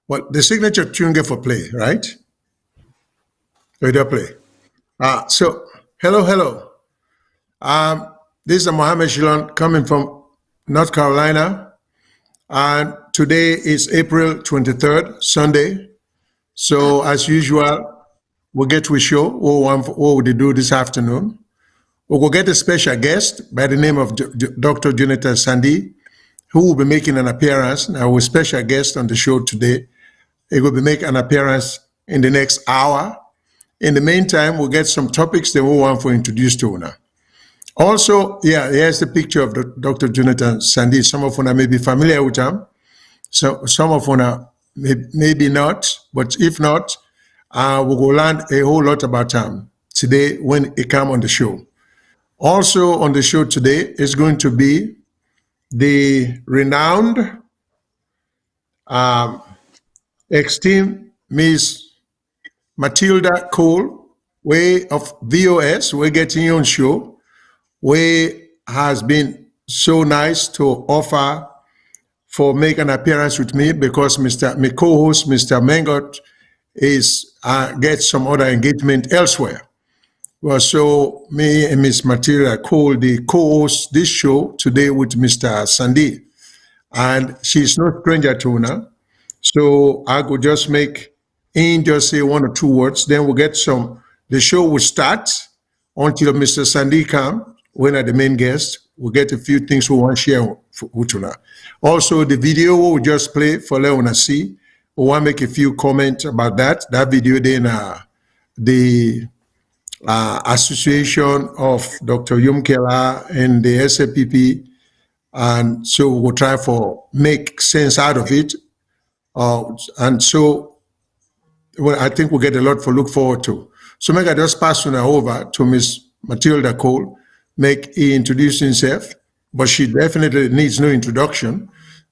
Well, the signature tune get for play, right? We do play. So, hello, hello. This is Mohammed Shilon coming from North Carolina. And today is April 23rd, Sunday. So, as usual, we'll get to a show. What will they do this afternoon? We will get a special guest by the name of Dr. Jonathan Sandy, who will be making an appearance. Our special guest on the show today. He will be making an appearance in the next hour. In the meantime, we'll get some topics that we want to introduce to you now. Also, here's the picture of Dr. Jonathan Sandy. Some of you may be familiar with him. So some of you maybe not, but if not, we will learn a whole lot about him today when he comes on the show. Also on the show today is going to be the renowned, esteemed Miss Matilda Cole, way of VOS, we're getting you on show, way has been so nice to offer for make an appearance with me because my co-host, Mr. Mengot, is get some other engagement elsewhere. Well, so me and Miss Matilda Cole, the co-host this show today with Mr. Sandy, and she's no stranger to her. So I could just make just say one or two words, then we'll get the show will start until Mr. Sandy comes, when are the main guest. We'll get a few things we want to share with you now. Also, the video we'll just play for Leona see. We want to make a few comments about that. That video then the association of Dr. Yumkela and the SAPP, and so we'll try for make sense out of it. And so I think we'll get a lot to look forward to. So make I just pass on over to Miss Matilda Cole, make he introduce himself, but she definitely needs no introduction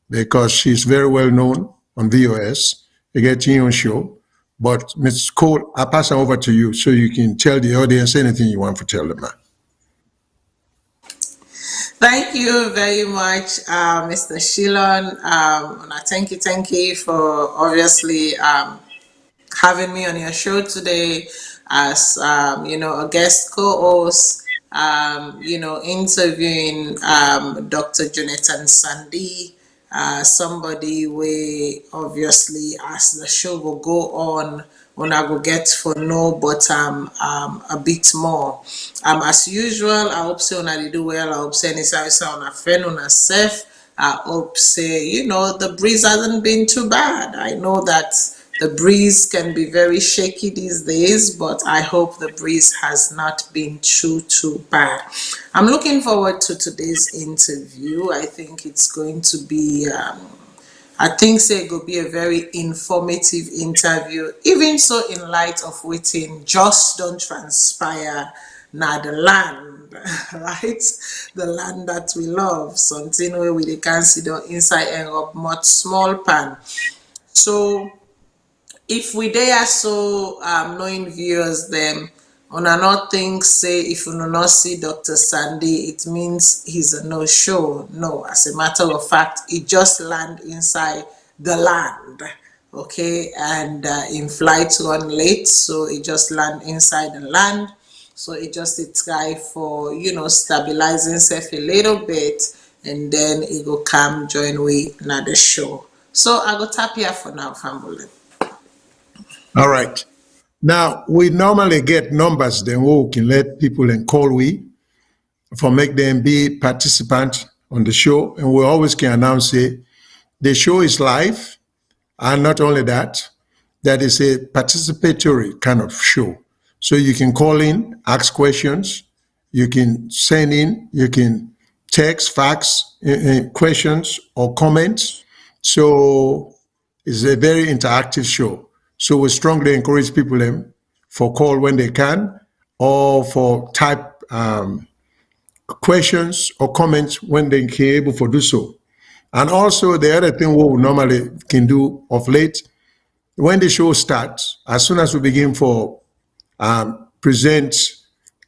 because she's very well known on VOS. You get you on show. But Ms. Cole, I pass over to you so you can tell the audience anything you want to tell them. Thank you very much, Mr. Shilon. Thank you for obviously having me on your show today as a guest co-host. Interviewing Dr. Jonathan Sandy, somebody we obviously as the show will go on when I will get for know but a bit more. As usual, I hope say when do well, I hope say any service on a friend on a safe. I hope say, the breeze hasn't been too bad. I know that the breeze can be very shaky these days, but I hope the breeze has not been too bad. I'm looking forward to today's interview. I think it's going to be, it will be a very informative interview, even so in light of waiting, just don't transpire now the land, right? The land that we love, something where we can see the inside and up much small pan. So, if we dare so knowing viewers them on another thing say if you do not see Dr. Sandy, it means he's a no-show. No, as a matter of fact, he just land inside the land. Okay, and in flight run late, so he just land inside the land. So it just a try for stabilizing himself a little bit, and then he go come join we another show. So I go tap here for now, family. All right. Now, we normally get numbers then we can let people and call we for make them be participant on the show. And we always can announce it. The show is live. And not only that, that is a participatory kind of show. So you can call in, ask questions. You can send in, you can text, fax, questions or comments. So it's a very interactive show. So we strongly encourage people for call when they can or for type questions or comments when they can able to do so. And also the other thing we normally can do of late, when the show starts, as soon as we begin for present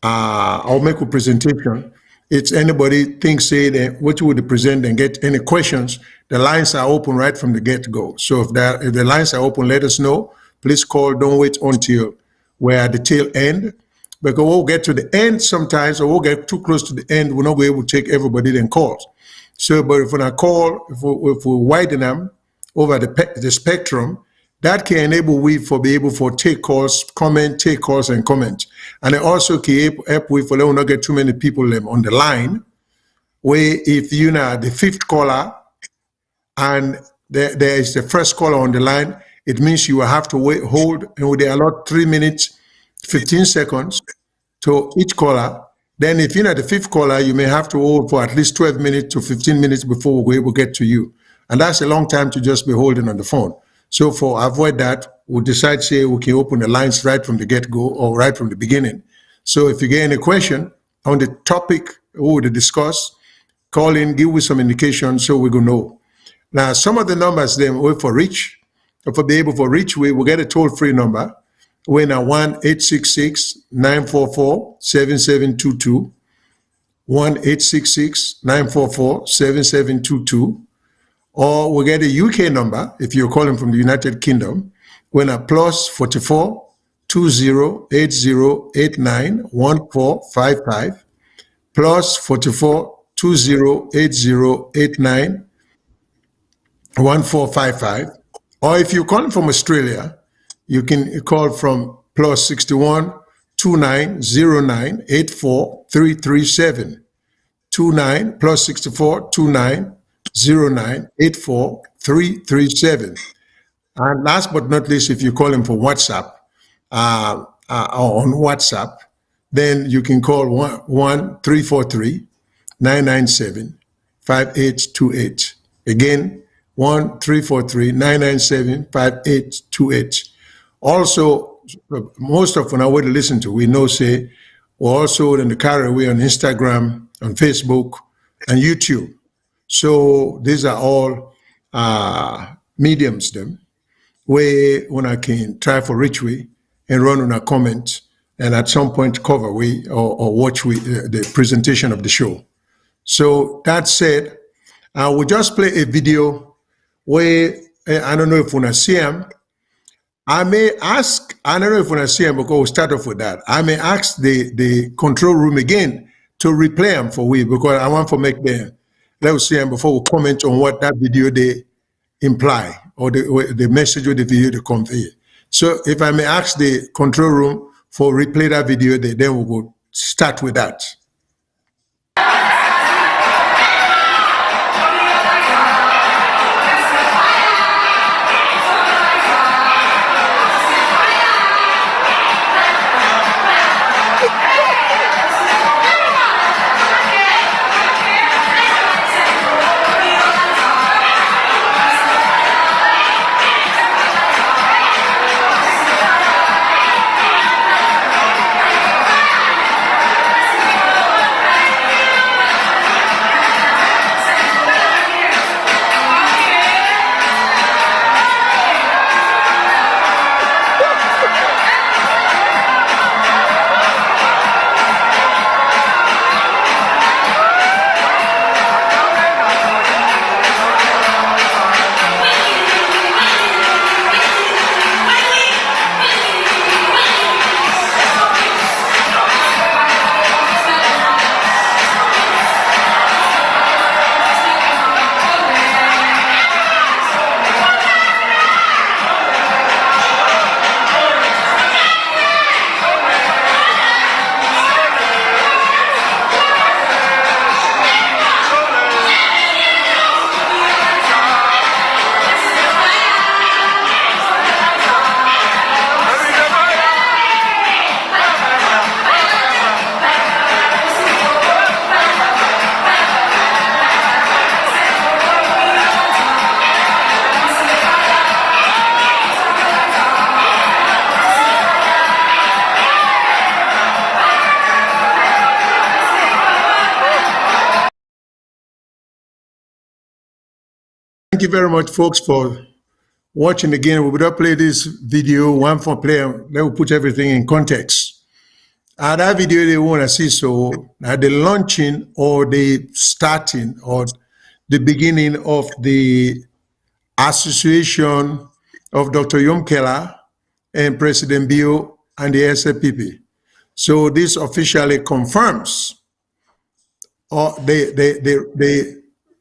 or make a presentation, it's anybody thinks say that what you would present and get any questions, the lines are open right from the get-go. So if the lines are open, let us know. Please call. Don't wait until we're at the tail end, because we'll get to the end sometimes, or we'll get too close to the end. We're not going to be able to take everybody then calls. So, but if when I call, if we widen them over the spectrum, that can enable we for be able for take calls, take calls and comment. And it also can help we for let not get too many people on the line. Where if you know the fifth caller and there is the first caller on the line, it means you will have to hold, and they allot 3 minutes, 15 seconds to each caller. Then if you're not the fifth caller, you may have to hold for at least 12 minutes to 15 minutes before we're able to get to you. And that's a long time to just be holding on the phone. So for avoid that, we'll decide, say, we can open the lines right from the get-go or right from the beginning. So if you get any question on the topic we will discuss, call in, give us some indication so we will know. Now, some of the numbers then we for reach. If we be able for reach, we will get a toll-free number. We're now 1-866-944-7722, 1-866-944-7722, or we get a UK number if you're calling from the United Kingdom. We're now +44 2080891455, +44 2080891455. Or if you're calling from Australia, you can call from +61 2909843337. 29 +64 2909843337. And last but not least, if you're calling for WhatsApp, on WhatsApp, then you can call 1-343-997-5828. Again, 1-343-997-5828. Also, most of when I would listen to, we know say, we're also in the carry away on Instagram, on Facebook, and YouTube. So these are all mediums them where when I can try for reach we and run on a comment and at some point cover we or watch we the presentation of the show. So that said, I will just play a video where I don't know if when I see him, I may ask, I don't know if when I see him, because we'll start off with that. I may ask the control room again to replay them for we, because I want to make them, let's see them before we comment on what that video they imply or the message of the video they convey. So if I may ask the control room for replay that video, then we will start with that. Thank you very much, folks, for watching again. We will play this video, one for player. Let me put everything in context. that video they want to see, so the launching or the starting or the beginning of the association of Dr. Yom Keller and President Bio and the SLPP. So this officially confirms the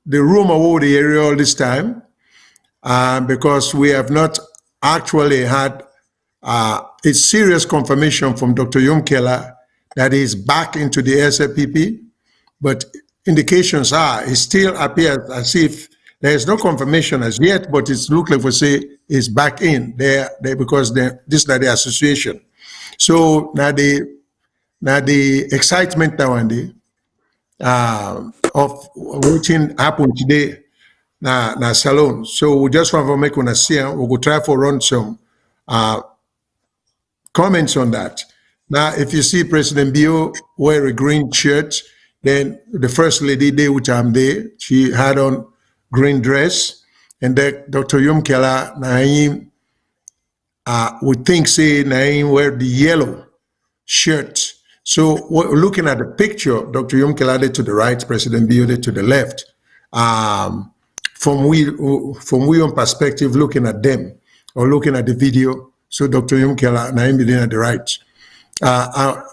rumor over the area all this time, because we have not actually had a serious confirmation from Dr. Yom Keller that he's back into the SLPP, but indications are it still appears as if there is no confirmation as yet, but it looks like we say is back in there because this is the association. So now the excitement now and of waiting happen today na salon. So we just want to make one see. We will try to run some comments on that. Now, if you see President Bio wear a green shirt, then the first lady there, which I'm there, she had on green dress, and then Dr. Yom Keller, Naim, would think say Naim wear the yellow shirt. So looking at the picture, Dr. Yom Keller to the right, President Bio to the left. From we on perspective, looking at them or looking at the video, so Dr. Yom Keller, Naim at the right.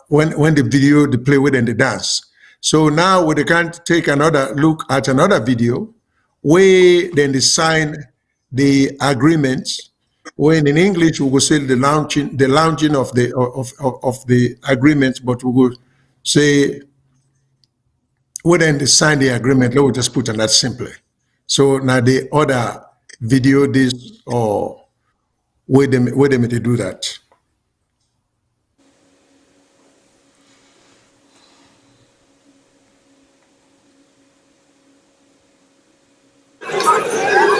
When the video, the play with and the dance. So now we can take another look at another video where then they sign the agreement. When in English we will say the launching of the agreement, but we will say when then they sign the agreement. Let me just put on that simply. So now the other video this or where they do that.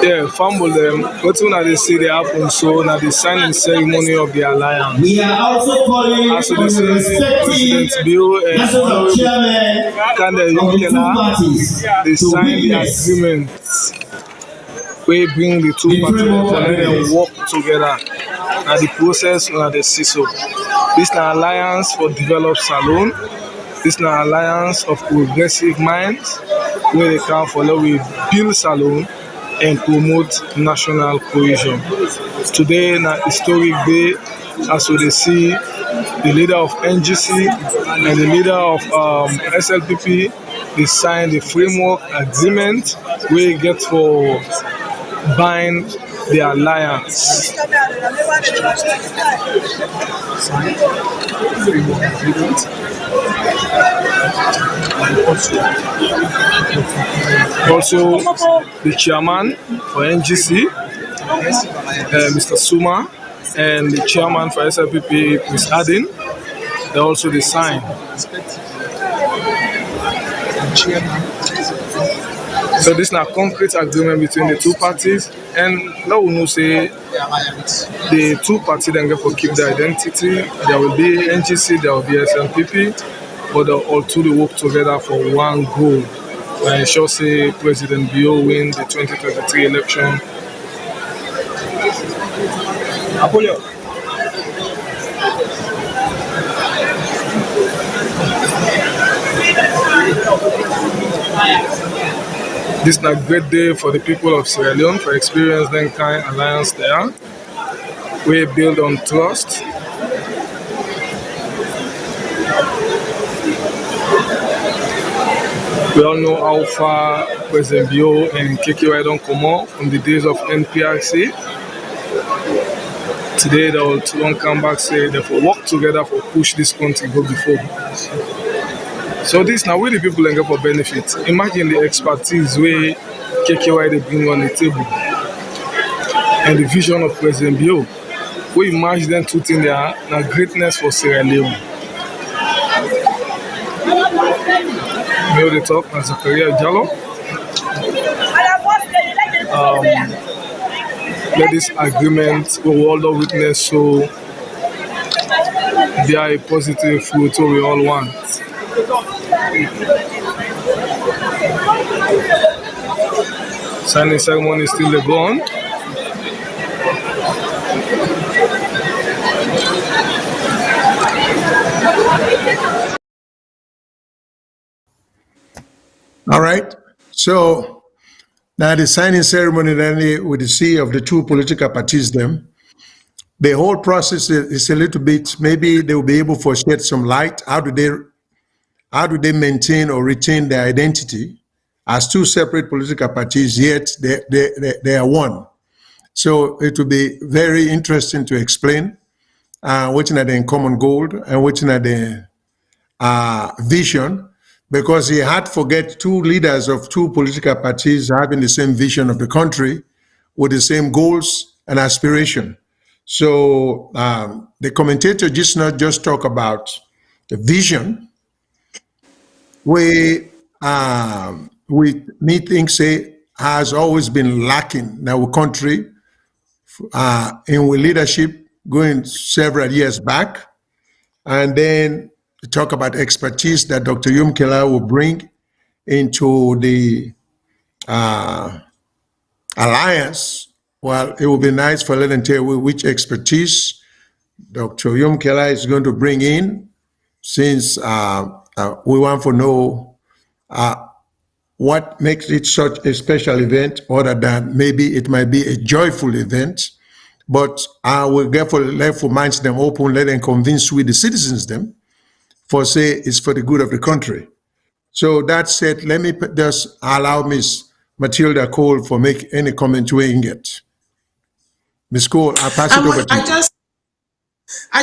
Yeah, fumble them. What when they see they happen, so now the signing ceremony of the alliance. We are also calling As on we the see respective President Bill and national chairman Kanda of the two Yukela, parties they to sign the witness agreement. We bring the two the parties framework together and agreement. work together. Now the process now the CISO. This is an alliance for developed salon. This is an alliance of progressive minds where they come for we build salon and promote national cohesion. Today na historic day as we see the leader of NGC and the leader of SLPP. They signed the framework agreement we get for bind the alliance. Also, the chairman for NGC, Mr. Suma, and the chairman for SLPP, Ms. Adin, they also signed. So this is a concrete agreement between the two parties, and now we know say the two parties then get for keep their identity. There will be NGC, there will be SLPP, but they all two work together for one goal. I sure say President Bio win the 2023 election. Apollo. This is a great day for the people of Sierra Leone for experience the kind alliance there. We build on trust. We all know how far President Bio and KKY don't come out from the days of NPRC. Today they will don't come back say they will work together for push this country go before. So this now where the people get for benefit. Imagine the expertise where KKY they bring on the table and the vision of President Bio. We imagine them two things there now greatness for Sierra Leone. May they talk as Zakaria Jallo. Let this agreement go world of witness so they are a positive fruit we all want. Signing ceremony is still going. All right. So now the signing ceremony then with the C of the two political parties them. The whole process is a little bit, maybe they will be able to shed some light. How do they maintain or retain their identity as two separate political parties, yet they are one? So it will be very interesting to explain which are the common goal and which are the vision, because he had forget two leaders of two political parties having the same vision of the country with the same goals and aspiration. So the commentator just not just talk about the vision. We me think say has always been lacking in our country in leadership going several years back, and then talk about expertise that Dr. Yum Kela will bring into the alliance. Well, it would be nice for let them tell you which expertise Dr. Yum Kela is going to bring in, since we want to know what makes it such a special event, other than maybe it might be a joyful event. But I will therefore let for minds them open, let them convince we the citizens them for say it's for the good of the country. So that said, let me just allow Miss Matilda Cole for make any comment weighing it. Miss Cole, I'll pass it over to I you.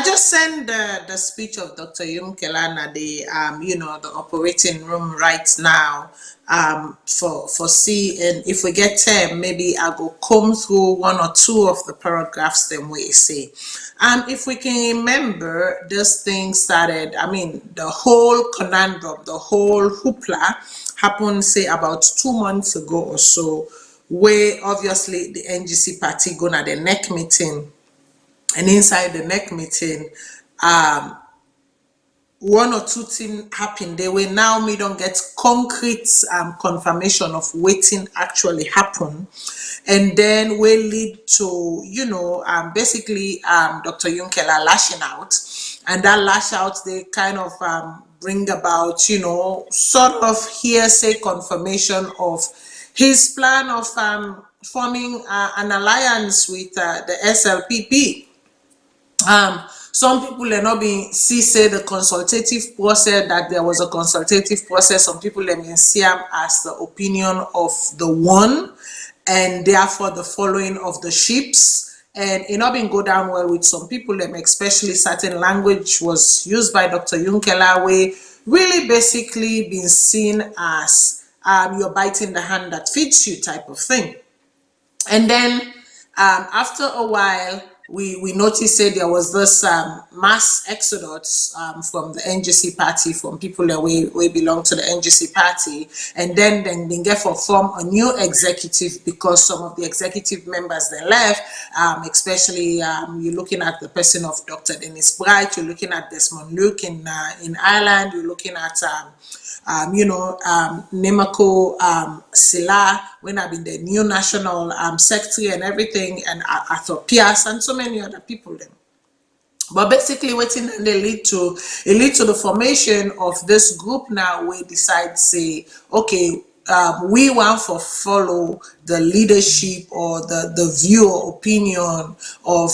just sent the speech of Dr. Yum Kelana, the the operating room right now, for see, and if we get time, maybe I'll go comb through one or two of the paragraphs then we say. If we can remember, this thing started, I mean, the whole conundrum, the whole hoopla happened, say, about 2 months ago or so, where obviously the NGC party gonna the neck meeting, and inside the neck meeting, one or two things happen. They will now me don't get concrete confirmation of waiting actually happen, and then will lead to basically Dr. Yunkela lashing out, and that lash out they kind of bring about sort of hearsay confirmation of his plan of forming an alliance with the SLPP. Some people are not being see say the consultative process, that there was a consultative process. Some people are being see them as the opinion of the one, and therefore the following of the ships. And it not been go down well with some people, especially certain language was used by Dr. Yunkela, where really basically being seen as you're biting the hand that feeds you type of thing. And then after a while, we noticed that there was this mass exodus from the NGC party, from people that we belong to the NGC party, and then they get for form a new executive, because some of the executive members they left, especially you're looking at the person of Dr. Dennis Bright, you're looking at Desmond Luke in Ireland, you're looking at Nemako Silla, when I've been the new national secretary and everything, and Arthur Pierce and so many other people then. But basically, waiting and they lead to the formation of this group now. We decide say, okay, we want to follow the leadership or the view or opinion of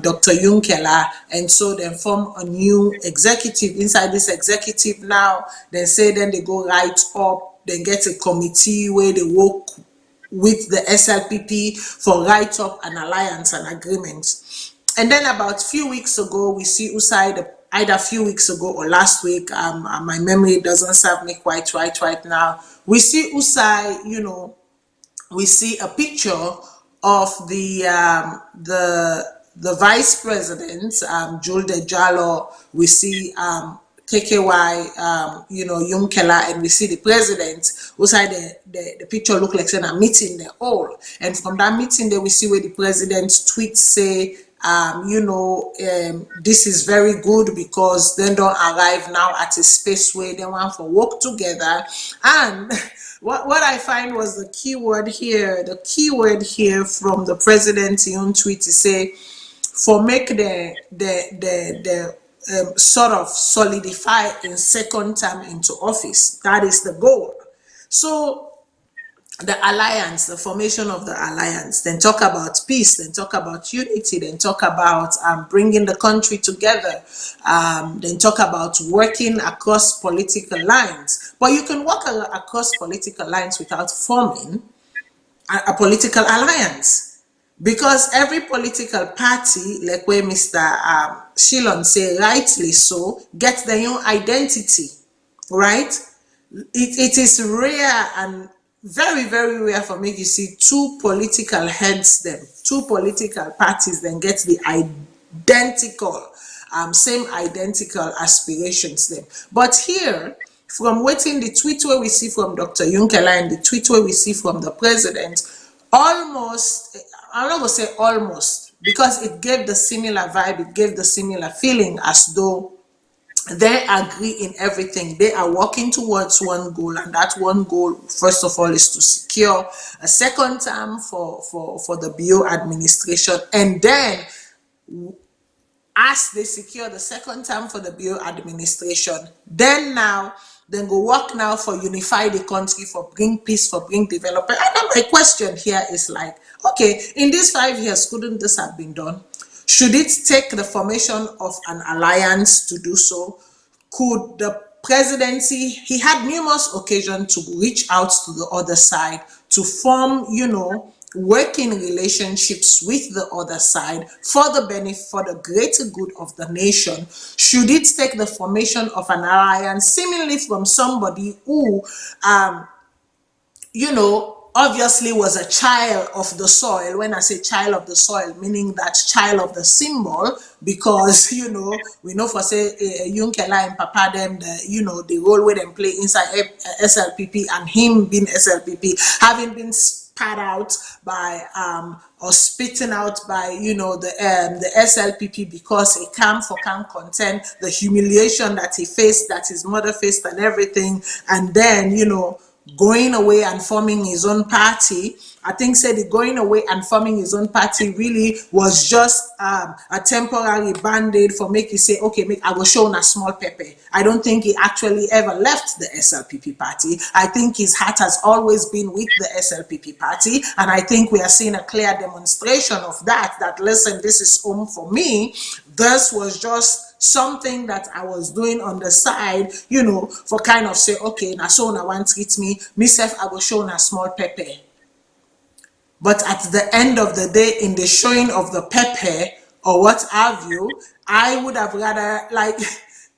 Dr. Yunkela, and so then form a new executive. Inside this executive now, then they go right up, then get a committee where they work with the SLPP for write up an alliance and agreement. And then about a few weeks ago, we see Usai, either a few weeks ago or last week, my memory doesn't serve me quite right now. We see Usai, we see a picture of the vice president, Julde Jallo. We see KKY, Yunkela, and we see the president. Usai, the picture look like saying a meeting there all. And from that meeting there, we see where the president's tweets say, this is very good, because then don't arrive now at a space where they want to work together. And what I find was the key word here from the president's own tweet to say, for make the sort of solidify in second term into office. That is the goal. So the alliance, the formation of the alliance, then talk about peace, then talk about unity, then talk about bringing the country together, then talk about working across political lines. But you can work across political lines without forming a political alliance, because every political party, like where Mr. Shillon say rightly so, gets their own identity, right? It is rare and very, very rare for me to see two political heads, them, two political parties, then get the identical, same identical aspirations, them. But here, from waiting the tweet where we see from Dr. Yunkela and the tweet where we see from the president, almost, I'm not going to say almost, because it gave the similar vibe, it gave the similar feeling as though they agree in everything. They are working towards one goal, and that one goal, first of all, is to secure a second term for the BO administration. And then, as they secure the second term for the BO administration, then go work now for unify the country, for bring peace, for bring development. And then my question here is like, okay, in these 5 years, couldn't this have been done? Should it take the formation of an alliance to do so? Could the presidency, he had numerous occasions to reach out to the other side, to form, working relationships with the other side for the benefit, for the greater good of the nation. Should it take the formation of an alliance seemingly from somebody who, obviously was a child of the soil? When I say child of the soil, meaning that child of the symbol, because, we know for say Yunkela and Papa them, the role where them play inside SLPP, and him being SLPP, having been spat out by, or spitting out by, the SLPP because he can't content the humiliation that he faced, that his mother faced and everything, and then, going away and forming his own party. I think said the going away and forming his own party really was just a temporary band-aid for make you say, okay, I will show a small Pepe. I don't think he actually ever left the SLPP party. I think his heart has always been with the SLPP party, and I think we are seeing a clear demonstration of that listen, this is home for me. This was just something that I was doing on the side, for kind of say, okay, now so now one treat me self, I will show a small Pepe. But at the end of the day, in the showing of the Pepe or what have you, I would have rather, like,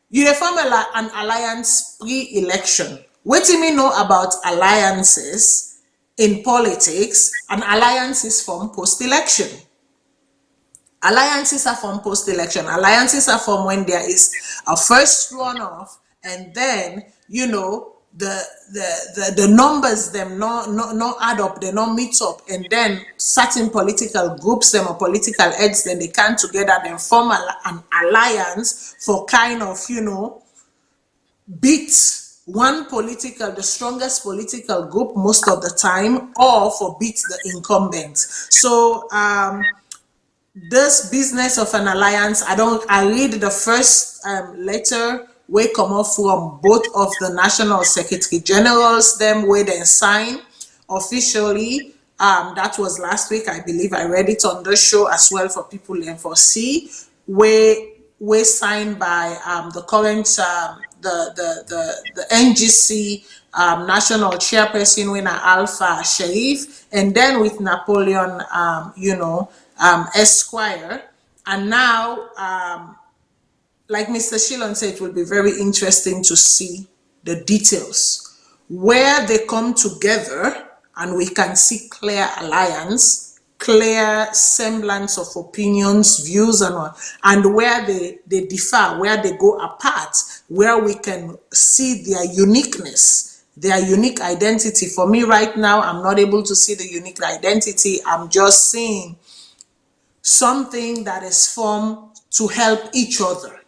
you form an alliance pre-election. What do you know about alliances in politics? An alliance is formed post-election. Alliances are formed post-election. Alliances are formed when there is a first runoff, and then, the numbers them no add up, they not meet up, and then certain political groups them or political heads then they come together, then form an alliance for kind of beat the strongest political group most of the time, or for beat the incumbent. So this business of an alliance, I read the first letter where come off from both of the national secretary generals, them where they sign officially. That was last week, I believe. I read it on the show as well for people to foresee, where signed by the current the NGC national chairperson winner Alpha Sharif, and then with Napoleon Esquire, and now like Mr. Shillon said, it will be very interesting to see the details where they come together, and we can see clear alliance, clear semblance of opinions, views, and all, and where they differ, where they go apart, where we can see their uniqueness, their unique identity. For me right now, I'm not able to see the unique identity. I'm just seeing something that is formed to help each other.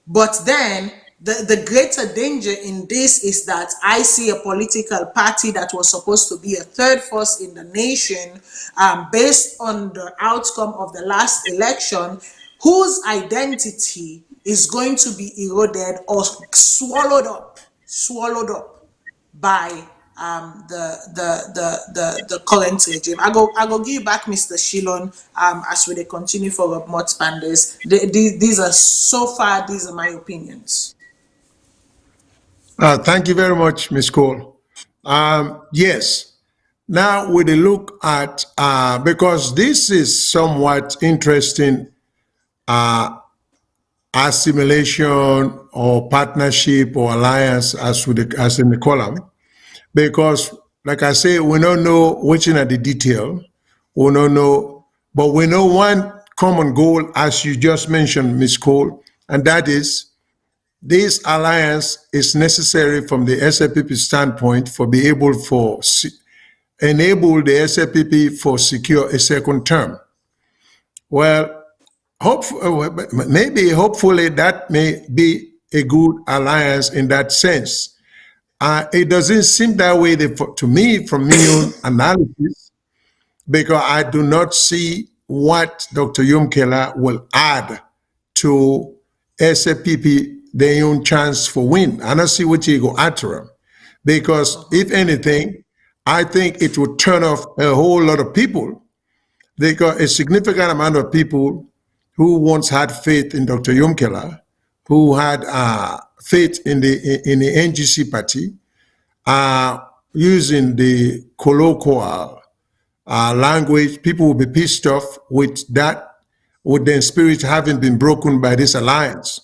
But then the greater danger in this is that I see a political party that was supposed to be a third force in the nation, based on the outcome of the last election, whose identity is going to be eroded or swallowed up by the current regime. I go give you back, Mr. Shilon, as we dey continue for Rob Mott Pandas. These are so far, these are my opinions. Thank you very much, Ms. Cole. Yes. Now, with a look at, because this is somewhat interesting assimilation or partnership or alliance, as in the column, because, like I say, we don't know which in the detail. We don't know, but we know one common goal, as you just mentioned, Ms. Cole, and that is this alliance is necessary from the SLPP standpoint for be able for enable the SLPP for secure a second term. Well, hopefully that may be a good alliance in that sense. It doesn't seem that way to me from my own analysis, because I do not see what Dr. Yumkela will add to SFPP their own chance for win. I don't see what he go add to them. Because if anything, I think it would turn off a whole lot of people. They got a significant amount of people who once had faith in Dr. Yumkela, who had faith in the NGC party, using the colloquial language. People will be pissed off with that, with their spirit having been broken by this alliance,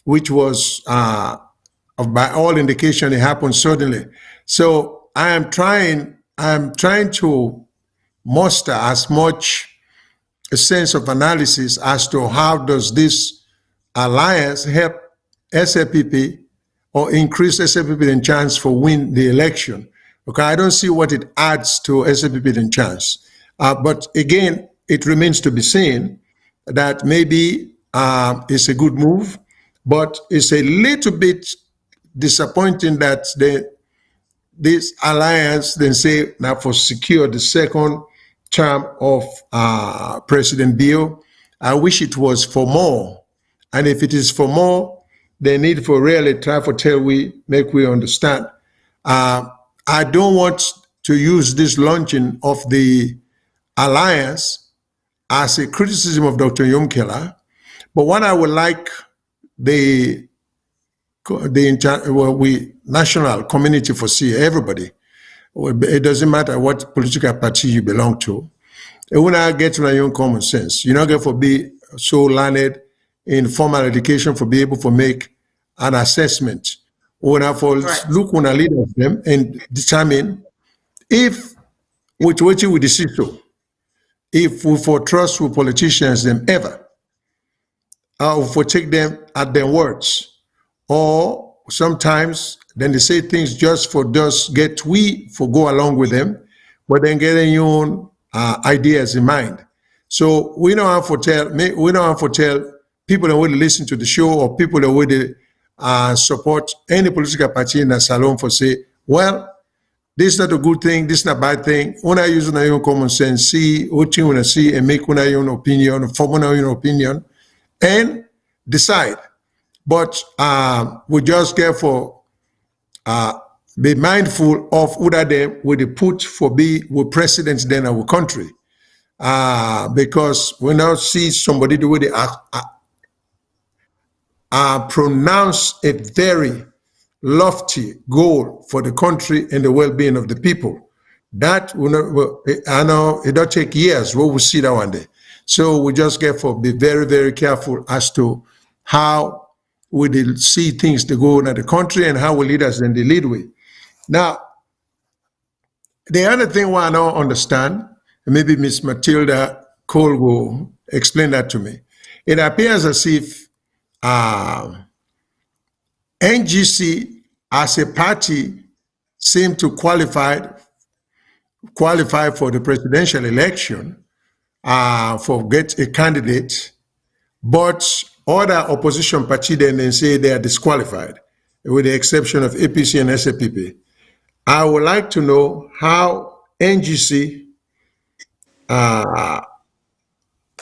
which was, by all indication, it happened suddenly. So I'm trying to muster as much a sense of analysis as to how does this alliance help SLPP or increase SLPP in chance for win the election. Okay, I don't see what it adds to SLPP in chance. But again, it remains to be seen that maybe it's a good move, but it's a little bit disappointing that this alliance then say now for secure the second term of President Bill. I wish it was for more. And if it is for more, they need for really try for tell we make we understand. I don't want to use this launching of the alliance as a criticism of Dr. Yumkela, but what I would like the national community for see everybody. It doesn't matter what political party you belong to. When I get to my own common sense, you're not going to be so learned in formal education for be able to make an assessment. When I for Right. look when I lead of them and determine if which way we decide so, if we for trust with politicians them ever, or if we take them at their words, or sometimes then they say things just for just get we for go along with them, but then getting your own ideas in mind. So we don't have to tell people that will listen to the show or people that will support any political party in the salon for say, well, this is not a good thing, this is not a bad thing. When I use your own common sense, see what you want to see and make your own opinion, form your own opinion, and decide. But we just care for be mindful of who that they would put for be with presidents then our country. Because we now see somebody the way they pronounce a very lofty goal for the country and the well-being of the people. That will not, I know it don't take years. We will see that one day. So we just get for be very, very careful as to how we see things to go in the country and how we lead us in the lead way. Now, the other thing I don't understand, and maybe Miss Matilda Cole will explain that to me. It appears as if NGC as a party seem to qualify for the presidential election for get a candidate, but other opposition party then say they are disqualified, with the exception of APC and SAPP. I would like to know how NGC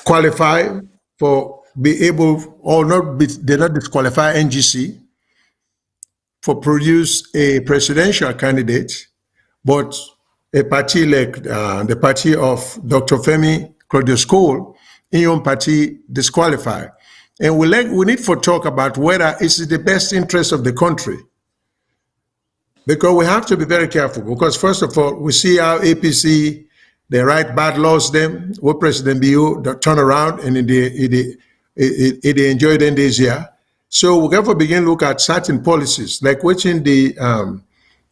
qualify for be able or not be, they not disqualify NGC for produce a presidential candidate, but a party like the party of Dr. Femi Claudius Cole, in your party disqualify. And we need to talk about whether it's the best interest of the country. Because we have to be very careful. Because first of all, we see how APC, they write bad laws them, what President Bio turn around and they enjoy them this year. So we have to begin look at certain policies, like which in the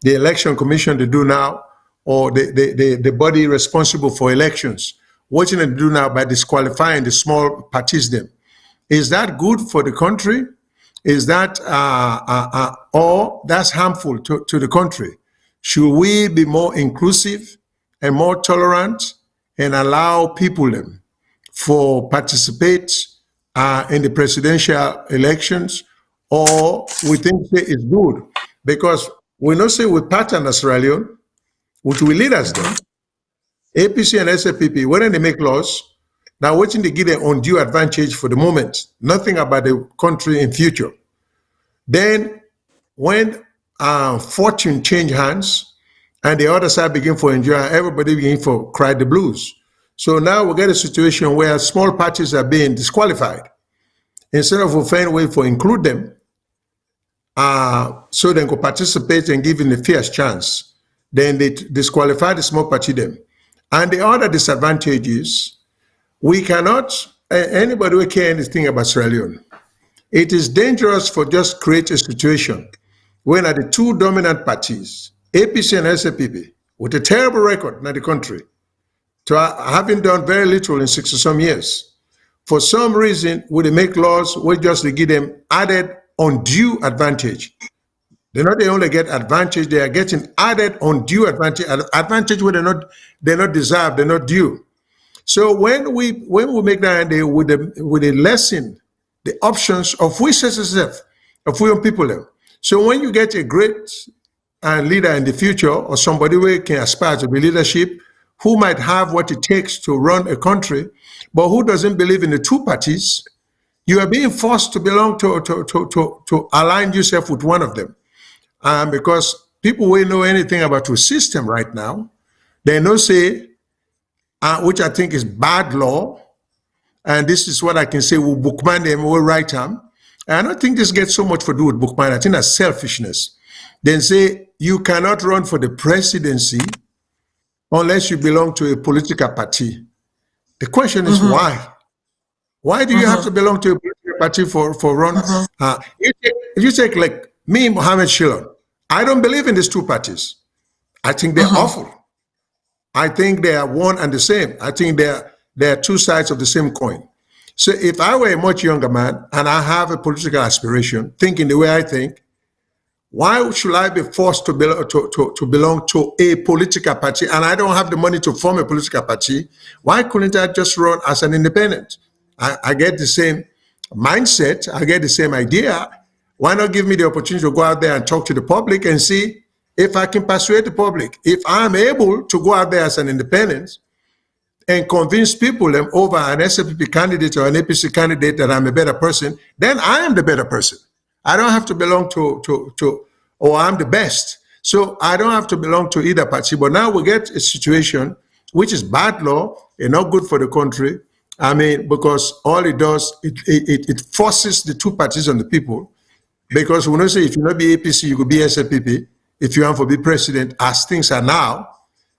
election commission to do now, or the body responsible for elections, what they do now by disqualifying the small parties them. Is that good for the country? Is that, or that's harmful to the country? Should we be more inclusive and more tolerant and allow people them for participate in the presidential elections, or we think it's good? Because we know say with pattern Australia, which will lead us there, APC and SFPP, when they make laws, now waiting to give them undue advantage for the moment, nothing about the country in future. Then when fortune change hands and the other side begin for enjoy, everybody begin for cry the blues. So now we get a situation where small parties are being disqualified. Instead of find a way for include them, so they can participate and give them a fair chance, then they disqualify the small party them. And the other disadvantage is we cannot, anybody who care anything about Sierra Leone, it is dangerous for just create a situation when are the two dominant parties, APC and SFPP, with a terrible record in the country, to having done very little in 60 some years. For some reason, would they make laws where just they give them added undue advantage? They're not they only get advantage, they are getting added undue advantage where they're not deserved, they're not due. So when we make that idea with a lesson, the options of we citizens, of we people them. So when you get a great leader in the future, or somebody who can aspire to be leadership, who might have what it takes to run a country, but who doesn't believe in the two parties, you are being forced to belong to align yourself with one of them. Because people who know anything about the system right now, they know say, which I think is bad law, and this is what I can say, we'll bookman them, we'll write them. And I don't think this gets so much to do with bookman, I think that's selfishness. Then say, you cannot run for the presidency unless you belong to a political party. The question is why? Why do you have to belong to a political party for run? You take like me, Mohammed Shillon, I don't believe in these two parties. I think they're awful. I think they are one and the same. I think they're two sides of the same coin. So if I were a much younger man and I have a political aspiration, thinking the way I think, why should I be forced to belong to a political party and I don't have the money to form a political party? Why couldn't I just run as an independent? I get the same mindset, I get the same idea. Why not give me the opportunity to go out there and talk to the public and see if I can persuade the public? If I'm able to go out there as an independent and convince people over an SFPP candidate or an APC candidate that I'm a better person, then I am the better person. I don't have to belong to or I'm the best. So I don't have to belong to either party. But now we get a situation which is bad law and not good for the country. I mean, because all it does, it forces the two parties on the people. Because we know say if you not be APC, you could be SFPP. If you want to be president, as things are now,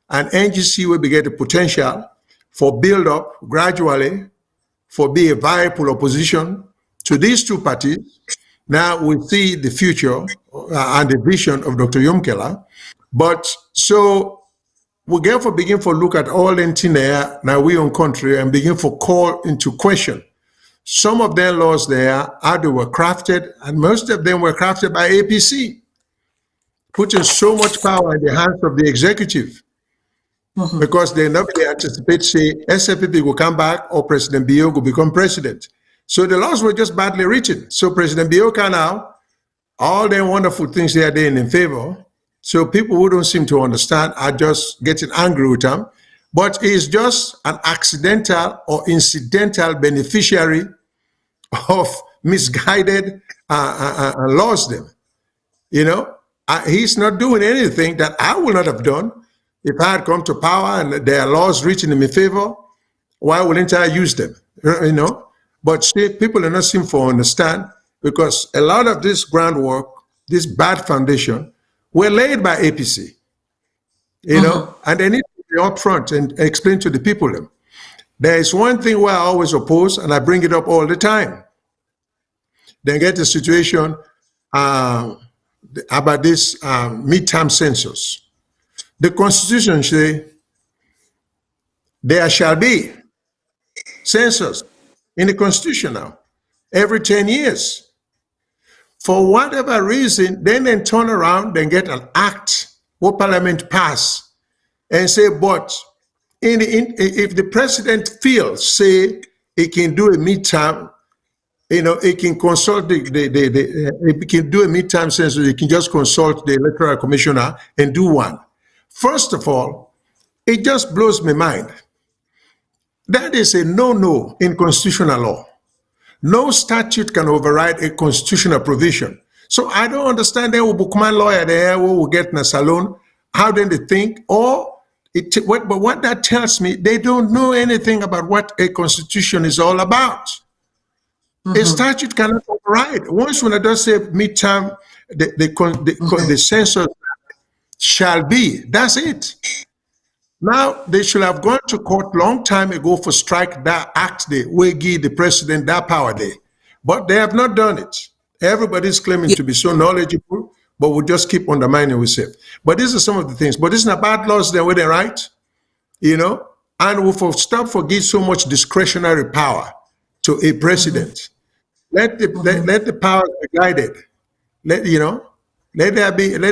and NGC will be get the potential for build up gradually, for be a viable opposition to these two parties. Now we see the future and the vision of Dr. Yomkela. But so we therefore begin to look at all in there now we own country and begin to call into question some of their laws there, how they were crafted, and most of them were crafted by APC, putting so much power in the hands of the executive. Because they nobody anticipate say SFPP will come back or President Bio will become president. So the laws were just badly written. So President Bioka now, all the wonderful things they are doing in favor. So people who don't seem to understand are just getting angry with them. But it's just an accidental or incidental beneficiary of misguided laws them. You know, he's not doing anything that I would not have done if I had come to power and there are laws written in my favor. Why wouldn't I use them? You know, but see, people are not seem to understand because a lot of this groundwork, this bad foundation, were laid by APC. You know, and they need to be upfront and explain to the people. There is one thing where I always oppose, and I bring it up all the time. Then get the situation uh, about this midterm census. The Constitution says there shall be census in the Constitution now every 10 years. For whatever reason, then turn around and get an act what Parliament pass and say, but if the president feels, say, he can do a midterm, you know, he can consult he can do a midterm census, he can just consult the electoral commissioner and do one. First of all, it just blows my mind. That is a no-no in constitutional law. No statute can override a constitutional provision. So I don't understand that Bukman lawyer there who will get in a salon, how then they think, or but what that tells me, they don't know anything about what a constitution is all about. A statute cannot override. Once when it does say midterm, the census shall be, that's it. Now, they should have gone to court long time ago for strike that act day, where give the president that power day. But they have not done it. Everybody's claiming to be so knowledgeable, but we just keep undermining ourselves. But these are some of the things. But it's not bad laws then where they right, you know? And we for stop for give so much discretionary power to a president. Let the powers be guided. Let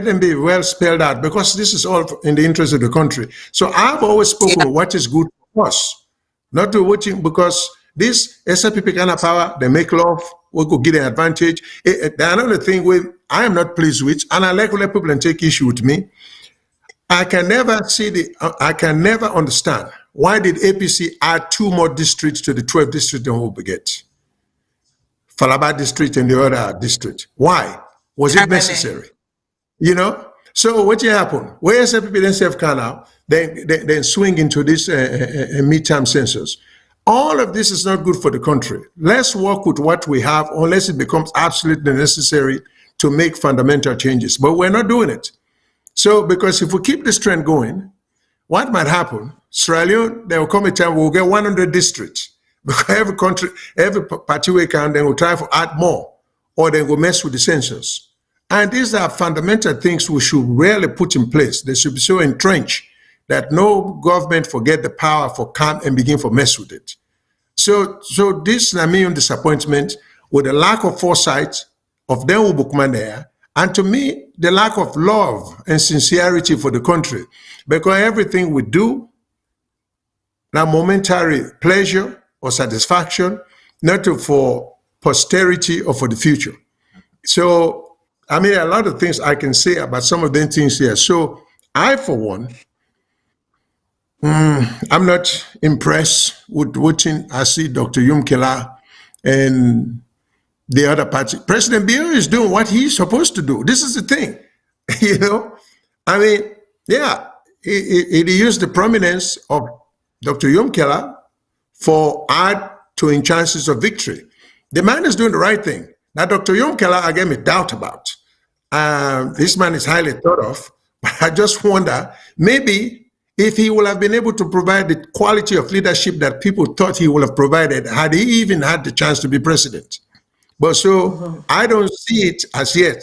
them be well spelled out because this is all in the interest of the country. So I've always spoken of what is good for us, not to watching because this SLPP kind of power, they make love, we could get an advantage. Another thing I am not pleased with, and I like to let people take issue with me. I can never understand why did APC add 2 more districts to the 12 districts than we get. Falaba district and the other district. Why? Was it necessary? You know? So what happened? Where SLPP then self can now, then swing into this midterm census. All of this is not good for the country. Let's work with what we have unless it becomes absolutely necessary to make fundamental changes. But we're not doing it. So because if we keep this trend going, what might happen? Sierra Leone, there will come a time we'll get 100 districts. Because every party we can, then we'll try to add more. Or then we'll mess with the census. And these are fundamental things we should really put in place. They should be so entrenched that no government forget the power for come and begin to mess with it. So this is my own disappointment with the lack of foresight of them who bookman there, and to me, the lack of love and sincerity for the country. Because everything we do, now momentary pleasure or satisfaction, not for posterity or for the future. So, I mean, a lot of things I can say about some of the things here. So, I, for one, I'm not impressed with watching. I see Dr. Yumkela and the other party. President Biya is doing what he's supposed to do. This is the thing, you know. I mean, yeah, he used the prominence of Dr. Yumkela for add to in chances of victory. The man is doing the right thing. Now, Dr. Yumkela, I gave me doubt about. This man is highly thought of, but I just wonder, maybe if he would have been able to provide the quality of leadership that people thought he would have provided, had he even had the chance to be president. But so I don't see it as yet.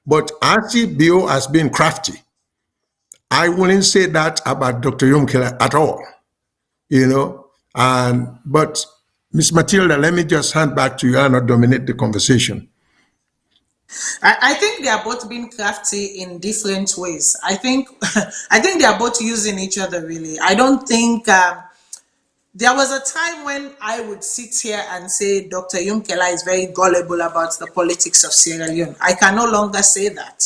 But I see Bio as being crafty. I wouldn't say that about Dr. Yumkela at all, you know. But Miss Matilda, let me just hand back to you and not dominate the conversation. I think they are both being crafty in different ways. I think they are both using each other really. I don't think there was a time when I would sit here and say Dr. Yumkela is very gullible about the politics of Sierra Leone. I can no longer say that.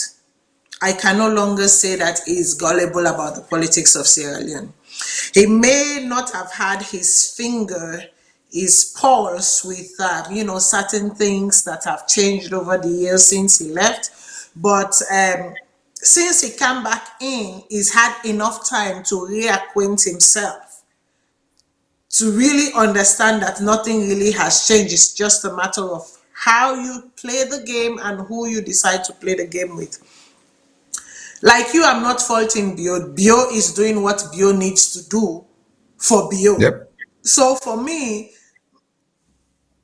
I can no longer say that he is gullible about the politics of Sierra Leone. He may not have had his finger his pulse with certain things that have changed over the years since he left. But since he came back in, he's had enough time to reacquaint himself, to really understand that nothing really has changed. It's just a matter of how you play the game and who you decide to play the game with. Like you, I'm not faulting Bio. Bio is doing what Bio needs to do for Bio. Yep. So for me,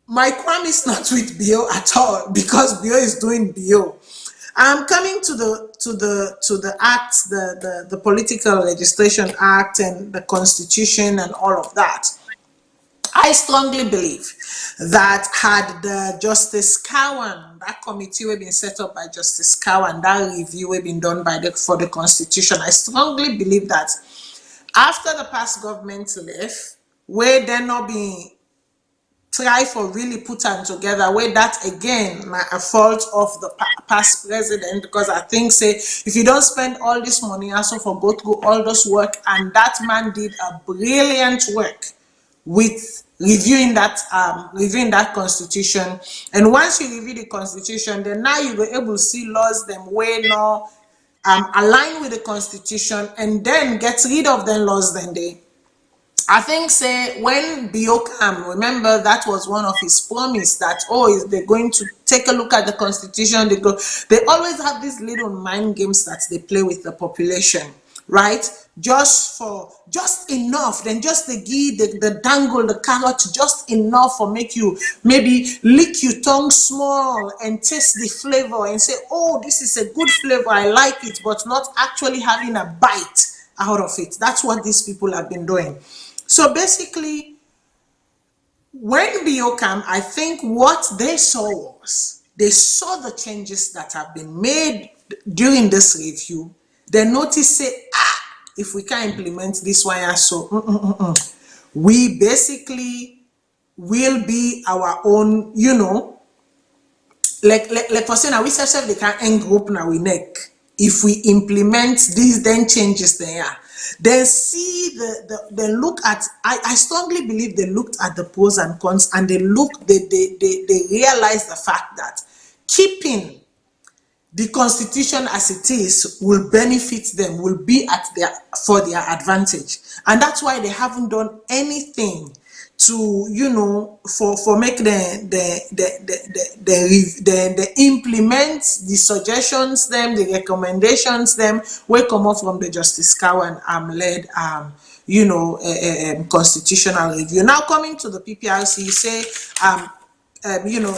my crime is not with Bio at all, because Bio is doing Bio. I'm coming to the act, the Political Legislation Act and the Constitution and all of that. I strongly believe that had the Justice Cowan, that committee had been set up by Justice Cowan, that review had been done by for the Constitution, I strongly believe that after the past government left, where they're not being try for really put them together, where that again a fault of the past president, because I think say if you don't spend all this money also for go through all this work, and that man did a brilliant work with reviewing that constitution. And once you review the constitution, then now you were able to see laws them way now align with the constitution, and then get rid of the laws then they. I think say when Biokam, remember that was one of his promise that is they're going to take a look at the constitution. They always have these little mind games that they play with the population, right? Just enough, then just the give the dangle, the carrot, just enough for make you maybe lick your tongue small and taste the flavor and say, oh, this is a good flavor, I like it, but not actually having a bite out of it. That's what these people have been doing. So basically, when Biokam, I think what they saw was, they saw the changes that have been made during this review. They noticed, say, if we can implement this one, so we basically will be our own, like for saying, we self they can end group now we neck. If we implement these then changes there. They see they look at, I strongly believe they looked at the pros and cons, and they realized the fact that keeping the constitution as it is will benefit them, will be for their advantage. And that's why they haven't done anything to for make the implement the suggestions them, the recommendations them will come up from the Justice Cowan led constitutional review. Now coming to the PPRC, you say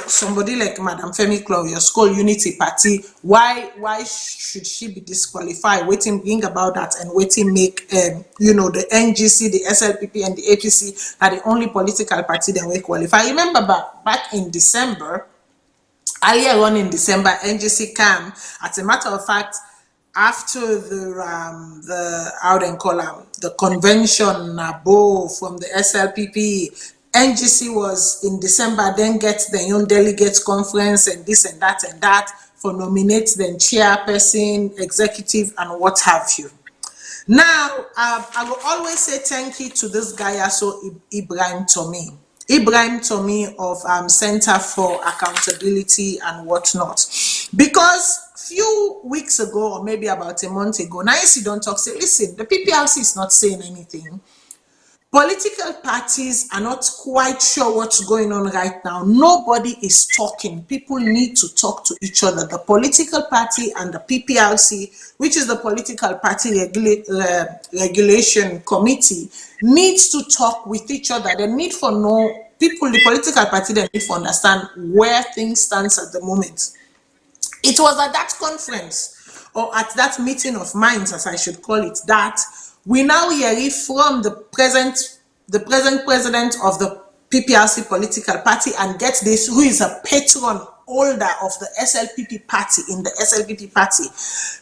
somebody like Madam Femi Claw, your school Unity Party, why should she be disqualified? Waiting bring about that, and waiting make the NGC, the SLPP, and the APC are the only political party that will qualify. Remember back in December, earlier on in December, NGC came. As a matter of fact, after the how they call the convention from the SLPP, NGC was in December, then get the young delegates conference and this and that for nominate the chairperson, executive, and what have you. Now, I will always say thank you to this guy, also Ibrahim Tomi of Center for Accountability and whatnot, because few weeks ago, or maybe about a month ago, now you don't talk, say, listen, the PPRC is not saying anything. Political parties are not quite sure what's going on right now. Nobody is talking. People need to talk to each other. The political party and the PPRC, which is the Political Party Regulation Committee, needs to talk with each other. They need for people, the political party, they need to understand where things stand at the moment. It was at that conference, or at that meeting of minds, as I should call it, that we now hear from the present president of the PPRC political party, and get this, who is a patron holder of the SLPP party in the SLPP party.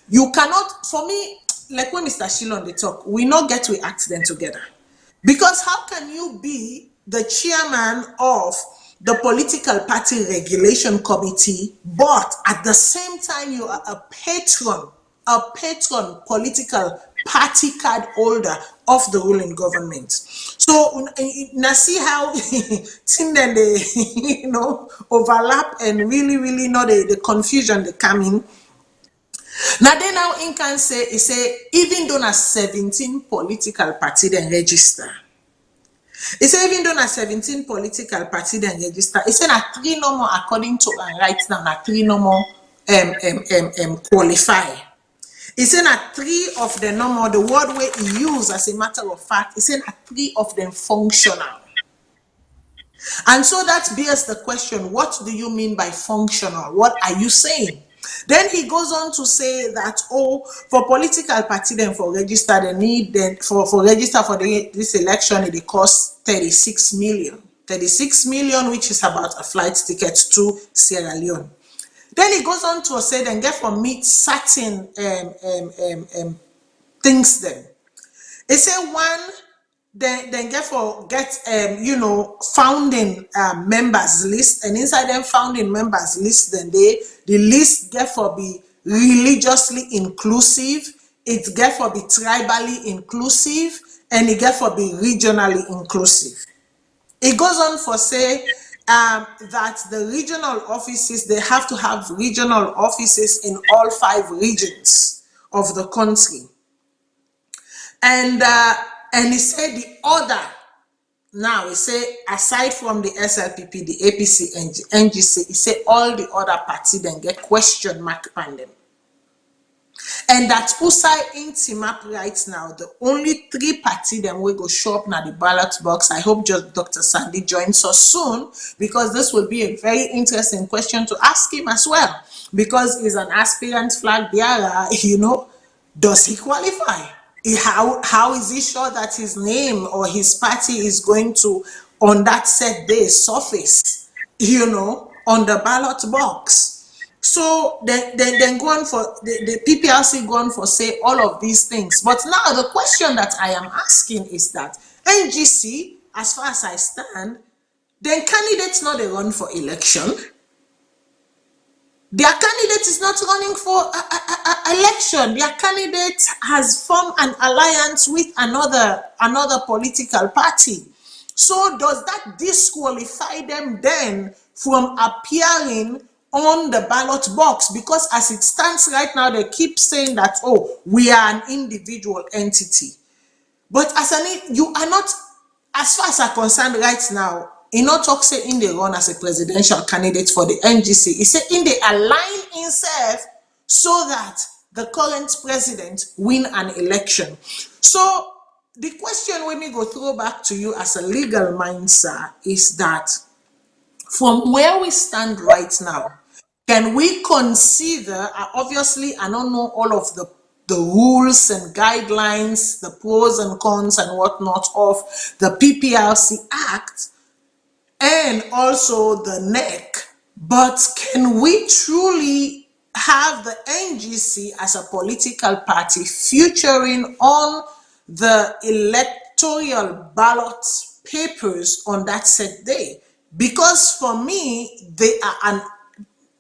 You cannot, for me, like when Mr. Shilon they talk, we not get to act them together. Because how can you be the chairman of the Political Party Regulation Committee, but at the same time you are a patron political party card holder of the ruling government. So now see how thing then they overlap and really know the confusion they come in. Now then now in can say he say even though na 17 political party then register. He say even though na 17 political party then register, he say na 3 no more according to right now, na 3 no more qualify. He said that 3 of them no more, the word where he used as a matter of fact, he said that 3 of them functional. And so that bears the question, what do you mean by functional? What are you saying? Then he goes on to say that, for political party then for register, they need then for register for this election, it costs 36 million. 36 million, which is about a flight ticket to Sierra Leone. Then he goes on to say, then get for meet certain things then. He say one, then get founding members list, and inside them founding members list, then the list get for be religiously inclusive, it get for be tribally inclusive, and it get for be regionally inclusive. It goes on for say that the regional offices, they have to have regional offices in all 5 regions of the country. And he said the other, now he say aside from the SLPP, the APC, and NGC, he say all the other parties then get question mark on them. And that Usai in Timap right now, the only 3 parties then will go show up now the ballot box. I hope just Dr. Sandy joins us soon, because this will be a very interesting question to ask him as well, because he's an aspirant flag bearer. Does he qualify? How is he sure that his name or his party is going to, on that set day, surface, on the ballot box? So then go on for the PPRC go on for say all of these things. But now the question that I am asking is that NGC, as far as I stand, then candidates not they run for election. Their candidate is not running for election. Their candidate has formed an alliance with another political party. So does that disqualify them then from appearing on the ballot box? Because as it stands right now, they keep saying that, we are an individual entity. But you are not, as far as I'm concerned right now, he not talk say in the run as a presidential candidate for the NGC. He said in the align himself so that the current president win an election. So the question when we go throw back to you as a legal mind, sir, is that from where we stand right now, can we consider, obviously I don't know all of the rules and guidelines, the pros and cons and whatnot of the PPRC Act, and also the NEC, but can we truly have the NGC as a political party featuring on the electoral ballot papers on that set day? Because for me, they are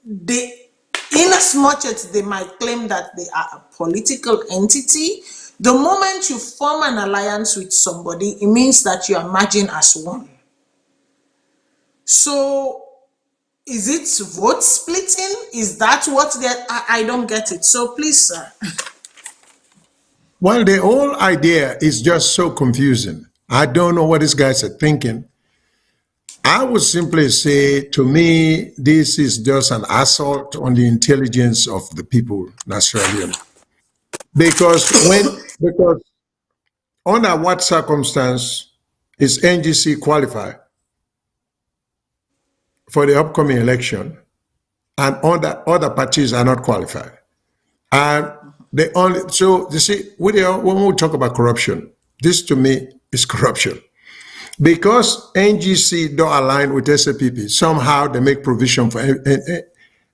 in as much as they might claim that they are a political entity, the moment you form an alliance with somebody, it means that you are merging as one. So is it vote splitting? Is that what I don't get it. So please, sir. Well, the whole idea is just so confusing. I don't know what these guys are thinking. I would simply say, to me, this is just an assault on the intelligence of the people, naturally. Because under what circumstance is NGC qualified for the upcoming election, and other parties are not qualified? And so you see, when we talk about corruption, this to me is corruption. Because NGC don't align with SAPP, somehow they make provision for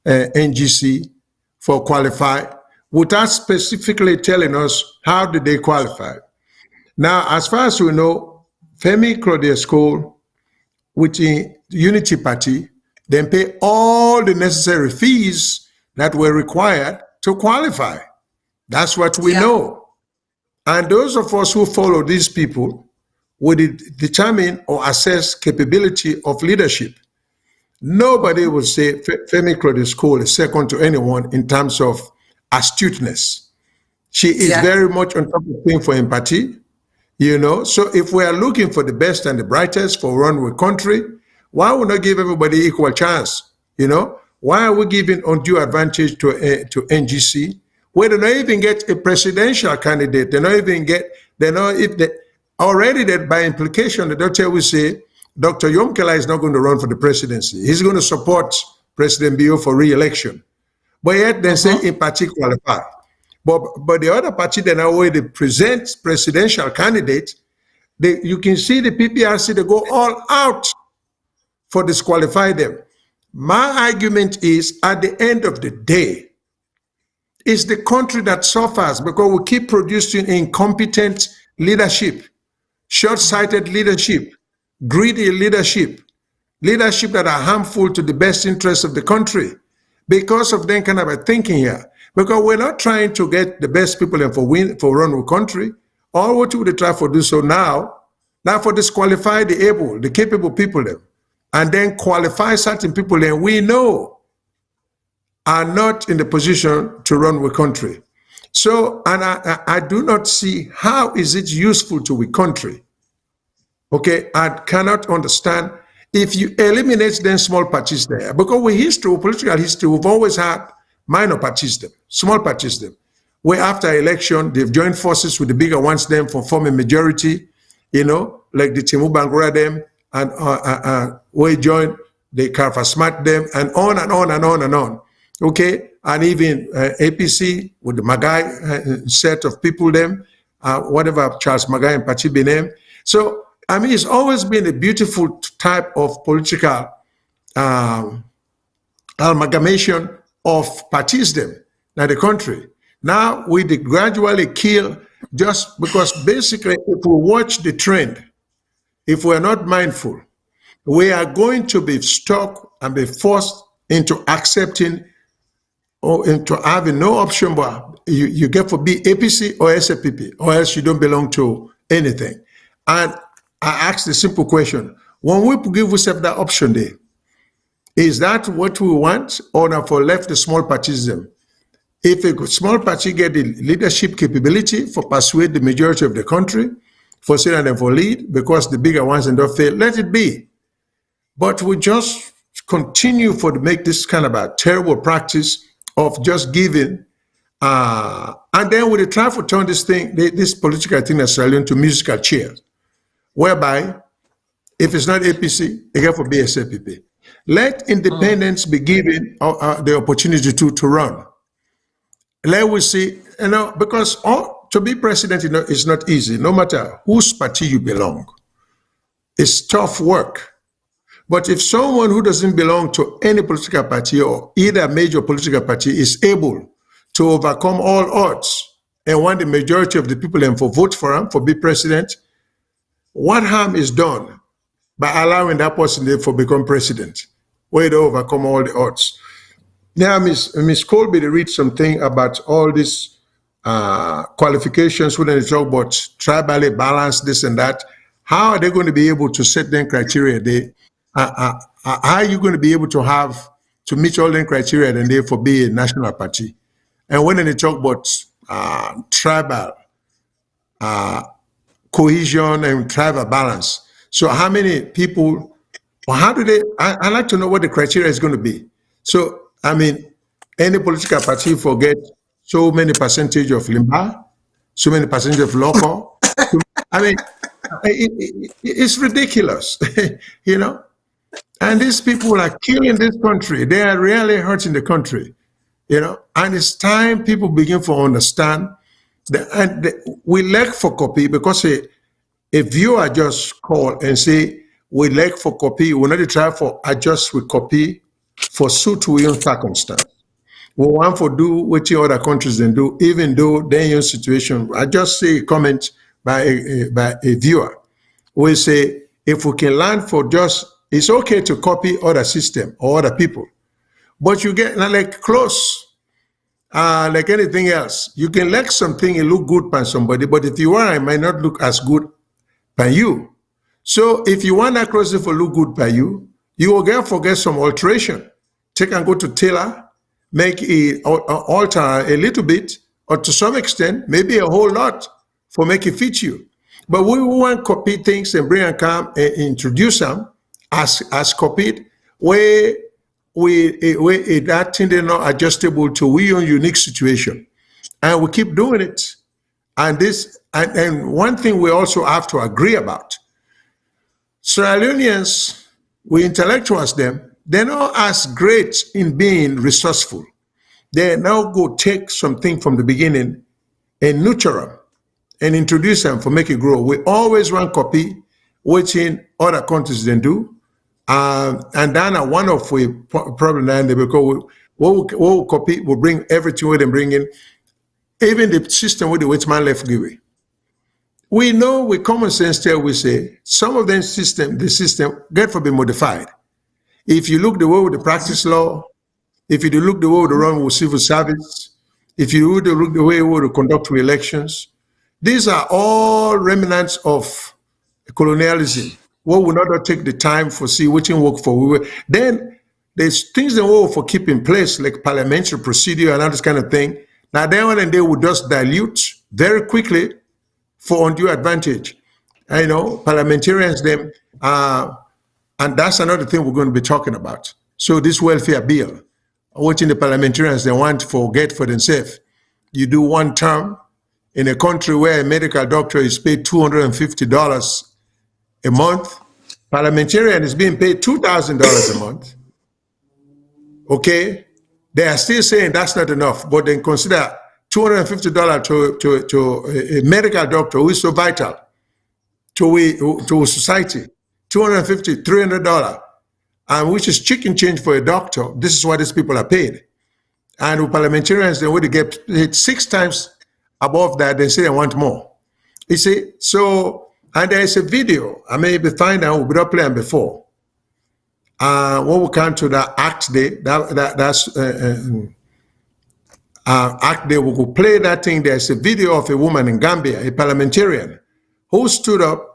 NGC for qualify without specifically telling us how did they qualify. Now, as far as we know, Femi Claudia with the Unity Party, then pay all the necessary fees that were required to qualify. That's what we know. And those of us who follow these people will determine or assess capability of leadership. Nobody will say Femi Cole is second to anyone in terms of astuteness. She is Yeah. very much on top of things for empathy, So if we are looking for the best and the brightest for runway country, why would not give everybody equal chance? Why are we giving undue advantage to NGC, where they don't even get a presidential candidate? They know if they already that by implication, the doctor will say Dr. Yomkela is not going to run for the presidency. He's going to support President Bio for re-election. But yet they say in particular qualified. But the other party that now where they present presidential candidate, you can see the PPRC, they go all out for disqualify them. My argument is at the end of the day, it's the country that suffers because we keep producing incompetent leadership, short-sighted leadership, greedy leadership that are harmful to the best interests of the country. Because of them kind of a thinking here. Because we're not trying to get the best people in for run the country. All what we try to do so now for disqualify the capable people them, and then qualify certain people that we know are not in the position to run the country. So, and I do not see how is it useful to the country. Okay, I cannot understand if you eliminate them small parties there, because political history, we've always had minor parties them, small parties them, where after election, they've joined forces with the bigger ones them for forming majority, like the Timu Bangura them, and we joined the Karfa Smart them, and on and on and on and on. Okay, and even APC with the Magai set of people them, whatever Charles Magai and Pachibi name. So, I mean, it's always been a beautiful type of political amalgamation of parties them in the country. Now we gradually kill just because basically if we watch the trend, if we're not mindful, we are going to be stuck and be forced into accepting or into having no option but you get for be APC or SAPP, or else you don't belong to anything. And I ask the simple question, when we give ourselves that option there, is that what we want, or now for left the small partism? If a small party get the leadership capability for persuade the majority of the country, for saying them for lead, because the bigger ones don't fail, let it be. But we just continue to make this kind of a terrible practice of just giving, and then we try to turn this political thing necessarily into musical chairs, whereby if it's not APC, it has to be SAPP. Let independents be given the opportunity to run. Let we see, because to be president is not easy, no matter whose party you belong. It's tough work. But if someone who doesn't belong to any political party or either major political party is able to overcome all odds and want the majority of the people and for vote for him for be president, what harm is done by allowing that person there for become president, where they overcome all the odds? Now, Miss Colby, they read something about all these qualifications when they talk about tribally balanced, this and that. How are they going to be able to set them criteria? How are you going to be able to meet all them criteria and therefore be a national party? And when they talk about tribal cohesion and tribal balance, so how many people, or how do they, I'd like to know what the criteria is going to be. So, I mean, any political party forget so many percentage of Limba, so many percentage of local. I mean, it's ridiculous, And these people are killing this country. They are really hurting the country, And it's time people begin to understand we lack for copy, because if you are just call and say we lack for copy, we not try for adjust with copy for suit to your circumstance. We want to do what the other countries then do, even though they're in your situation. I just say a comment by a viewer. We say if we can learn for just, it's okay to copy other system or other people, but you get like close. Like anything else, you can like something and look good by somebody, but if you are, it might not look as good by you. So if you want that closet for look good by you, you will get some alteration. Take and go to tailor, make it alter a little bit, or to some extent, maybe a whole lot for make it fit you. But we want to copy things and bring and come and introduce them as copied, where that thing they're not adjustable to we own unique situation. And we keep doing it. And one thing we also have to agree about. Sierra Leoneans, we intellectuals them, they're not as great in being resourceful. They now go take something from the beginning and nurture them and introduce them for make it grow. We always run copy, which in other countries they do. And then one of the problem then because we copy, we bring everything we bring in, even the system with the which man left give away. We know with common sense there we say some of them the system get for be modified. If you look the way with the practice law, if you look the way with the run with civil service, if you look the way we would conduct with elections, these are all remnants of colonialism. What will not take the time for see which work for. Then there's things that we for keep in place like parliamentary procedure and all this kind of thing. Now then and they will just dilute very quickly for undue advantage. I know parliamentarians them, and that's another thing we're going to be talking about. So this welfare bill, watching the parliamentarians they want to get for themselves. You do one term in a country where a medical doctor is paid $250 a month. Parliamentarian is being paid $2,000 a month. Okay, they are still saying that's not enough, but then consider $250 to a medical doctor who is so vital to society. $250, $300, and which is chicken change for a doctor. This is what these people are paid. And with parliamentarians, they would get paid 6 times above that. They say they want more. You see, so, and there is a video, I may be find out, we've not playing before. When we come to that Act Day, that's Act Day, we could play that thing. There's a video of a woman in Gambia, a parliamentarian, who stood up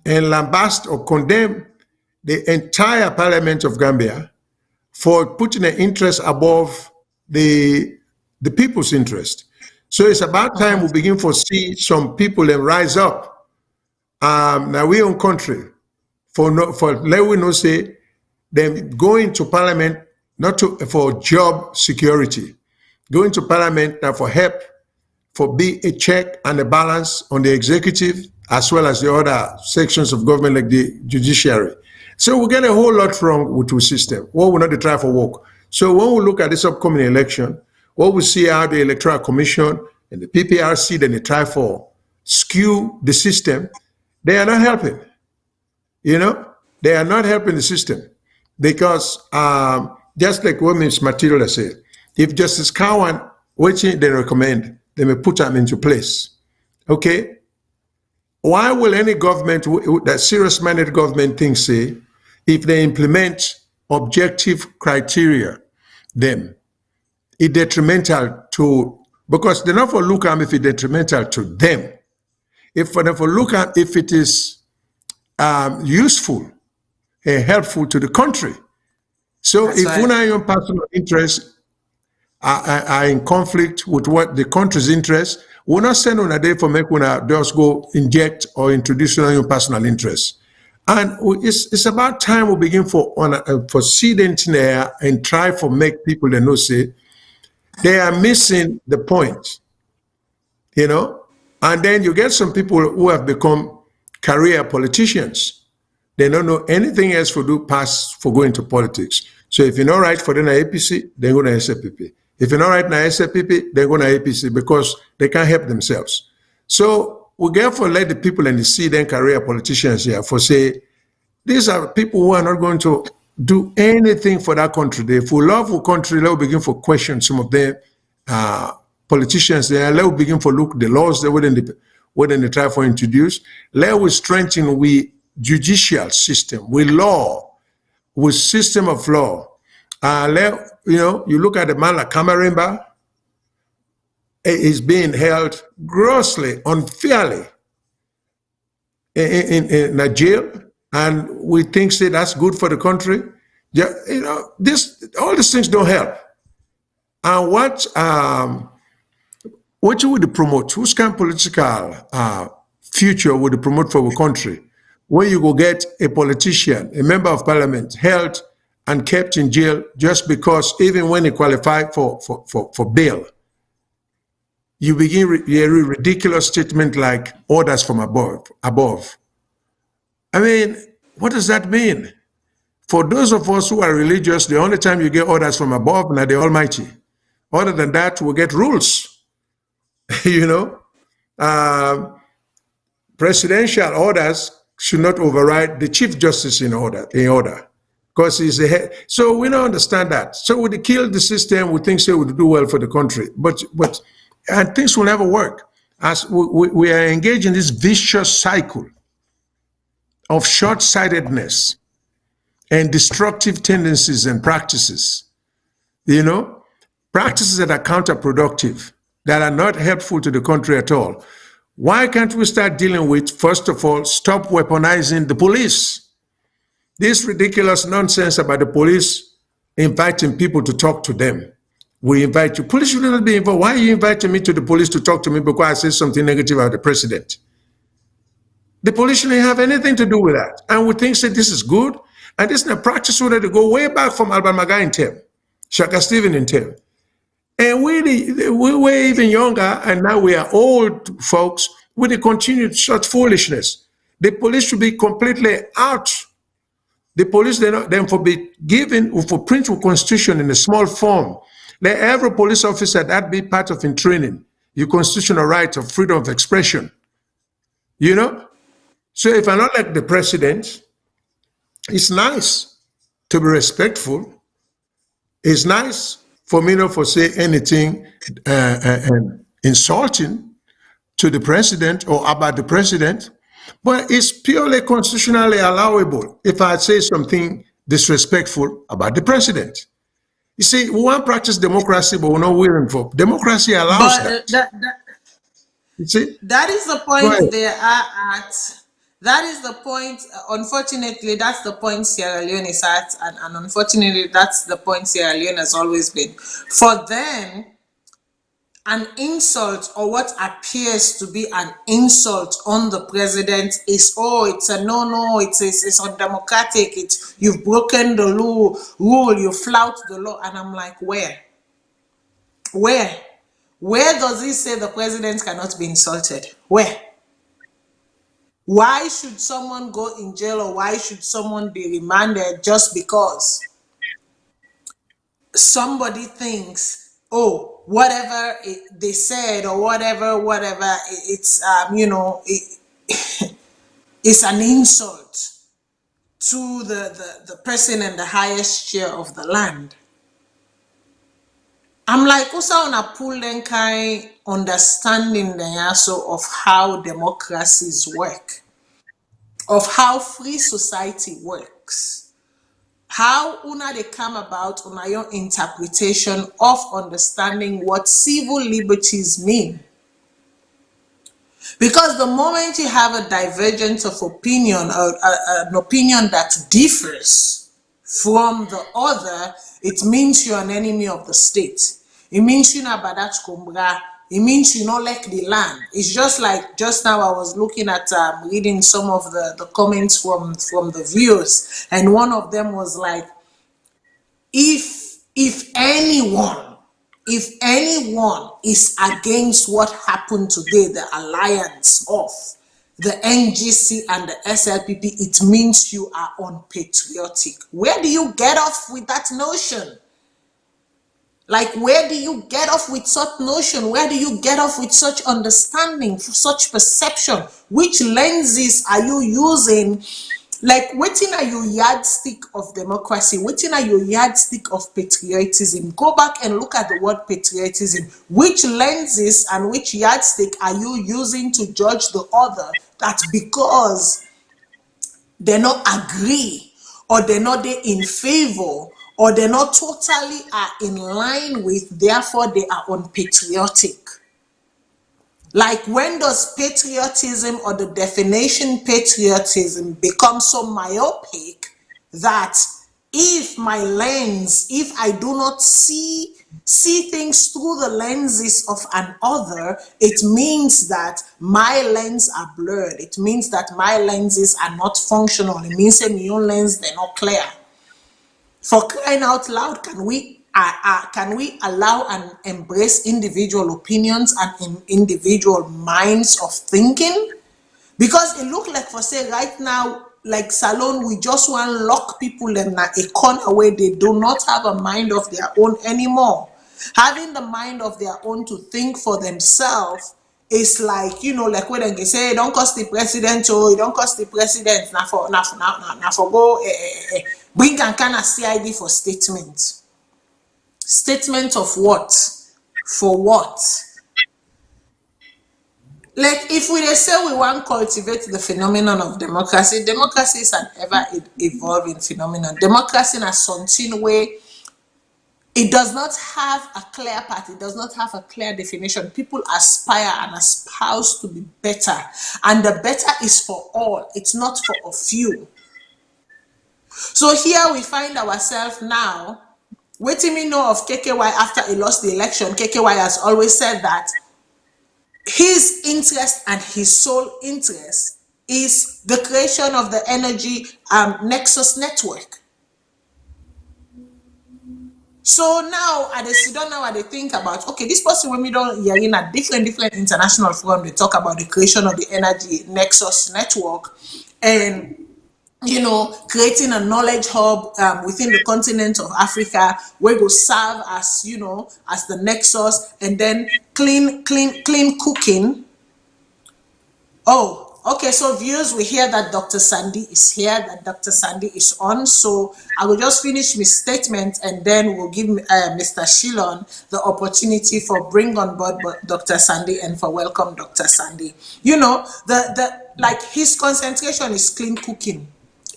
and lambasted or condemned the entire parliament of Gambia for putting an interest above the people's interest. So it's about time we begin to see some people that rise up. Now we own country for let we know say them going to parliament not for job security, going to parliament now for help, for be a check and a balance on the executive as well as the other sections of government like the judiciary. So we get a whole lot wrong with the system. What we not try for work. So when we look at this upcoming election, what we see how the Electoral Commission and the PPRC, then they try for skew the system, they are not helping. They are not helping the system because just like what Ms. Matilda said, if Justice Cowan, which they recommend, they may put them into place. Okay? Why will any government, that serious-minded government thing say, if they implement objective criteria, then it's detrimental to, because they're not for look at if it's detrimental to them. If for them for look at if it is useful and helpful to the country. So that's if right. Una your personal interests are in conflict with what the country's interests, we're not sending on a day for make una just go inject or introduce your personal interests. And it's about time we begin for seeding there and try for make people that know say they are missing the point, And then you get some people who have become career politicians. They don't know anything else for do past for going to politics. So if you're not right for the APC, they're going to SPP. If you're not right in SPP, they're going to APC because they can't help themselves. So we therefore let the people in the seed and career politicians here for say, these are people who are not going to do anything for that country. They for love our country, let us begin for question some of them politicians there. Let us begin for look the laws that wouldn't they try for introduce. Let us strengthen we judicial system, with law, with system of law. You look at the man like Kamarimba, is being held grossly, unfairly in a jail, and we think say that's good for the country. Yeah, this all these things don't help. And what you would promote? Whose kind of political future would you promote for the country? When you go get a politician, a member of parliament, held and kept in jail just because even when he qualified for bail, you begin hearing ridiculous statement like orders from above. I mean, what does that mean? For those of us who are religious, the only time you get orders from above now the Almighty. Other than that, we get rules. you know, uh, presidential orders should not override the chief justice in order, because he's the head. So we don't understand that. So we kill the system. We think so we do well for the country, but and things will never work as we are engaged in this vicious cycle of short-sightedness and destructive tendencies and practices. You know, practices that are counterproductive, that are not helpful to the country at all. Why can't we start dealing with, first of all, stop weaponizing the police? This ridiculous nonsense about the police inviting people to talk to them. We invite you. Police should not be involved. Why are you inviting me to the police to talk to me because I said something negative about the president? The police shouldn't have anything to do with that. And we think that this is good. And this is a practice where they go way back from Alban Maga in term, Shaka Stephen in term. And we were even younger, and now we are old folks with the continued such foolishness. The police should be completely out. The police then for be given for print a constitution in a small form. Let every police officer that be part of in training your constitutional right of freedom of expression. You know? So if I'm not like the president, it's nice to be respectful. It's nice for me not to say anything insulting to the president or about the president, but it's purely constitutionally allowable if I say something disrespectful about the president. You see, we want to practice democracy, but we're not willing for democracy allows But that. You see? that is the Go ahead. point they are at. That is the point. Unfortunately, that's the point Sierra Leone is at, and unfortunately, that's the point Sierra Leone has always been. For them, an insult or what appears to be an insult on the president is, oh, it's a no, it's undemocratic, it's you've broken the rule, you flout the law. And I'm like, where does it say the president cannot be insulted? Where? Why should someone go in jail, or why should someone be remanded just because somebody thinks, oh, whatever they said or whatever, it's it's an insult to the person in the highest share of the land. I'm like, also on a pull and kind understanding there so of how democracies work, of how free society works, how una they come about on your interpretation of understanding what civil liberties mean. Because the moment you have a divergence of opinion, or an opinion that differs from the other, it means you're an enemy of the state. It means you're not badat kumbra. It means you don't like the land. It's just like just now I was looking at reading some of the comments from the viewers, and one of them was like, if anyone is against what happened today, the alliance of the NGC and the SLPP, it means you are unpatriotic. Where do you get off with that notion? Like, where do you get off with such notion? Where do you get off with such understanding, such perception? Which lenses are you using? Like, waiting are your yardstick of democracy? Waiting are your yardstick of patriotism? Go back and look at the word patriotism. Which lenses and which yardstick are you using to judge the other? That because they not agree, or they're not in favor, or they're not totally are in line with, therefore they are unpatriotic. Like, when does patriotism, or the definition patriotism, become so myopic that if I do not see things through the lenses of an other, it means that my lens are blurred. It means that my lenses are not functional. It means that my own lens, they're not clear. For crying out loud, can we allow and embrace individual opinions and individual minds of thinking? Because it look like, for say right now, like Salon, we just want to lock people in a corner where they do not have a mind of their own anymore. Having the mind of their own to think for themselves is like, like when they say, don't cost the president, oh, you don't cost the president. Now for go, bring and kind of CID for statement. Statement of what? For what? Like, if we dey say we want to cultivate the phenomenon of democracy, democracy is an ever evolving phenomenon. Democracy is something where it does not have a clear path, it does not have a clear definition. People aspire and espouse to be better, and the better is for all, it's not for a few. So here we find ourselves now. Waiting me know of KKY after he lost the election. KKY has always said that his interest and his sole interest is the creation of the energy nexus network. So now at the Sudan, now they think about, okay, this person, when we don't hear in a different international forum, they talk about the creation of the energy nexus network, and creating a knowledge hub within the continent of Africa, where it will serve as, as the nexus, and then clean cooking. Oh, okay. So viewers, we hear that Dr. Sandy is here, that Dr. Sandy is on. So I will just finish my statement, and then we'll give Mr. Shillon the opportunity for bring on board Dr. Sandy and for welcome Dr. Sandy. The like his concentration is clean cooking.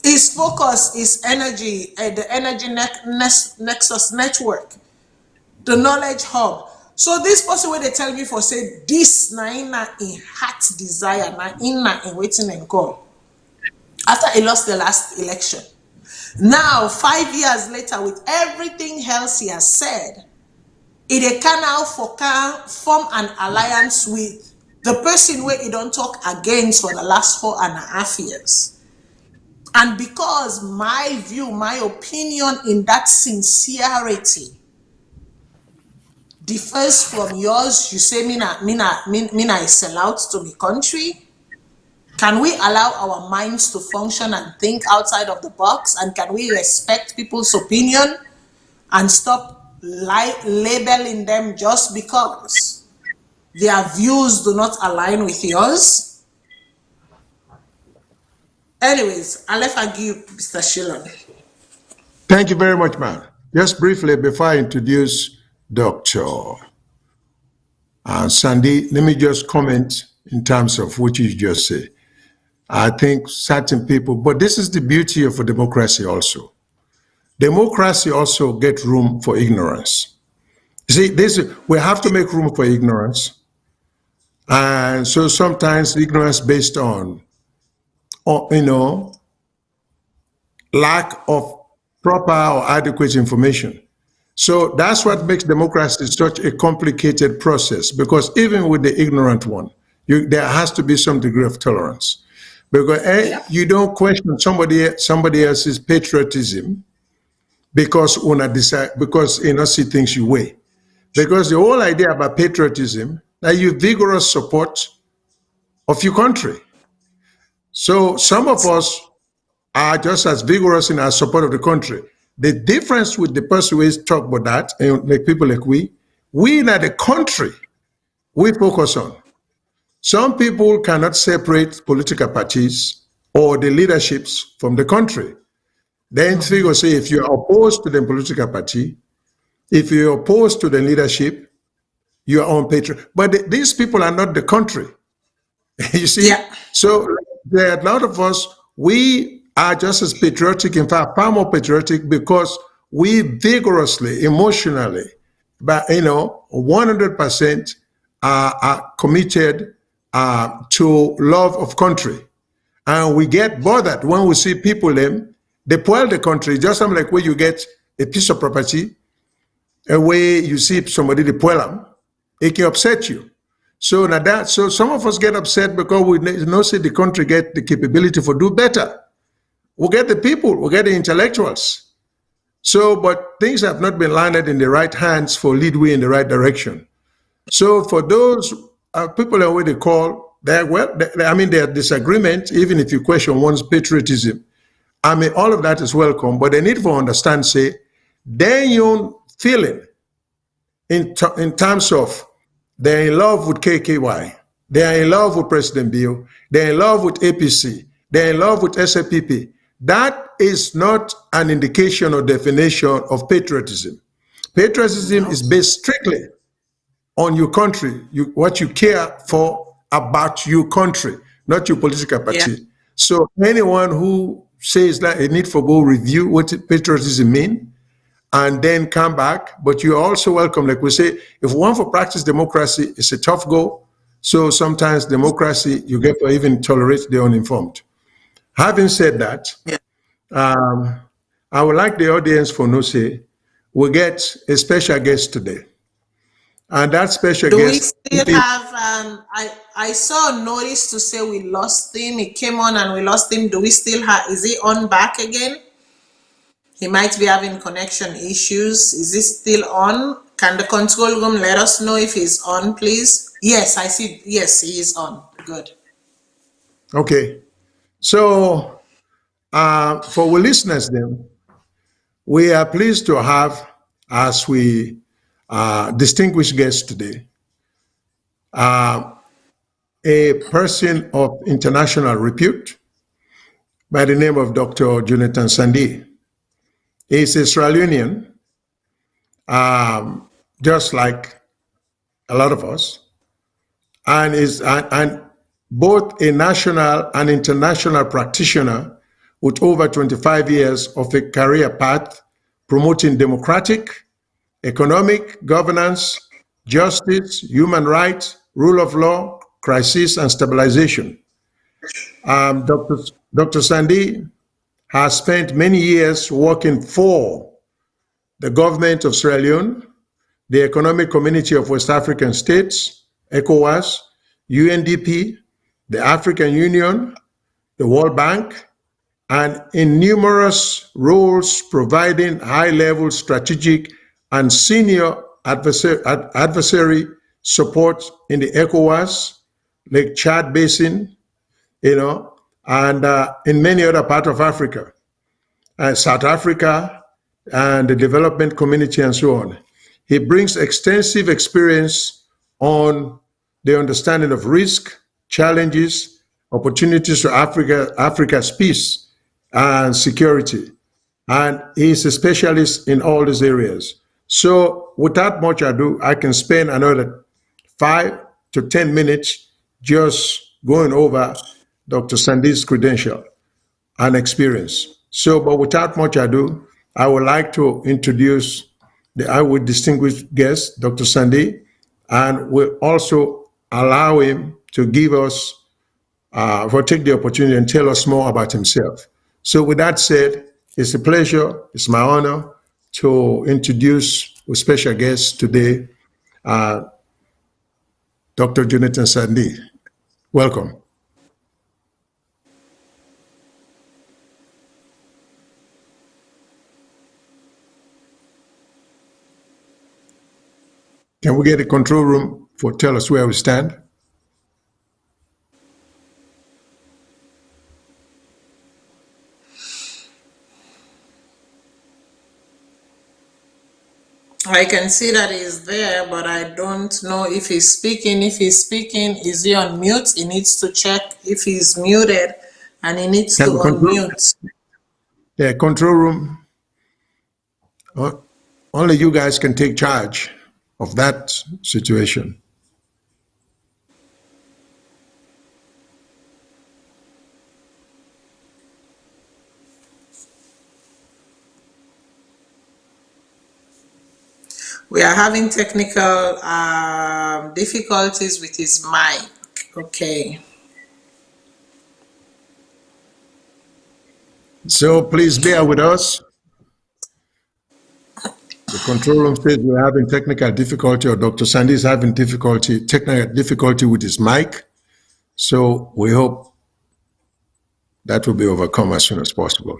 His focus is energy, the energy nexus network, the knowledge hub. So this person where they tell me for say this na in heart desire, na in waiting and call. After he lost the last election. Now, 5 years later, with everything else he has said, it can now form an alliance with the person where he don't talk against for the last 4.5 years. And because my view, my opinion in that sincerity differs from yours, you say I sell out to my country. Can we allow our minds to function and think outside of the box? And can we respect people's opinion and stop labeling them just because their views do not align with yours? Anyways, I'll let her give Mr. Shillon. Thank you very much, man. Just briefly, before I introduce Dr. Sandy, let me just comment in terms of what you just said. I think certain people, but this is the beauty of a democracy also. Democracy also gets room for ignorance. You see, we have to make room for ignorance. And so sometimes ignorance based on lack of proper or adequate information. So that's what makes democracy such a complicated process, because even with the ignorant one, there has to be some degree of tolerance. Because you don't question somebody else's patriotism because see things your way. Because the whole idea about patriotism, that you vigorous support of your country. So some of us are just as vigorous in our support of the country. The difference with the person who is talk about that, and like people like we in the country, we focus on. Some people cannot separate political parties or the leaderships from the country. Then figure say if you're opposed to the political party, if you're opposed to the leadership, you're on patriot. But these people are not the country. You see? Yeah. So there are a lot of us, we are just as patriotic, in fact, far more patriotic, because we vigorously, emotionally, but 100% are committed to love of country. And we get bothered when we see people them, they spoil the country, just something like where you get a piece of property, a way you see somebody they spoil them, it can upset you. So now that so some of us get upset because we know see the country get the capability for do better. We get the people, we get the intellectuals. So, but things have not been landed in the right hands for lead way in the right direction. So for those people that what they call, I mean, their disagreement, even if you question one's patriotism, I mean, all of that is welcome, but they need to understand, say, their own feeling in terms of they're in love with KKY, they're in love with President Bill, they're in love with APC, they're in love with SAPP. That is not an indication or definition of patriotism. Patriotism No. is based strictly on your country, what you care for about your country, not your political Yeah. party. So anyone who says that a need for go review what patriotism mean and then come back, but you're also welcome. Like we say, if one for practice democracy, it's a tough goal. So sometimes democracy, you get to even tolerate the uninformed. Having said that, Yeah. I would like the audience for no say, we get a special guest today. And that special Do we guest, still have I saw a notice to say we lost him. He came on and we lost him. Do we still have is he on back again? He might be having connection issues. Is he still on? Can the control room let us know if he's on, please? Yes, I see. Yes, he is on. Good. okay. So for our listeners then, we are pleased to have, as we distinguished guest today, a person of international repute by the name of Dr. Jonathan Sandi. He's a Sierra Leonean, just like a lot of us, and is and both a national and international practitioner with over 25 years of a career path promoting democratic, economic governance, justice, human rights, rule of law, crisis, and stabilization. Dr. Dr. Sandi has spent many years working for the government of Sierra Leone, the Economic Community of West African States, ECOWAS, UNDP, the African Union, the World Bank, and in numerous roles providing high-level strategic and senior adversary support in the ECOWAS, Lake Chad Basin, and in many other parts of Africa, South Africa, and the development community, and so on. He brings extensive experience on the understanding of risk, challenges, opportunities for Africa's peace and security. And he's a specialist in all these areas. So without much ado, I can spend another 5 to 10 minutes just going over Dr. Sandi's credential and experience. So, but without much ado, I would like to introduce our distinguished guest, Dr. Sandi, and will also allow him to give us, or take the opportunity and tell us more about himself. So, with that said, it's a pleasure, it's my honor to introduce a special guest today, uh, Dr. Jonathan Sandi. Welcome. Can we get a control room for tell us where we stand? I can see that he's there, but I don't know if he's speaking. If he's speaking, is he on mute? He needs to check if he's muted and he needs to Can we control? unmute. Yeah, control room. Only you guys can take charge of that situation. We are having technical difficulties with his mic. Okay. So please bear with us. The control room says we're having technical difficulty, or Dr. Sandy is having technical difficulty with his mic. So we hope that will be overcome as soon as possible.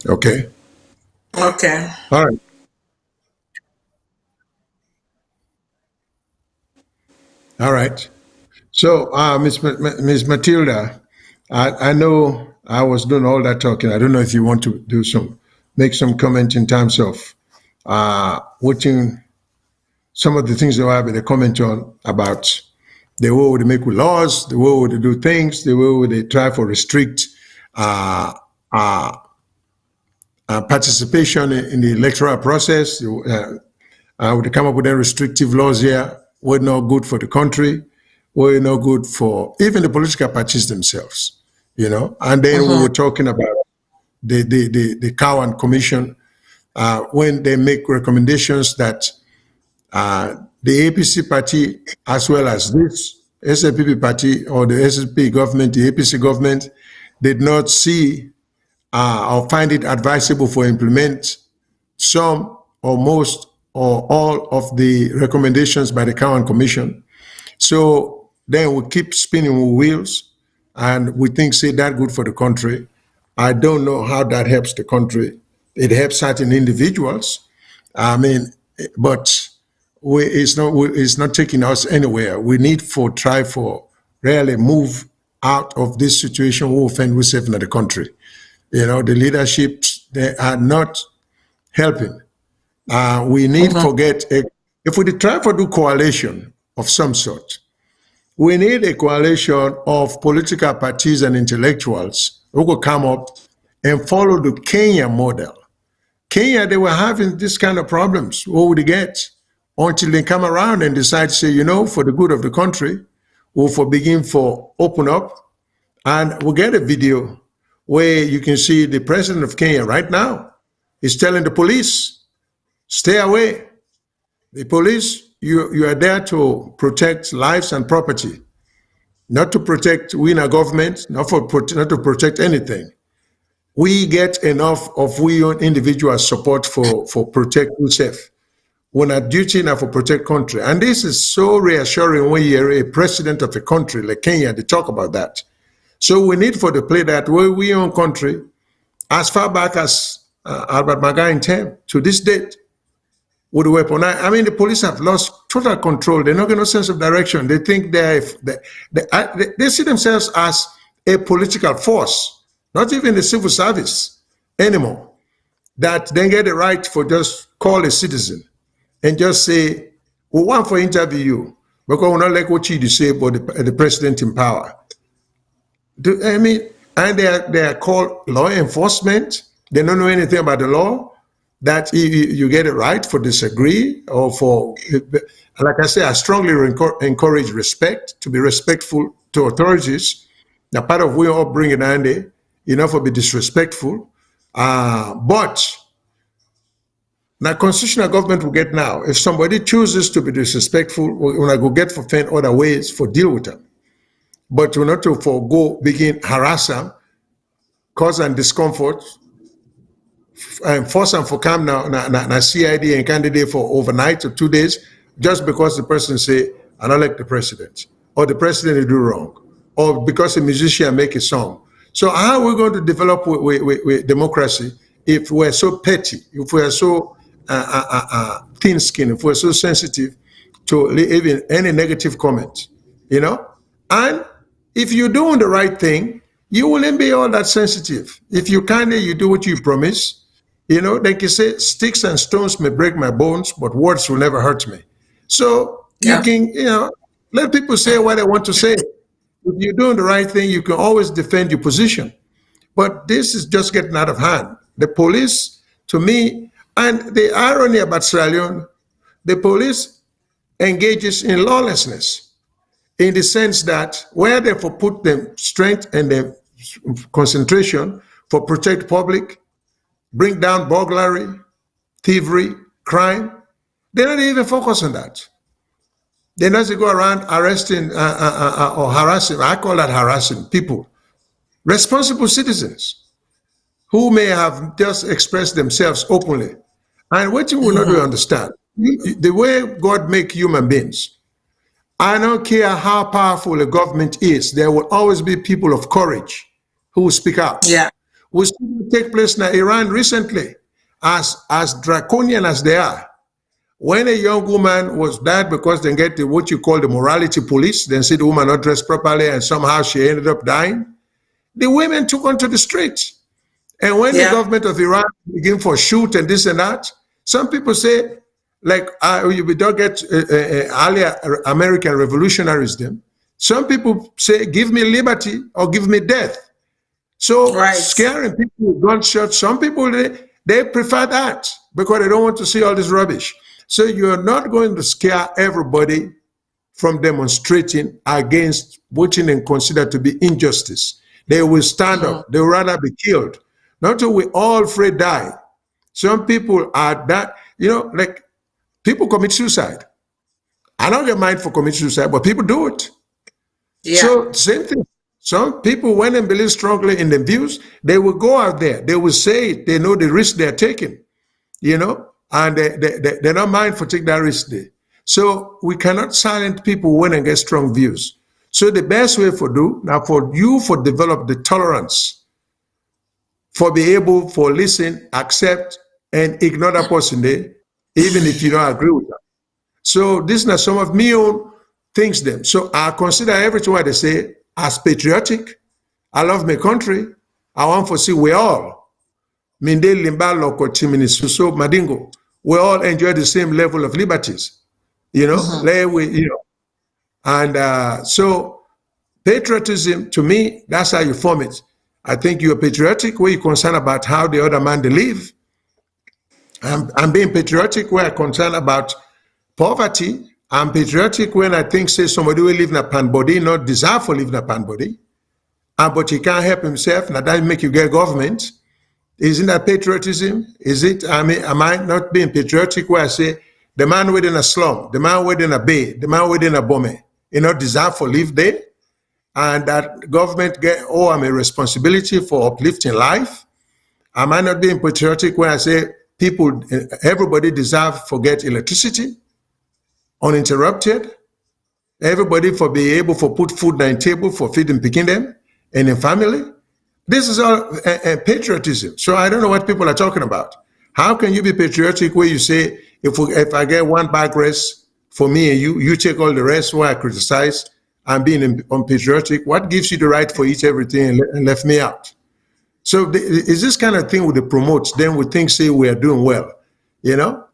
Okay. Okay. All right. All right. So, Miss Matilda, I know I was doing all that talking. I don't know if you want to make some comment in terms of watching some of the things that I have in the comment on about the way they make with laws, the way they do things, the way they try to restrict uh, uh, participation in the electoral process. They come up with their restrictive laws here were not good for the country, were not good for even the political parties themselves, you know. And then we were talking about the Cowan Commission when they make recommendations that the APC party, as well as this SLPP party or the SLP government, the APC government, did not see or find it advisable for implement some or most or all of the recommendations by the Cowan Commission. So then we keep spinning wheels and we think, say, that good for the country. I don't know how that helps the country. It helps certain individuals. I mean, but it's not taking us anywhere. We need for try for really move out of this situation we find ourselves in the country. You know, the leaderships, they are not helping. We need forget if we try to do coalition of some sort, we need a coalition of political parties and intellectuals who could come up and follow the Kenya model. Kenya, they were having this kind of problems. What would they get? Until they come around and decide to say, you know, for the good of the country, we'll for begin for open up, and we'll get a video where you can see the president of Kenya right now is telling the police, stay away. The police, you are there to protect lives and property, not to protect we in our government, not to protect anything. We get enough of we own individual support for protect yourself. When our duty now for protect country. And this is so reassuring when you're a president of a country like Kenya, they talk about that. So we need for the play that way we own country as far back as Albert Maga in time to this date with the weapon. I mean, the police have lost total control. They're not getting no sense of direction. They think they see themselves as a political force, not even the civil service anymore, that then get the right for just call a citizen and just say, we want for interview you because we not like what you say about the president in power. I mean, and they are called law enforcement. They don't know anything about the law. That you get it right for disagree or for, like I say, I strongly encourage respect, to be respectful to authorities. Now, part of we all bring it on there, you know, for be disrespectful. But now, constitutional government will get now. If somebody chooses to be disrespectful, when I go get for find other ways for deal with them. But we're not to forego begin harass them, cause them discomfort, and force them for come now CID and candidate for overnight or 2 days, just because the person say, I don't like the president, or the president do wrong, or because a musician make a song. So how are we going to develop with democracy if we're so petty, if we're so thin-skinned, if we're so sensitive to even any negative comment, you know? And if you're doing the right thing, you wouldn't be all that sensitive. If you you do what you promise, you know, like you say, sticks and stones may break my bones, but words will never hurt me. So you can, you know, let people say what they want to say. if you're doing the right thing, you can always defend your position. But this is just getting out of hand. The police, to me, and the irony about Sierra Leone, the police engages in lawlessness in the sense that where they for put the strength and the concentration for protect public, bring down burglary, thievery, crime, they don't even focus on that. They not go around arresting or harassing. I call that harassing people, responsible citizens who may have just expressed themselves openly. And what you will not really understand, the way God make human beings, I don't care how powerful a government is, there will always be people of courage who will speak out. Yeah. We see what take place in Iran recently, as draconian as they are. When a young woman was died because they get what you call the morality police, then see the woman not dressed properly and somehow she ended up dying, the women took onto the streets. And when the Yeah. government of Iran begin for shoot and this and that, some people say, like we don't get earlier American revolutionaries them. Some people say, give me liberty or give me death. So Right. scaring people with gunshots, some people, they prefer that because they don't want to see all this rubbish. So you're not going to scare everybody from demonstrating against what you consider to be injustice. They will stand up. They would rather be killed. Not till we all afraid die. Some people are that, like people commit suicide. I don't get mind for commit suicide, but people do it. Yeah. So same thing. Some people, when they believe strongly in the views, they will go out there. They will say it. They know the risk they're taking, and they're not mind for take that risk there. So we cannot silence people when they get strong views. So the best way for you for develop the tolerance, for be able for listen, accept, and ignore that person there, even if you don't agree with them. So this is some of me own things them. So I consider everything what they say as patriotic. I love my country. I want to see we all, Minde Limba Loko Chimini Suso Madingo, we all enjoy the same level of liberties. And so patriotism, to me, that's how you form it. I think you're patriotic where you're concerned about how the other man they live. I'm being patriotic where I'm concerned about poverty. I'm patriotic when I think, say, somebody will live in a pan body, not deserve for living in a pan body, but he can't help himself. Now that make you get government. Isn't that patriotism? Is it? I mean, am I not being patriotic where I say the man within a slum, the man within a bay, the man within a bomb, deserve for live there? And that government I'm a responsibility for uplifting life? Am I not being patriotic when I say everybody deserve for get electricity uninterrupted? Everybody for be able for put food on the table for feeding picking them and in family? This is all patriotism. So I don't know what people are talking about. How can you be patriotic where you say, if I get one bag rest for me and you take all the rest where I criticize, I'm being unpatriotic? What gives you the right for eat everything and left me out? So is this kind of thing we promote, then we think, say, we are doing well,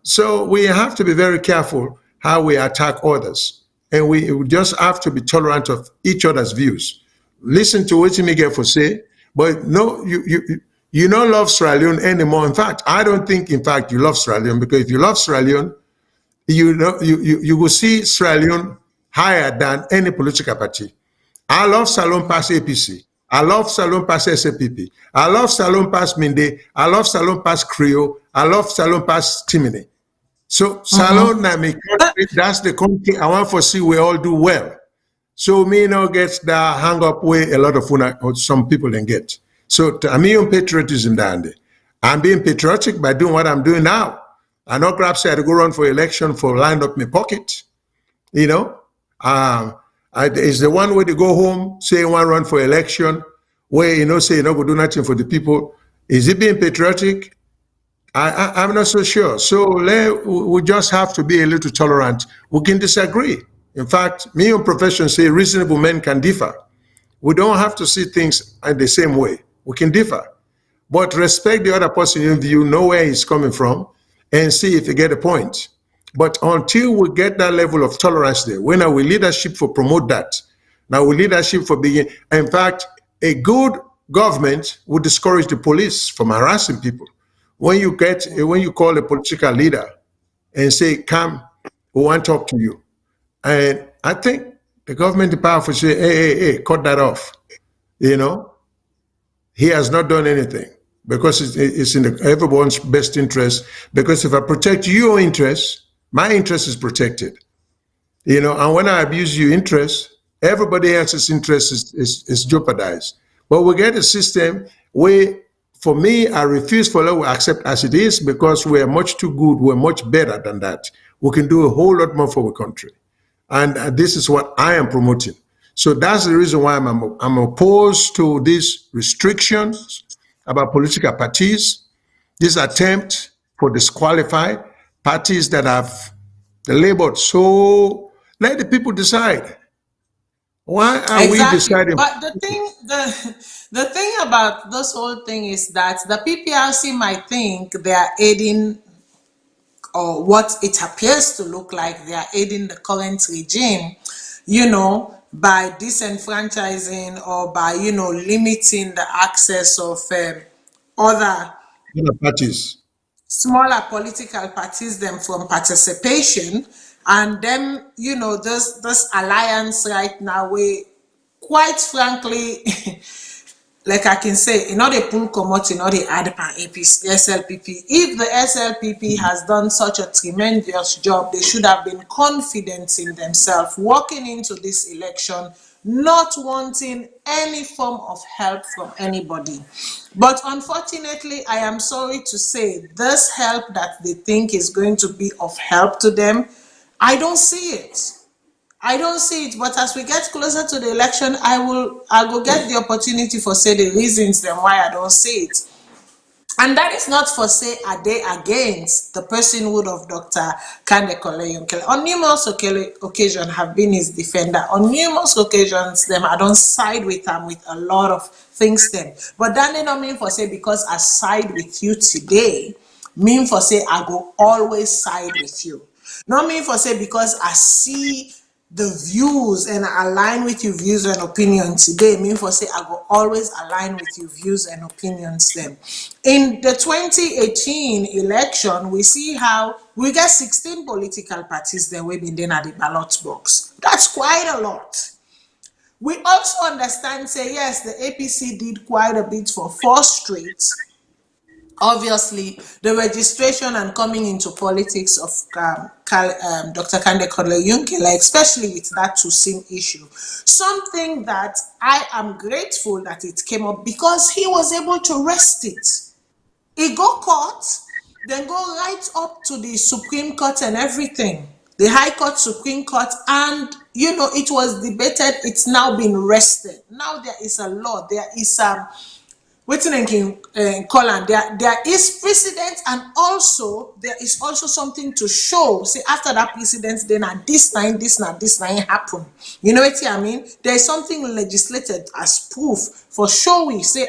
So we have to be very careful how we attack others. And we just have to be tolerant of each other's views. Listen to what Miguel for say, but no, you don't love Sierra Leone anymore. In fact, I don't think, you love Sierra Leone, because if you love Sierra Leone, you will see Sierra Leone higher than any political party. I love Salon Pass APC. I love Salon Pass SAPP. I love Salon Pass Minde. I love Salon Pass Creole. I love Salon Pass Timini. So Salon, that's the country I want to see we all do well. So me now gets the hang up way a lot of some people then get. So I'm on patriotism down there. I'm being patriotic by doing what I'm doing now. I know perhaps I had to go run for election for line up my pocket. It's the one way to go home, say one run for election, where say go do nothing for the people. Is it being patriotic? I'm not so sure. So we just have to be a little tolerant. We can disagree. In fact, me and profession say reasonable men can differ. We don't have to see things in the same way. We can differ. But respect the other person in view, know where he's coming from, and see if you get a point. But until we get that level of tolerance there, when our leadership for promote that, Now, with leadership for begin, in fact, a good government would discourage the police from harassing people. When you call a political leader and say, "Come, we want to talk to you," and I think the government, the powerful, say, "Hey, hey, hey, cut that off." You know, he has not done anything because it's in everyone's best interest. Because if I protect your interests, my interest is protected. And when I abuse your interest, everybody else's interest is jeopardized. But we get a system where, for me, I refuse for law to accept as it is because we're much too good, we're much better than that. We can do a whole lot more for the country. And this is what I am promoting. So that's the reason why I'm opposed to these restrictions about political parties, this attempt for disqualify parties that have labeled. So let the people decide. Why are we Exactly. deciding? But the thing about this whole thing is that the PPRC might think they are aiding, or what it appears to look like they are aiding the current regime, by disenfranchising or by, limiting the access of other Parties? smaller political parties them from participation. And then, this alliance right now, we quite frankly, like I can say, in order pull comot, in order add pan APC, SLPP. If the SLPP has done such a tremendous job, they should have been confident in themselves walking into this election, not wanting any form of help from anybody. But unfortunately, I am sorry to say, this help that they think is going to be of help to them, I don't see it. I don't see it, but as we get closer to the election, I will get the opportunity for say the reasons then why I don't see it. And that is not for say are they against the personhood of Dr. Kande Koleyonkele. On numerous occasions have been his defender. On numerous occasions, them I don't side with him with a lot of things then. But that did not mean for say because I side with you today, mean for say I go always side with you. Not mean for say because I see the views and align with your views and opinions today, mean for say I will always align with your views and opinions then. In the 2018 election, we see how we got 16 political parties that we've been then at the ballot box. That's quite a lot. We also understand, say, yes, the APC did quite a bit for 4 streets. Obviously, the registration and coming into politics of Dr. Kande Koleyonkele, especially with that Tusim issue, something that I am grateful that it came up because he was able to wrest it. He go court, then go right up to the Supreme Court and everything, the High Court, Supreme Court, and it was debated. It's now been wrested. Now there is a law. There is waiting and call and there is precedent, and also there is also something to show. Say after that precedent, then at this time happen. You know what I mean? There is something legislated as proof for showing. Say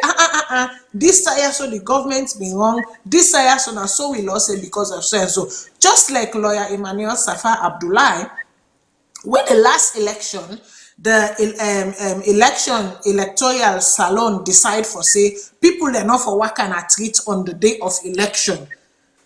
this time so the government's been wrong. This time so now so we lost it because of so and so. Just like lawyer Emmanuel Safar Abdullahi, when the last election, the electoral salon decide for say people are not for work and treat on the day of election.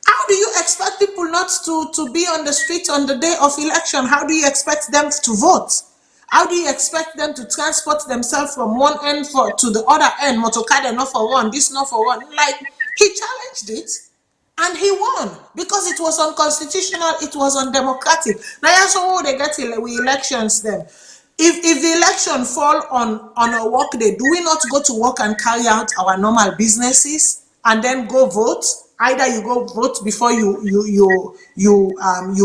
How do you expect people not to be on the street on the day of election? How do you expect them to vote? How do you expect them to transport themselves from one end to the other end? Motokade not for one, this not for one. Like, he challenged it. And he won because it was unconstitutional, it was undemocratic. Now, that's how they get elections then. If the election fall on a work day, do we not go to work and carry out our normal businesses and then go vote? Either you go vote before you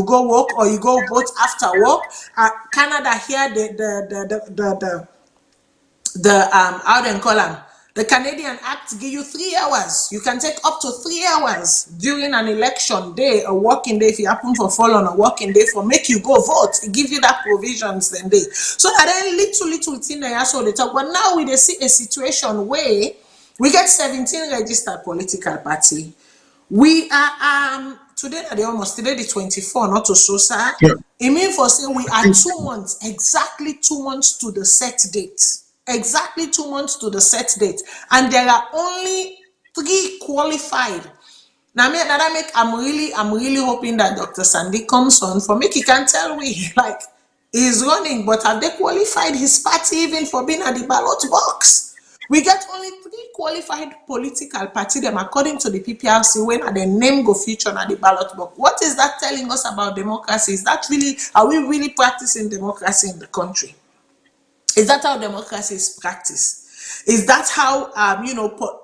go work, or you go vote after work. Canada here, the how they call them, the Canadian Act give you 3 hours. You can take up to 3 hours during an election day, a working day. If you happen to fall on a working day, for make you go vote, it give you that provisions then day. So that then little thing there so they talk. But now we see a situation where we get 17 registered political party. We are today at the almost today the 24, not to so sad. Yeah. It means for saying we are 2 months, exactly 2 months to the set date. Exactly 2 months to the set date. And there are only 3 qualified. Now, me, now that make I'm really hoping that Dr. Sandy comes on for me. He can tell me like he's running, but have they qualified his party even for being at the ballot box? We get only 3 qualified political party them according to the PPRC when the name go feature at the ballot box. What is that telling us about democracy? Is that really, are we really practicing democracy in the country? Is that how democracy is practiced? Is that how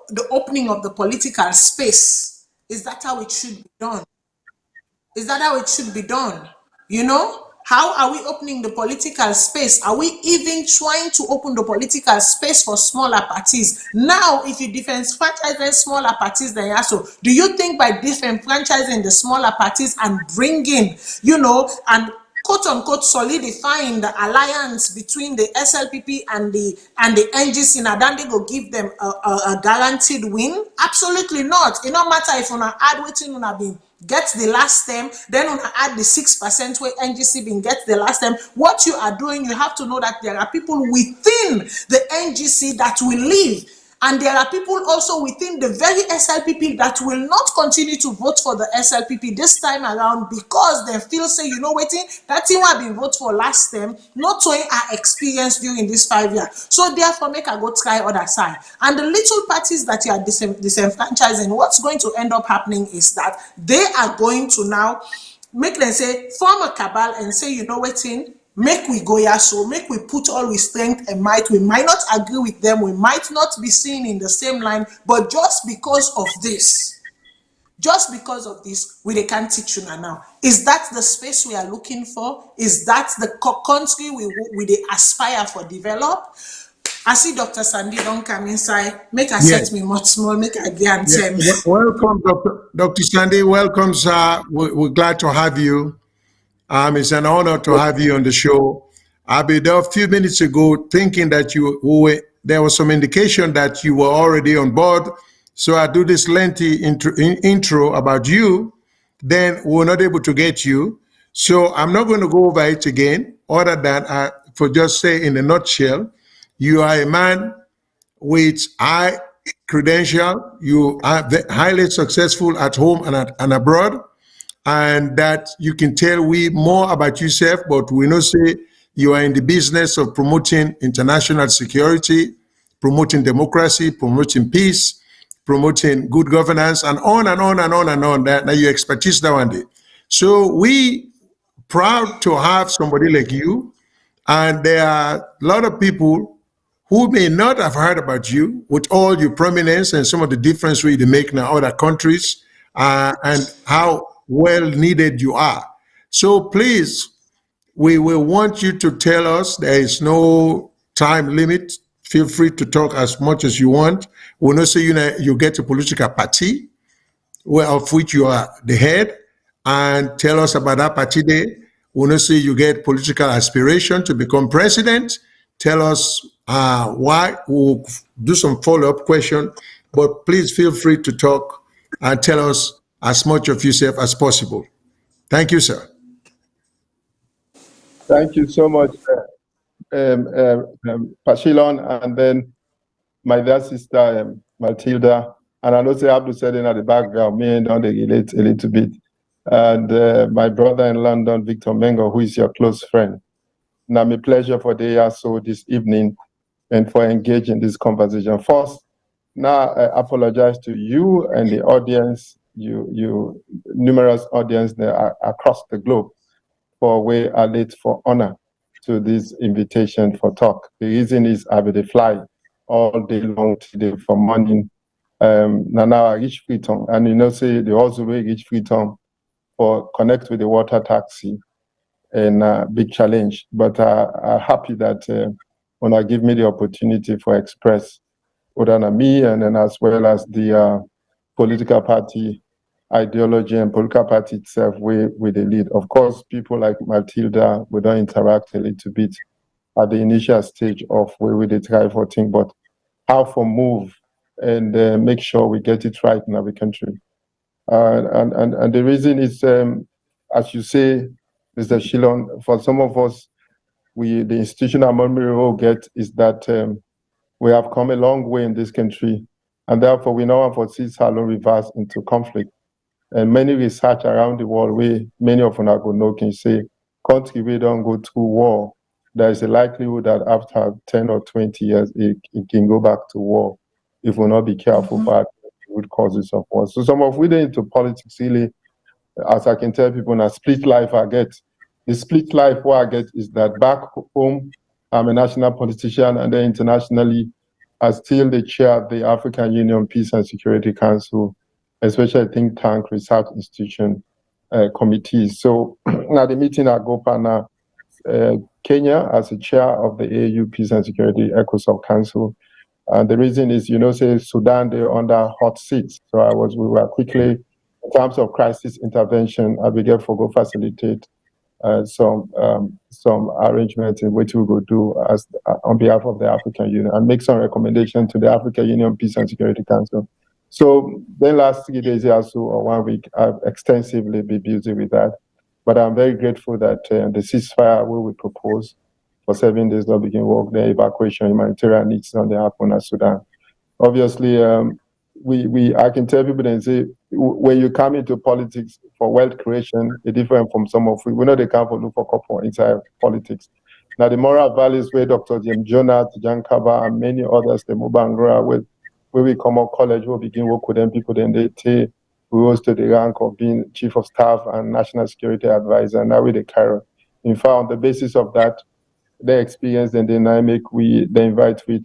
the opening of the political space? Is that how it should be done? Is that how it should be done? You know? How are we opening the political space? Are we even trying to open the political space for smaller parties? Now, if you disenfranchise smaller parties, then also, do you think by disenfranchising the smaller parties and bringing, and quote unquote solidifying the alliance between the SLPP and the NGC, now then they go give them a guaranteed win? Absolutely not. It no matter if una add waiting una been get the last term, then una add the 6% where NGC been get the last term. What you are doing, you have to know that there are people within the NGC that will leave. And there are people also within the very SLPP that will not continue to vote for the SLPP this time around because they feel say, waiting, that thing have been voted for last time, not showing our experience during this 5 years. So therefore, make I go try other side. And the little parties that you are disenfranchising, what's going to end up happening is that they are going to now make them say, form a cabal and say, waiting, make we go here, so make we put all we strength and might. We might not agree with them, we might not be seen in the same line, but just because of this, we they can't teach you now. Is that the space we are looking for? Is that the country we they aspire for develop? I see Dr. Sandy don't come inside. Make her Yes. set me much small. Make her again tell me. Welcome, Dr. Sandy. Welcome, sir. We're glad to have you. It's an honor to have you on the show. I've been there a few minutes ago thinking that there was some indication that you were already on board. So I do this lengthy intro about you. Then we're not able to get you. So I'm not going to go over it again, other than for just say in a nutshell, you are a man with high credential. You are highly successful at home and abroad, and that you can tell we more about yourself, but we know say you are in the business of promoting international security, promoting democracy, promoting peace, promoting good governance, and on and on and on and on. That your expertise that one day. So we proud to have somebody like you, and there are a lot of people who may not have heard about you with all your prominence and some of the difference we make in other countries, and how well needed you are. So please, we will want you to tell us. There is no time limit. Feel free to talk as much as you want. We'll not say you get a political party, of which you are the head, and tell us about that party day. We'll not say you get political aspiration to become president. Tell us why. We'll do some follow-up question, but please feel free to talk and tell us as much of yourself as possible. Thank you, sir. Thank you so much, Pashilon, and then my dear sister, Matilda. And I know say Abdul said in the background, me and they relate a little bit. And my brother in London, Victor Mengo, who is your close friend. Now, my pleasure for the so this evening and for engaging this conversation. First, now I apologize to you and the audience, you numerous audience there across the globe, for we are late for honor to this invitation for talk. The reason is I will fly all day long today from morning. Now I reach Freetown, and say the also way reach Freetown for connect with the water taxi, and big challenge. But I'm happy that when I give me the opportunity for express other than me, and then as well as the political party ideology and political party itself with the lead. Of course, people like Matilda, we don't interact a little bit at the initial stage of where we try for thing, but how for move and make sure we get it right in our country. And the reason is, as you say, Mr. Shillon, for some of us, the institutional memory we'll get is that we have come a long way in this country, and therefore we now foresee Salon reverse into conflict. And many research around the world, many of us can say, country we don't go to war, there is a likelihood that after 10 or 20 years, it can go back to war if we not be careful about the root causes of war. So some of we into politics really, as I can tell people, now split life I get. The split life what I get is that back home, I'm a national politician, and then internationally, I still the chair of the African Union Peace and Security Council, especially think tank research institution committees. So now the meeting at Gopana, Kenya as the chair of the AU Peace and Security ECOSOC Council. And the reason is, say Sudan, they're under hot seats. So we were quickly, in terms of crisis intervention, I began to go facilitate some arrangements in which we would do as on behalf of the African Union and make some recommendation to the African Union Peace and Security Council. So then last 3 days or so, or 1 week, I've extensively been busy with that. But I'm very grateful that the ceasefire we propose for 7 days not begin work, the evacuation, humanitarian needs on the happen in Sudan. Obviously, I can tell people and say, when you come into politics for wealth creation, it's different from some of we know they come for look for couple inside politics. Now the moral values where Dr. Jim Jonah, Jan Kaba, and many others, the Mubangra, where we come out college, we'll begin work with them, people then they take, we rose to the rank of being chief of staff and national security advisor, and now with the Cairo. In fact, on the basis of that, their experience and dynamic, they invite we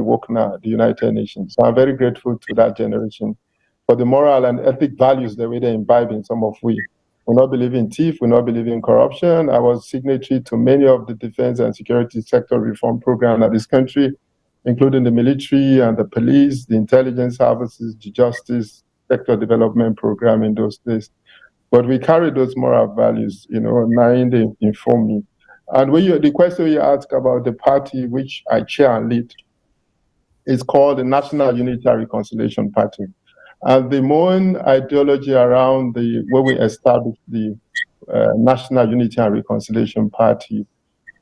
work now at the United Nations. So I'm very grateful to that generation for the moral and ethic values that we they imbibe in some of we. We not believe in thief, we not believe in corruption. I was signatory to many of the defense and security sector reform programs in this country, including the military and the police, the intelligence services, the justice sector development program in those days. But we carry those moral values, now they inform me. And the question you ask about the party which I chair and lead is called the National Unity and Reconciliation Party. And the main ideology around where we established the National Unity and Reconciliation Party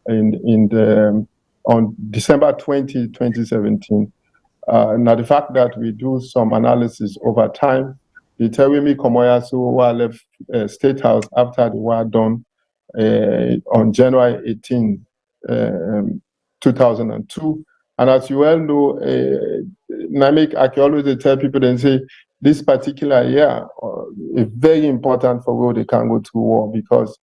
on December 20, 2017. Now the fact that we do some analysis over time, they tell me Komoyasu who left State House after the war done on January 18, 2002. And as you well know, I can always tell people and say, this particular year is very important for where they can go to war, because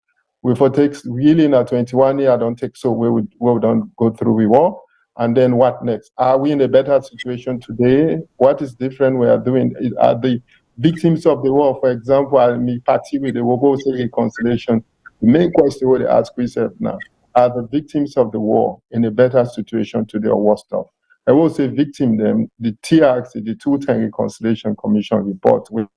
if it takes really in a 21 year, I don't take so where we don't go through the war. And then what next? Are we in a better situation today? What is different we are doing? Are the victims of the war, for example, are me party with the Wobo reconciliation? The main question we ask ourselves now, are the victims of the war in a better situation today or worse off? I will say victim them, the TRC, the Two-Time Reconciliation Commission report with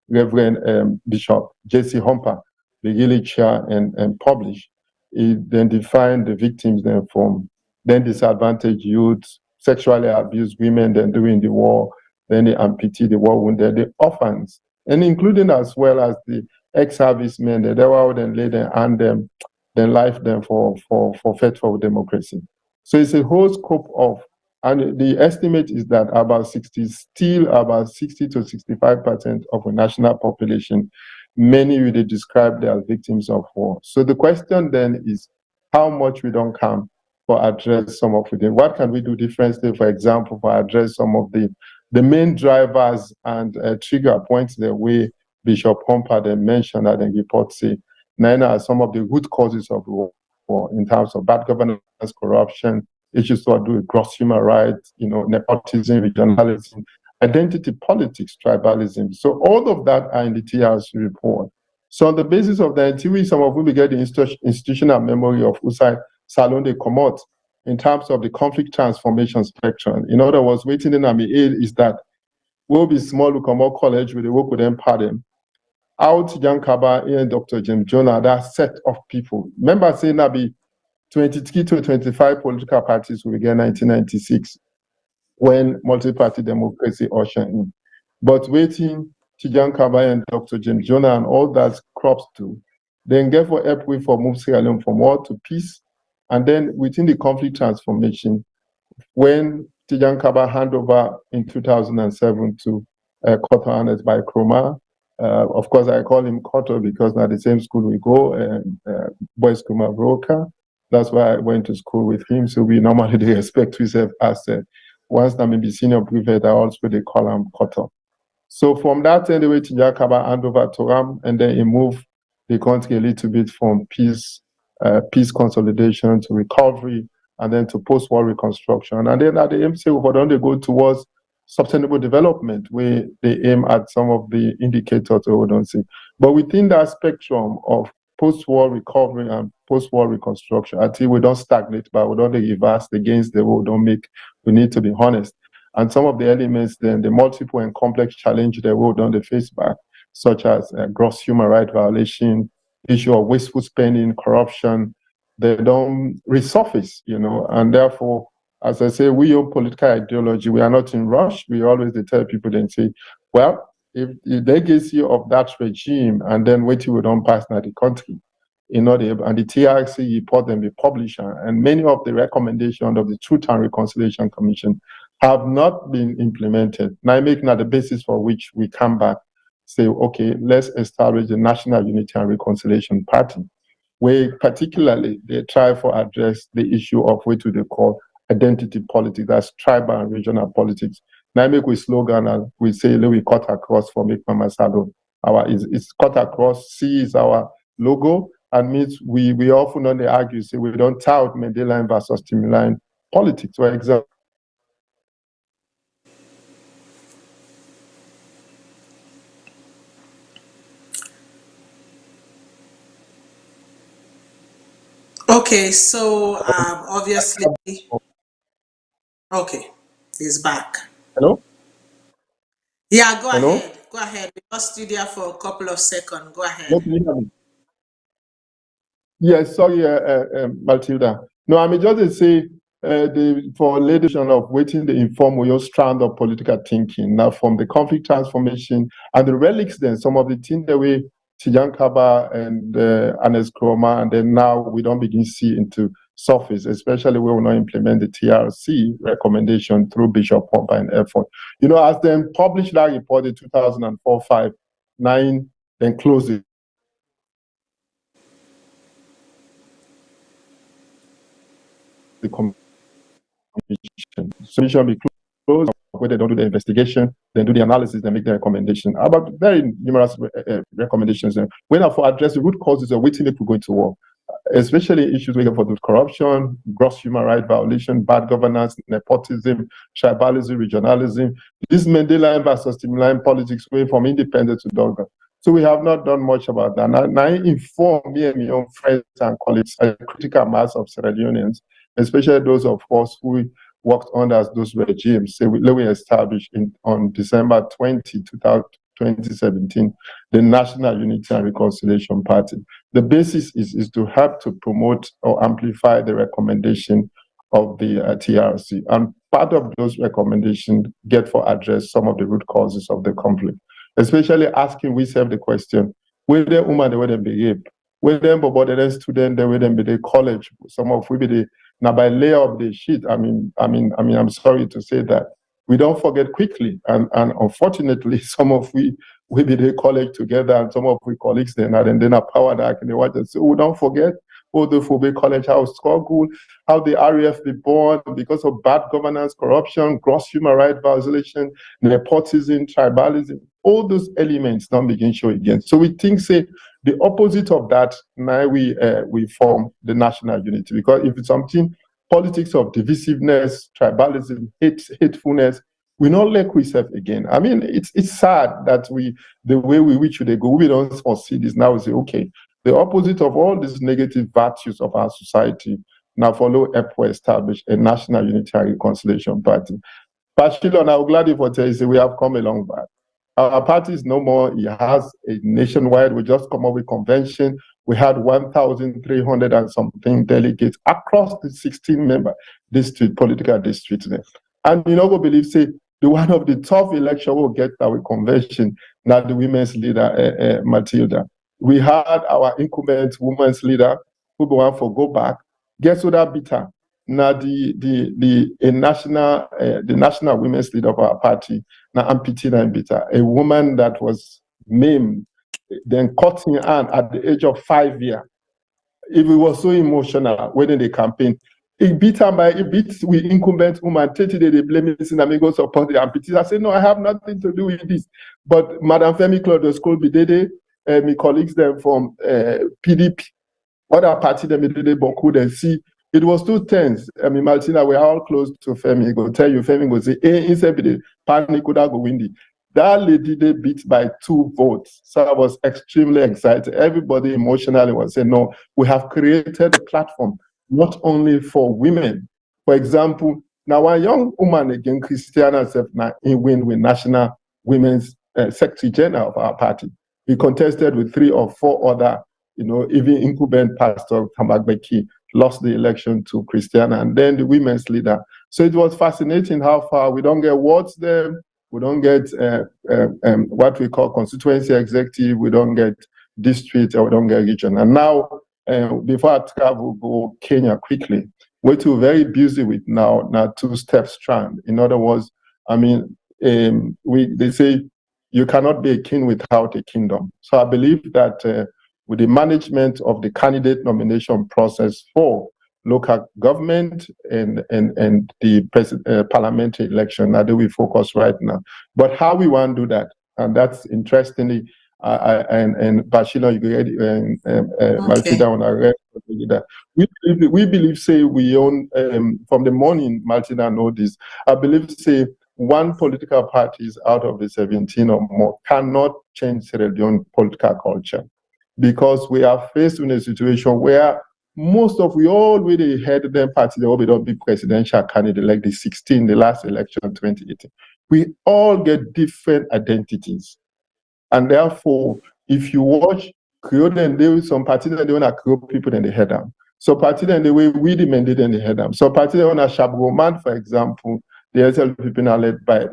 Reverend Bishop J.C. Humper, the Gilly chair and published. It then defined the victims then from then disadvantaged youth, sexually abused women then during the war, then the amputee, the war wounded, the orphans, and including as well as the ex-servicemen, they were out and lay them and them, then life them for fight for democracy. So it's a whole scope of, and the estimate is that about 60 to 65% of the national population, many will they describe they as victims of war. So the question then is how much we don't come for address some of them. What can we do differently, for example, for address some of the main drivers and trigger points the way Bishop Humper then mentioned that the report say, nine are some of the root causes of war in terms of bad governance, corruption, issues to do with gross human rights, nepotism, regionalism, identity politics, tribalism. So all of that are in the TRC report. So on the basis of that, some of we get the institutional memory of Usai Salon de Comot in terms of the conflict transformation spectrum. In other words, waiting in Army aid is that we'll be small, we come out college, we work with them, pardon. Out Jan Kaba and Dr. Jim Jonah, that set of people. Remember saying that be 23 to 25 political parties we began 1996 when multi-party democracy ushered in. But waiting, Tijan Kaba and Dr. James Jonah and all that crops to, then get for help with for move Sierra Leone from war to peace. And then within the conflict transformation, when Tijan Kaba hand over in 2007 to Koto Hannes by Kroma, of course, I call him Koto because now the same school we go, and Boys Kroma Broker. That's why I went to school with him. So we normally they expect we serve as once I maybe senior prefect, I also they call him Koto. So from that anyway, Tijan Kaba hand over to him, and then he moved the country a little bit from peace consolidation to recovery, and then to post-war reconstruction. And then at the MCA, for them, they go towards sustainable development, where they aim at some of the indicators we don't see. But within that spectrum of post-war recovery and post-war reconstruction, I think we don't stagnate, but we don't reverse against the road, don't make, we need to be honest. And some of the elements, then the multiple and complex challenge the road on the face back, such as gross human rights violation, issue of wasteful spending, corruption, they don't resurface, and therefore, as I say, we own political ideology. We are not in rush. We always tell people then say, well, if the legacy of that regime and then wait till we don't pass now the country, and the TRC report them be published, and many of the recommendations of the Truth and Reconciliation Commission have not been implemented. Now making that the basis for which we come back, say, okay, let's establish the National Unity and Reconciliation Party, where particularly they try to address the issue of what they call identity politics, that's tribal and regional politics. Now make we slogan and we say, we cut across for make Mama Sado. It's cut across, C is our logo, and means we often on the argue, say we don't tout Mandela versus Timeline politics. For example, Okay, so obviously, okay, he's back. hello? Yeah, go Hello? ahead. Go ahead. We lost you there for a couple of seconds. Go ahead. Let me hear me. Yes, sorry, Matilda. No, I mean just to say for leadership of waiting the informal strand of political thinking now from the conflict transformation and the relics. Then some of the things that we Tijan Kaba and Anes Kroma, and then now we don't begin see into surface, especially when we not implement the TRC recommendation through Bishop Pompa and effort. As them published that report in 2004, 5, 9, then close it. The commission. So it should be closed. Where they don't do the investigation, then do the analysis, then make the recommendation. About very numerous recommendations. When I for address the root causes of waiting if we go into war, especially issues we have for corruption, gross human rights violation, bad governance, nepotism, tribalism, regionalism. This Mandela versus Timeline politics way from independence to dogma. So we have not done much about that. Now I inform me and my own friends and colleagues a critical mass of Sierra Leoneans, especially those of us who worked under those regimes. So we established on December 20, 2017, the National Unity and Reconciliation Party. The basis is to help to promote or amplify the recommendation of the TRC. And part of those recommendations get for address some of the root causes of the conflict, especially asking ourselves the question, where the woman they were be raped? Where them but the student they were be the college? Some of we be the now by layer of the sheet. I'm sorry to say that we don't forget quickly, and unfortunately, some of we be the college together, and some of we colleagues then and then are power that can watch it. So we don't forget all the Phoebe College House struggle, how the RAF be born because of bad governance, corruption, gross human rights violation, nepotism, tribalism. All those elements don't begin show again. So we think, say, the opposite of that, now we form the national unity, because if it's something, politics of divisiveness, tribalism, hatefulness, we not like we serve again. I mean, it's sad that the way we which they go, we don't foresee this now. We say, okay, the opposite of all these negative virtues of our society, now follow EPWA establish a National Unity and Reconciliation Party. But Shilon, I'm glad you for telling you we have come along back. Our party is no more, it has a nationwide, we just come up with convention. We had 1,300 and something delegates across the 16 member district, political districts there. And we believe, say, the one of the tough election we'll get our convention, not the women's leader, Matilda. We had our incumbent women's leader who want for go back. Guess who that beat her? Now the national women's leader of our party, now Ampitina Mbita, a woman that was maimed, then cut in hand at the age of 5 years. If it was so emotional when they campaign, it beat we incumbent woman. 30 days they blame me, and I go support the Ampitina. I said, no, I have nothing to do with this. But Madam Femi Claude School Bidede, my colleagues them from PDP, other party them did Boku, then see it was too tense. I mean, Martina, we're all close to Femi. He go tell you, Femi go say, hey, instead of the panic could go windy. That lady they beat by 2 votes. So I was extremely excited. Everybody emotionally was saying, no, we have created a platform not only for women. For example, now a young woman again, Christiana, in win with National Women's Secretary General of our party. We contested with 3 or 4 other, even incumbent Pastor Tambagbeki lost the election to Christiana, and then the women's leader. So it was fascinating how far we don't get wards there, we don't get what we call constituency executive, we don't get district, or we don't get region. And now, before I travel, go Kenya quickly. We're too very busy with now 2-step strand. In other words, I mean, they say you cannot be a king without a kingdom. So I believe that with the management of the candidate nomination process for local government and the parliamentary election, that we focus right now. But how we want to do that, and that's interestingly, and Bashila, you get Maltida on our that. We believe, say, we own from the morning, Maltida know this. I believe, say, one political parties out of the 17 or more cannot change Sierra Leone political culture, because we are faced with a situation where we already had them parties that will be presidential candidate like the last election, 2018. We all get different identities. And therefore, if you watch Creole, and there is some parties that they want to Creole people, then they head them. So parties that the way we demanded, then they head them. So parties that want to Shabroman, for example, the SL people are led by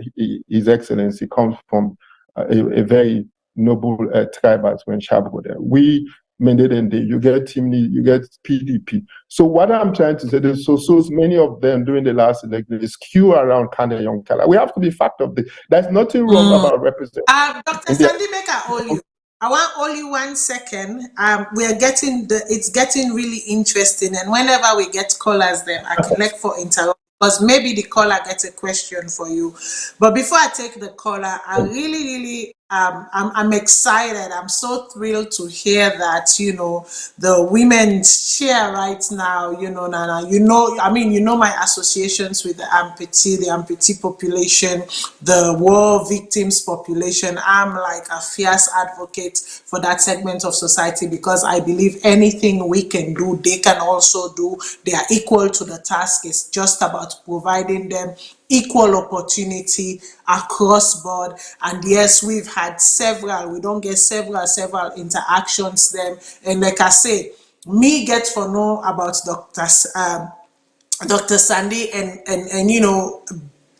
His Excellency, comes from a very noble tribe as when Shabro there. We mandated, you get Timni, you get PDP. So what I'm trying to say is, so many of them during the last election skew around Kanye Young Kala. We have to be fact of this. There's nothing wrong about representing. Dr. Sandy, make I hold you. I want only 1 second. It's getting really interesting, and whenever we get callers, then I collect for interrupt, because maybe the caller gets a question for you. But before I take the caller, I really, I'm excited. I'm so thrilled to hear that, the women's share right now, Nana, my associations with the amputee population, the war victims population. I'm like a fierce advocate for that segment of society, because I believe anything we can do, they can also do. They are equal to the task. It's just about providing them equal opportunity across board. And yes, we've had several, we don't get several interactions them. And like I say, me get to know about Dr. Sandy and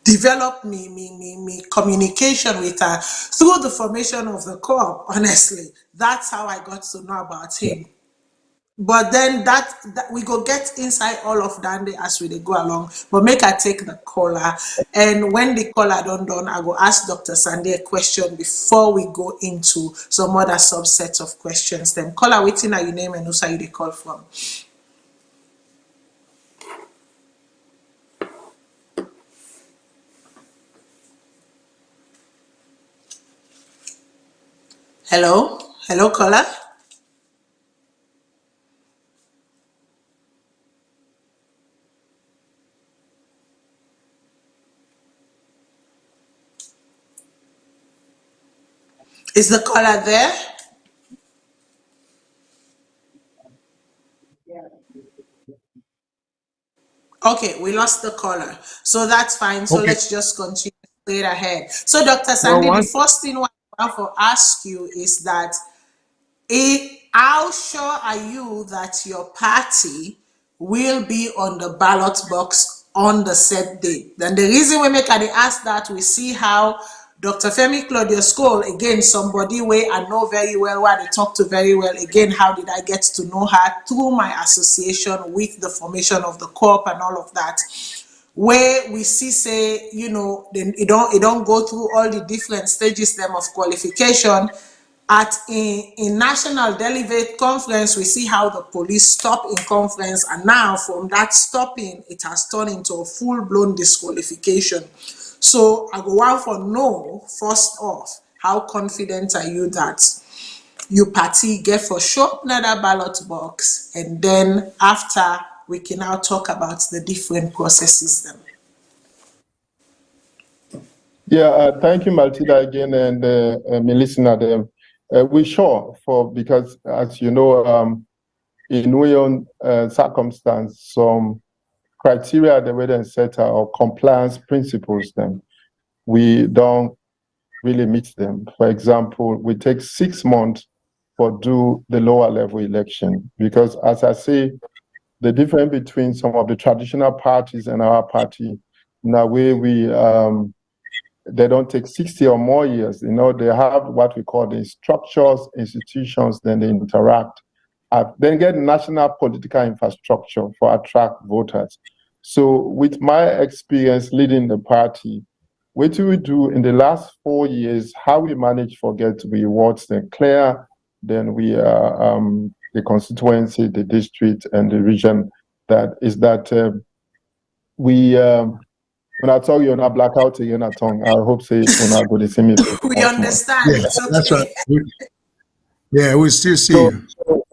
develop me communication with her through the formation of the co-op. Honestly, that's how I got to know about him. But then that we go get inside all of that as we go along. But make I take the caller, and when the caller done, I go ask Dr. Sandy a question before we go into some other subsets of questions. Then caller, waiting at your name and also you they call from. Hello, caller. Is the caller there? Okay, we lost the caller. So that's fine. So Okay. let's just continue straight ahead. So Dr. Well, Sandy, the one, first thing I want to ask you is that how sure are you that your party will be on the ballot box on the set day. Then the reason we make I ask that, we see how Dr. Femi Claudius Cole, again, somebody way I know very well, where they talk to very well. Again, how did I get to know her? Through my association with the formation of the corp and all of that. Where we see, say, you know, then it don't go through all the different stages them of qualification. At in national delegate conference, we see how the police stop in conference, and now from that stopping, it has turned into a full-blown disqualification. So I go on for no, first off, how confident are you that you party get for sure another ballot box, and then after we can now talk about the different processes then. Yeah, thank you, Maltida, again, and me listener them. We sure for because as you know, in we own circumstance, some criteria the way they set or compliance principles, then we don't really meet them. For example, we take 6 months for do the lower level election because, as I say, the difference between some of the traditional parties and our party, in a way we they don't take 60 or more years. You know, they have what we call the structures, institutions, then they interact. Then get national political infrastructure for attract voters. So with my experience leading the party, what do we do in the last 4 years, how we manage for get rewards, then clear, then we the constituency, the district, and the region, that is that we when I tell you on a blackout again at tongue, I hope say when I go to see me We once more. understand, Yeah, it's that's right. okay. Yeah, we still see So, you. so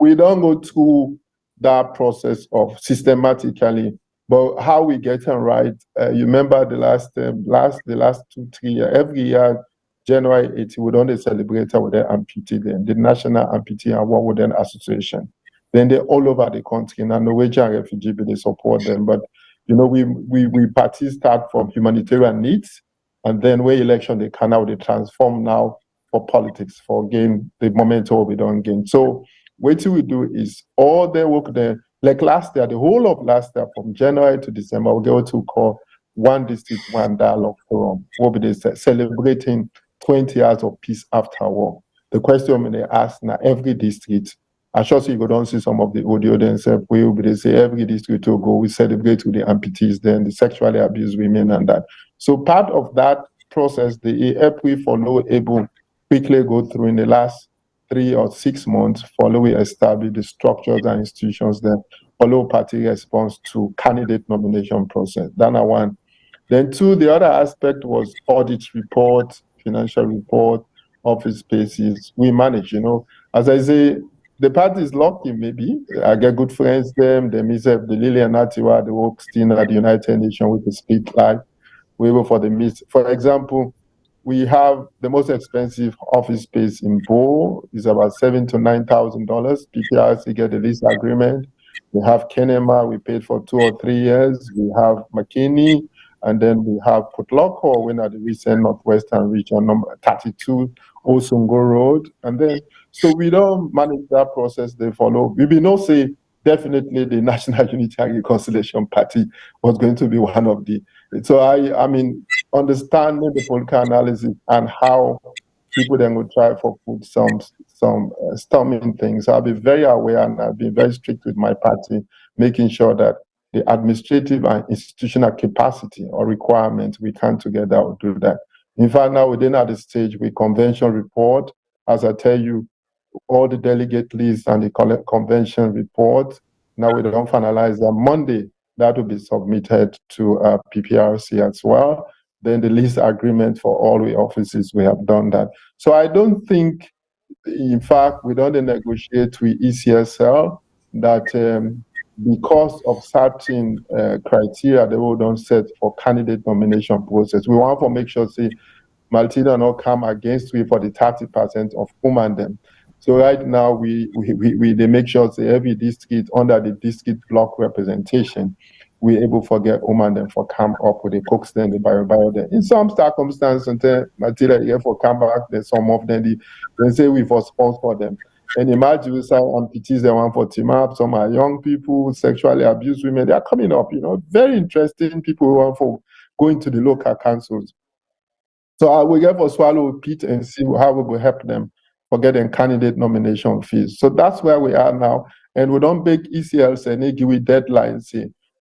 we don't go through that process of systematically, but how we get them right. You remember the last 2-3 years, every year, January 18, we don't celebrate with the amputee, then the National Amputee Award with an association. Then they're all over the country. And Norwegian refugee, they support them. But you know, we parties start from humanitarian needs, and then where election they can now they transform now for politics, for gain the momentum we don't gain. So what we do is all the work there, like last year, the whole of last year, from January to December, we go to call One District, One Dialogue Forum. We'll be celebrating 20 years of peace after war. The question when they ask now every district, I sure you go down see some of the audio themselves, we will be they say every district will go, we celebrate with the amputees, then the sexually abused women and that. So part of that process, the help we follow able quickly go through in the last 3 or 6 months, follow we establish the structures and institutions that follow party response to candidate nomination process. That's one. Then two, the other aspect was audit report, financial report, office spaces. We manage, you know. As I say, the party is lucky, maybe. I get good friends, them myself, the Lillian Atiwa, the work still at the United Nations with the speak live. We were for the miss. For example, we have the most expensive office space in Bo is about $7,000 to $9,000. PPRC get the lease agreement. We have Kenema, we paid for 2 or 3 years. We have McKinney, and then we have Putloko, when at the recent Northwestern region, number 32, Osungo Road. And then, so we don't manage that process, they follow. We be no say, definitely the National Unity and Reconciliation Party was going to be one of the. So I mean, understanding the political analysis and how people then will try for put some storming things. I'll be very aware and I'll be very strict with my party, making sure that the administrative and institutional capacity or requirement we can together will do that. In fact, now we're then at the stage with convention report. As I tell you, all the delegate lists and the convention report. Now we don't finalize that Monday. That will be submitted to PPRC as well. Then the lease agreement for all the offices, we have done that. So I don't think, in fact, we don't negotiate with ECSL that because of certain criteria they will don't set for candidate nomination process. We want to make sure, say, Maltina not come against we for the 30% of women them. So right now we they make sure say every district under the district block representation, we're able to get women them for come up with the cooks then the bio there. In some circumstances, Matilda here for come back, there's some of them they say we for sponsor them. And imagine we say amputees, the one for team up. Some are young people, sexually abused women. They are coming up, very interesting people who want for going to the local councils. So I will get for swallow Pete and see how we will help them for getting candidate nomination fees. So that's where we are now. And we don't make ECLs and give we deadlines.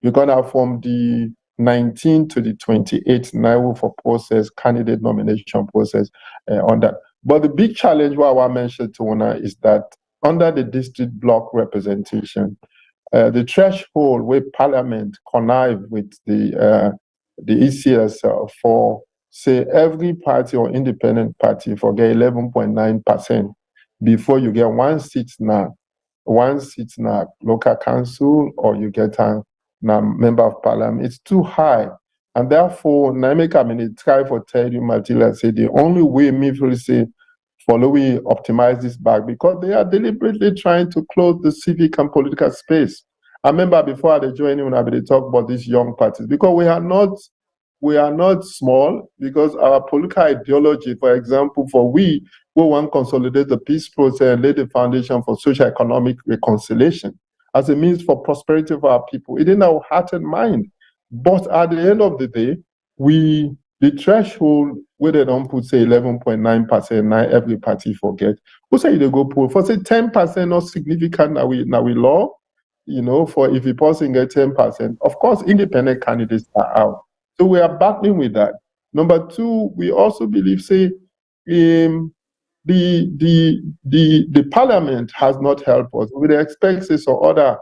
We're gonna from the 19th to the 28th now for process, candidate nomination process on that. But the big challenge what I want to mention to Una is that under the district block representation, the threshold where Parliament connive with the ECS for say every party or independent party for get 11.9% before you get one seat now local council or you get a member of parliament. It's too high. And therefore, I mean, try for tell you, Matilda, say the only way me feel say follow we optimize this back because they are deliberately trying to close the civic and political space. I remember before I joined when I talk about these young parties because we are not small because our political ideology, for example, we want to consolidate the peace process and lay the foundation for socio-economic reconciliation as a means for prosperity of our people. It is in our heart and mind. But at the end of the day, the threshold where they don't put say 11.9%, now every party forget. Who say they go pull for say 10% not significant now we law, for if a person get 10%, of course independent candidates are out. So we are battling with that. Number two, we also believe, say, the parliament has not helped us. We expect say some other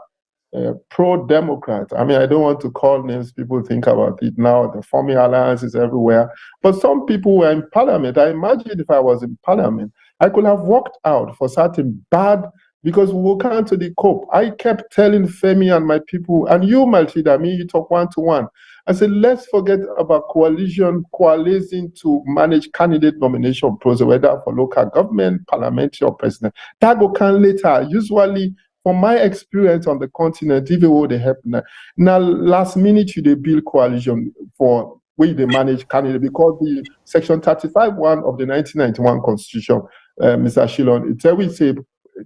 pro-democrats. I mean, I don't want to call names. People think about it now. The forming alliances everywhere. But some people were in parliament. I imagine if I was in parliament, I could have walked out for certain bad because we will come to the cope. I kept telling Femi and my people, and you, Maltida, you talk one-to-one. I said, let's forget about coalescing to manage candidate nomination process, whether for local government, parliamentary, or president. That will come later. Usually, from my experience on the continent, even though they help now last minute they build coalition for where they manage candidate because the section 35(1) of the 1991 Constitution, Mr. Shillon, it always say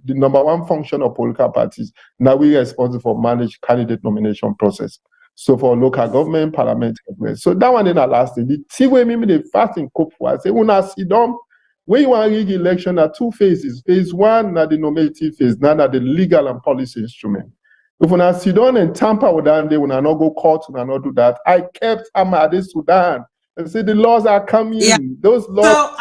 the number one function of political parties. Now we are responsible for manage candidate nomination process. So for local government, parliament, so that one in the last thing. The thing where maybe the fasting cope for I say when I see them, when you want to rig election are two phases. Phase one, not the normative phase, not the legal and policy instrument. If when I sit down and tamper with that, they will not go court, will not do that. I kept Ahmadi Sudan and say the laws are coming. Yeah. Those laws. So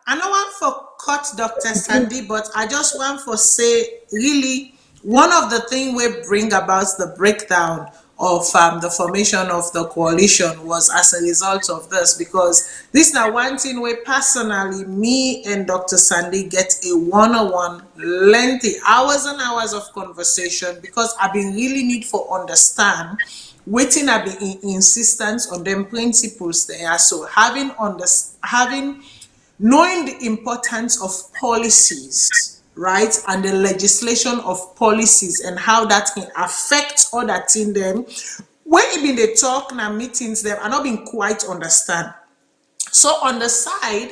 I know one for cut Dr. Sandy, but I just want for say really one of the things we bring about the breakdown of the formation of the coalition was as a result of this, because this now one thing where personally me and Dr. Sandy get a one-on-one lengthy hours and hours of conversation because I've been really need for understand waiting I be in insistence on them principles there. So knowing the importance of policies, right, and the legislation of policies and how that can affect other things them. When even they talk now meetings them, I not been quite understand. So on the side,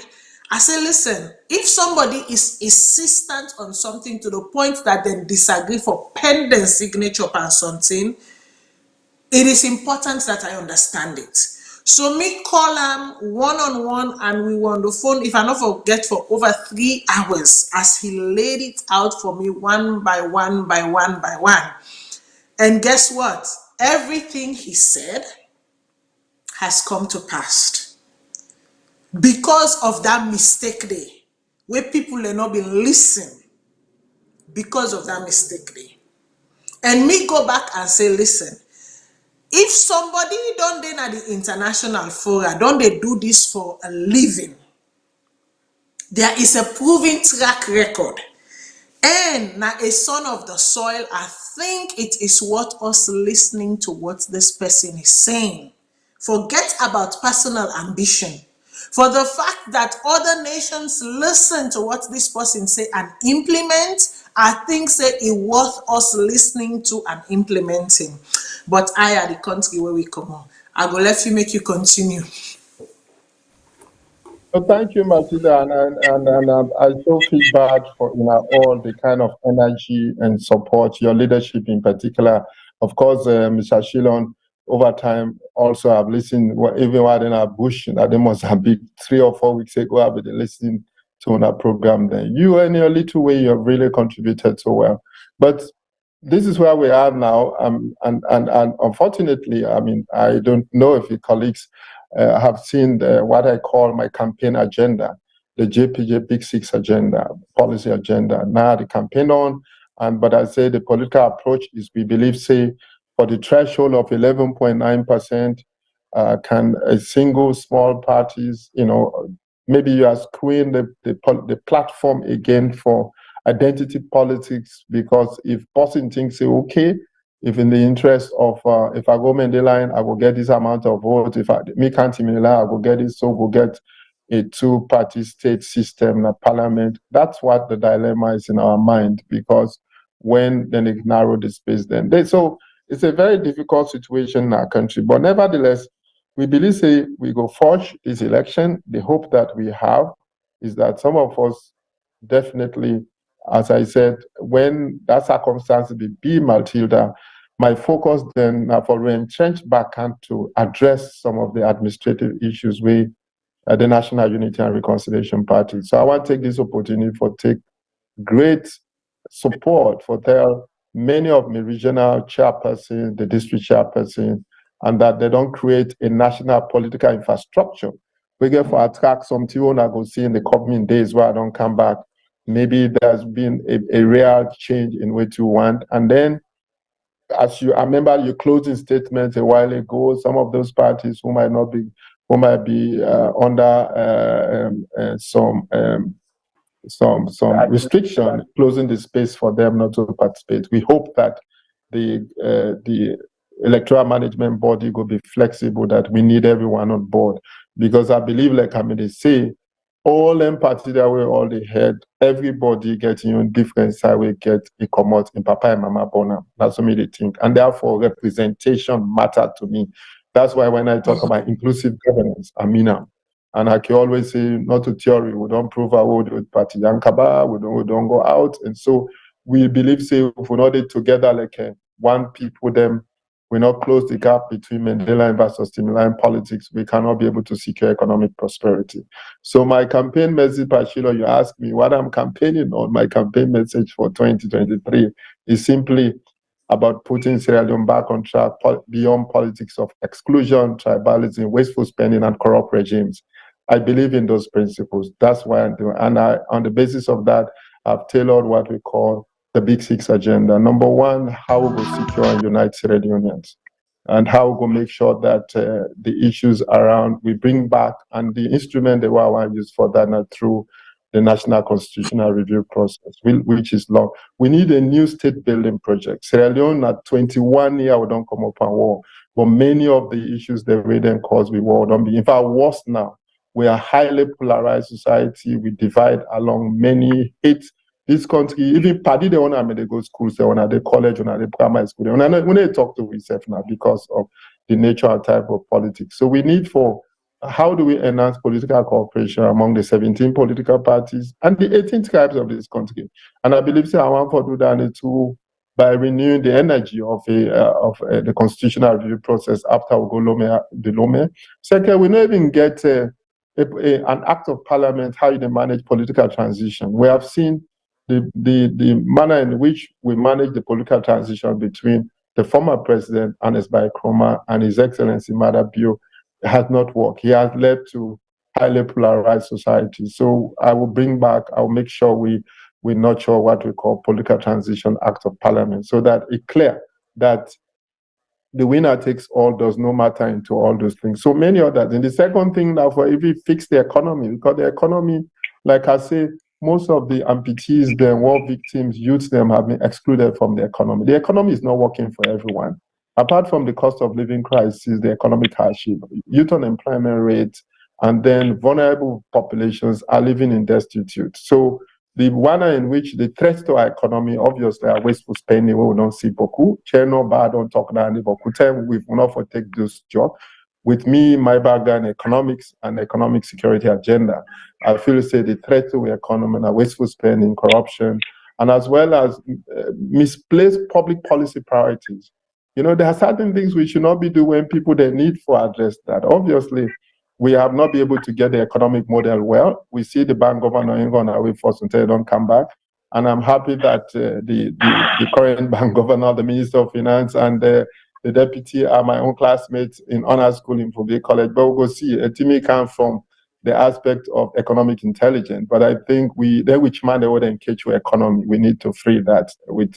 I say, listen, if somebody is insistent on something to the point that they disagree for pending signature on something, it is important that I understand it. So me call him one-on-one and we were on the phone, if I not forget, for over 3 hours as he laid it out for me one by one by one by one. And guess what? Everything he said has come to pass. Because of that mistake day, where people are not been listening because of that mistake day. And me go back and say, listen, if somebody don't dey at the international forum, don't they do this for a living? There is a proven track record. And now a son of the soil, I think it is worth us listening to what this person is saying. Forget about personal ambition. For the fact that other nations listen to what this person say and implement, I think say it worth us listening to and implementing. But I are the country where we come on. I go let you make you continue. So thank you, Matilda, and I so feel bad for all the kind of energy and support, your leadership in particular. Of course, Mr. Shillon, over time, also I've listened, even while in our bush in Mozambique 3 or 4 weeks ago, I've been listening to our program there. You, in your little way, you have really contributed so well. But this is where we are now, and unfortunately, I mean, I don't know if your colleagues have seen what I call my campaign agenda, the JPJ Big Six agenda, policy agenda. Now the campaign on, but I say the political approach is we believe, say, for the threshold of 11.9%, can a single small parties, maybe you are screwing the platform again for identity politics, because if person thinks, say, okay, if in the interest of if I go Mandela, I will get this amount of votes. If me can't Mandela, I will get it. So we'll get a two-party state system, a parliament. That's what the dilemma is in our mind, because when then they narrow the space, so it's a very difficult situation in our country. But nevertheless, we believe, say, we go forge this election. The hope that we have is that some of us definitely, as I said, when that circumstance will be Matilda, my focus then for re-entrench back and to address some of the administrative issues with the National Unity and Reconciliation Party. So I want to take this opportunity for take great support for tell many of my regional chairpersons, the district chairperson, and that they don't create a national political infrastructure. We get for attract some people I go see in the coming days where I don't come back. Maybe there's been a real change in what you want. And then, as I remember your closing statement a while ago, some of those parties who might be under some restriction, closing the space for them not to participate. We hope that the electoral management body will be flexible, that we need everyone on board, because I believe, like they say, all empathy that we all the head, everybody getting on different side we get a commot in Papa and Mama Bona. That's what me they think. And therefore representation matter to me. That's why when I talk about inclusive governance, I mean and I can always say, not to theory, we don't prove our word with party Yankaba, we don't go out. And so we believe, say, if we're not together like one people, them, we not close the gap between Mandela versus stimulant politics, we cannot be able to secure economic prosperity. So my campaign message, Pashilo, you asked me what I'm campaigning on. My campaign message for 2023 is simply about putting Sierra Leone back on track beyond politics of exclusion, tribalism, wasteful spending, and corrupt regimes. I believe in those principles. That's why I'm doing. And on the basis of that, I've tailored what we call the Big Six agenda. Number one, how we will secure and unite Sierra Leoneans, and how we will make sure that the issues around we bring back, and the instrument that we want to use for that now through the National Constitutional Review process, which is long. We need a new state building project. Sierra Leone at 21 years, we don't come up and war, but many of the issues that we then cause we war don't be. In fact, worse now. We are a highly polarized society. We divide along many hate. This country, even party they want to go schools, they want to the college, they want to the primary school. When they talk to ourselves now because of the nature and type of politics. So we need for how do we enhance political cooperation among the 17 political parties and the 18 tribes of this country? And I believe I want to do that too by renewing the energy of the constitutional review process after we go the Lome. Second, we don't even get an act of parliament, how you manage political transition. We have seen the manner in which we manage the political transition between the former president, Ernest Bai Kroma, and His Excellency Mada Bio has not worked. He has led to highly polarized society. So I will make sure we nurture what we call political transition act of parliament, so that it's clear that the winner takes all does no matter into all those things. So many others. And the second thing now, for if we fix the economy, because the economy, like I say, most of the amputees, the war victims, youths, them have been excluded from the economy. The economy is not working for everyone. Apart from the cost of living crisis, the economic hardship, youth unemployment rate, and then vulnerable populations are living in destitute. So the manner in which the threats to our economy obviously are wasteful spending, we don't see beaucoup. Chair no bad, don't talk about beaucoup time, we will not for take those jobs. with me, my background in economics and economic security agenda, I feel say the threat to the economy and wasteful spending, corruption, and as well as misplaced public policy priorities. There are certain things we should not be doing when people they need for address that. Obviously, we have not been able to get the economic model well. We see the bank governor ain't gonna wait for us until they don't come back. And I'm happy that the current bank governor, the Minister of Finance, and the deputy are my own classmates in honor school in public college. But we'll go see. A team come from the aspect of economic intelligence. But I think which man they would engage with economy, we need to free that with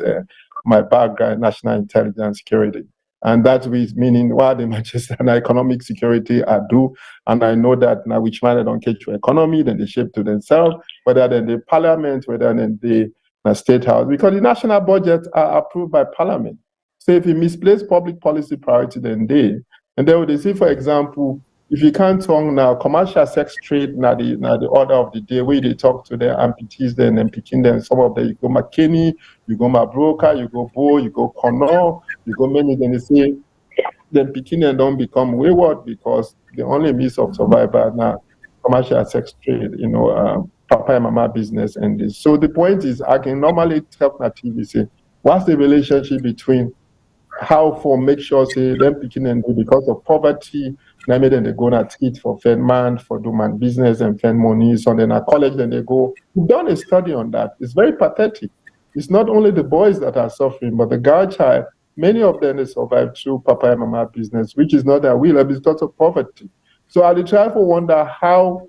my background, national intelligence security. And that is meaning what the Manchester and economic security I do. And I know that now which man they don't catch your economy, then they shape to themselves, whether then the parliament, whether then the state house, because the national budgets are approved by parliament. So if you misplace public policy priority, then and then they see, for example, if you can't talk now, commercial sex trade now the order of the day where they talk to their amputees, then picking them, some of them you go McKinney, you go Mabroka, you go Bo, you go Connor, you go many, then they say then picking them don't become wayward because the only means of survival now commercial sex trade, papa and mama business and this. So the point is I can normally tell my TV say, what's the relationship between how for make sure say them picking and do because of poverty, then they go na teach for fend man, for do man business and fend money. So then at college then they go. We've done a study on that. It's very pathetic. It's not only the boys that are suffering, but the girl child, many of them they survive through papa and mama business, which is not their will, it's because of poverty. So I try to wonder how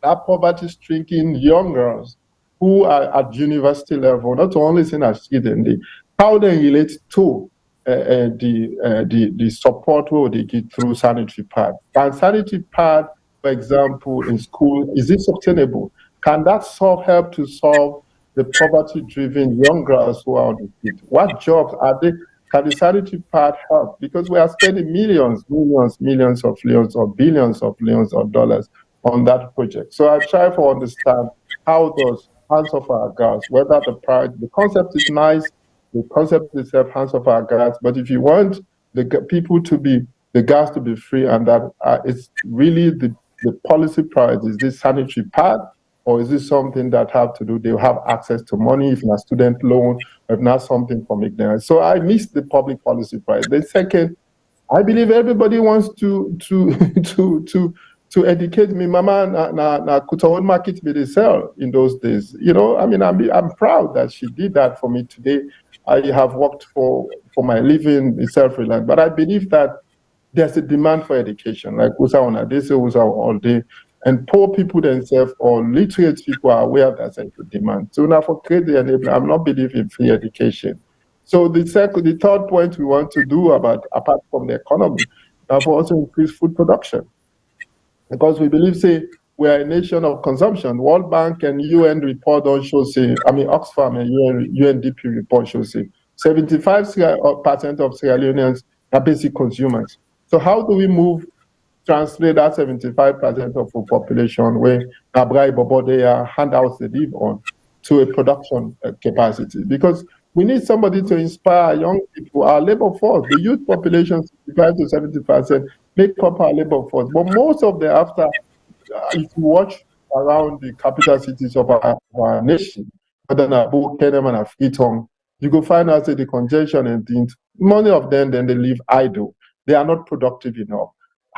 that poverty stricken young girls who are at university level, not only in as students, how they relate to the support what they get through sanitary pad. And sanitary pad, for example, in school, is it sustainable? Can that help to solve the poverty-driven young girls who are on the street? What jobs are they? Can the sanitary pad help? Because we are spending millions of billions of dollars on that project. So I try to understand how does hands of our girls, whether the concept is nice, the concept itself, hands of our girls, but if you want the people to be, the girls to be free, and that it's really the policy priority, is this sanitary pad, or is this something that have to do, they have access to money, if not student loan, if not something from ignorance. So I miss the public policy priority. The second, I believe everybody wants to educate me. Mama na Kutawon market me they sell in those days. I'm proud that she did that for me today. I have worked for my living self-reliant, but I believe that there's a demand for education, like Usa on this, Usa all day, and poor people themselves or literate people are aware that there's a demand. So now for create the enabler, I'm not believing in free education. So the third point we want to do apart from the economy, have also increased food production. Because we believe, say, we are a nation of consumption. World Bank and UN report don't show, say, Oxfam and UNDP report shows, say, 75% of Sierra Leoneans are basic consumers. So how do we translate that 75% of our population where Abrai Bobo they are handouts they live on to a production capacity? Because we need somebody to inspire young people, our labor force, the youth population, 65 to 70%, make up our labor force. But most of the after, if you watch around the capital cities of our nation, whether Nabu, Kenem, and Freetown, you go find out that the congestion and things, many of them, then they live idle. They are not productive enough.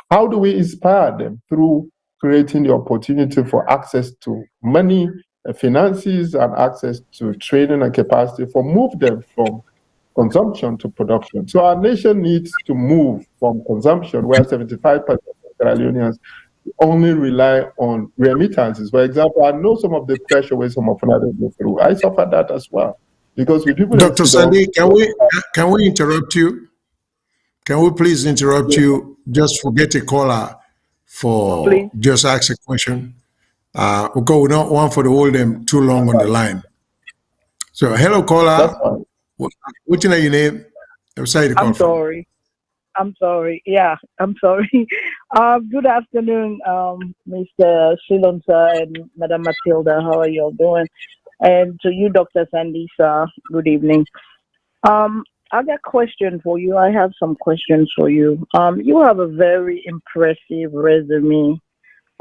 How do we inspire them? Through creating the opportunity for access to money, finances, and access to training and capacity for move them from consumption to production. So our nation needs to move from consumption, where 75% of Sierra Leoneans only rely on remittances. For example, I know some of the pressure where some of them go through. I suffer that as well. Because with people Dr. Sandy, can we interrupt you? Can we please interrupt you? Just forget a caller for Please. just ask a question. Because we don't want for to hold them too long on the line. So, hello, That's caller. fine. What's your name? I'm sorry to call I'm from. sorry. I'm sorry. Yeah, I'm sorry. Good afternoon, Mr. Shilonsa and Madam Matilda. How are you all doing? And to you, Dr. Sandy, sir, good evening. I got question for you. I have some questions for you. You have a very impressive resume.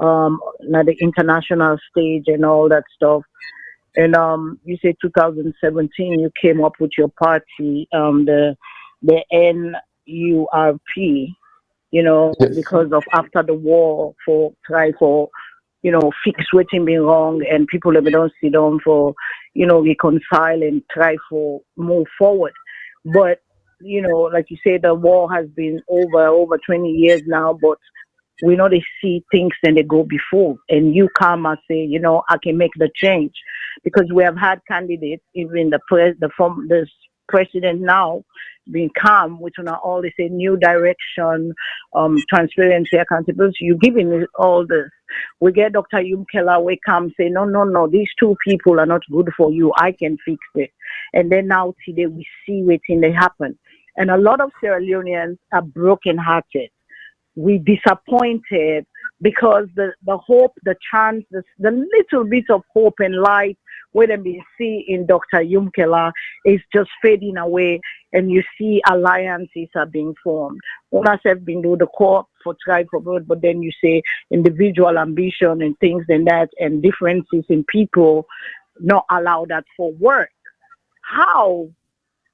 At the international stage and all that stuff. And you say 2017 you came up with your party, the NURP, Yes. because of after the war for try for, fix waiting being wrong and people that don't sit down for, reconcile and try for move forward. But, like you say, the war has been over 20 years now, but we know they see things and they go before. And you come and say, I can make the change. Because we have had candidates, even the president now, being calm, which are all they say new direction, transparency, accountability. You giving it all this. We get Dr. Yumkela, we come say, no, these two people are not good for you. I can fix it. And then now today we see what thing they happen. And a lot of Sierra Leoneans are brokenhearted. We disappointed because the hope, the chance, the little bit of hope and light where we see in Dr. Yumkela is just fading away, and you see alliances are being formed. Una have been do the court for try for good, but then you say individual ambition and things and that, and differences in people not allow that for work. How,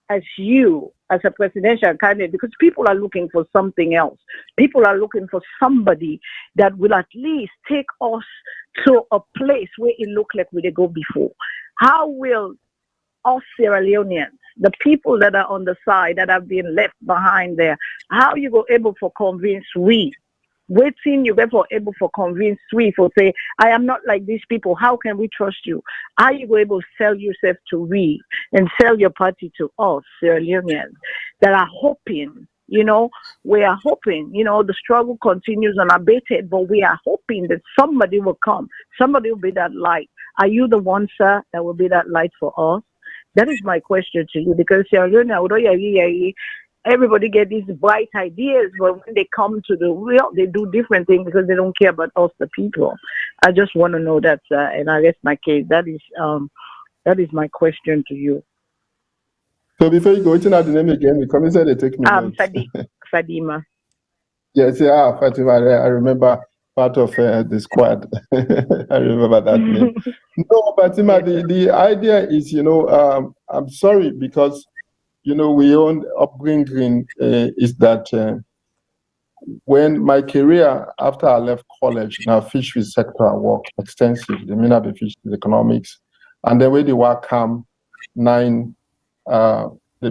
as you, as a presidential candidate, because people are looking for something else. People are looking for somebody that will at least take us to a place where it looked like we did go before. How will us Sierra Leoneans, the people that are on the side that have been left behind there, how you go able to convince we? Waiting you therefore able to convince we for say, I am not like these people. How can we trust you? Are you able to sell yourself to we and sell your party to us, Sierra Leoneans, that are hoping, we are hoping, the struggle continues unabated, but we are hoping that somebody will come. Somebody will be that light. Are you the one, sir, that will be that light for us? That is my question to you, because Sierra Leone, everybody get these bright ideas, but when they come to the real, they do different things because they don't care about us, the people. I just want to know that, and I rest my case. That is my question to you. So before you go, what's the name again? Because you said they take me notes. Fadima. Yes, yeah, Fatima. I remember part of the squad. I remember that name. No, Fatima, the idea is, I'm sorry because, we own upbringing is that when my career, after I left college, now fishery sector, I worked extensively. I mean, I've been fisheries economics. And then when the work come, the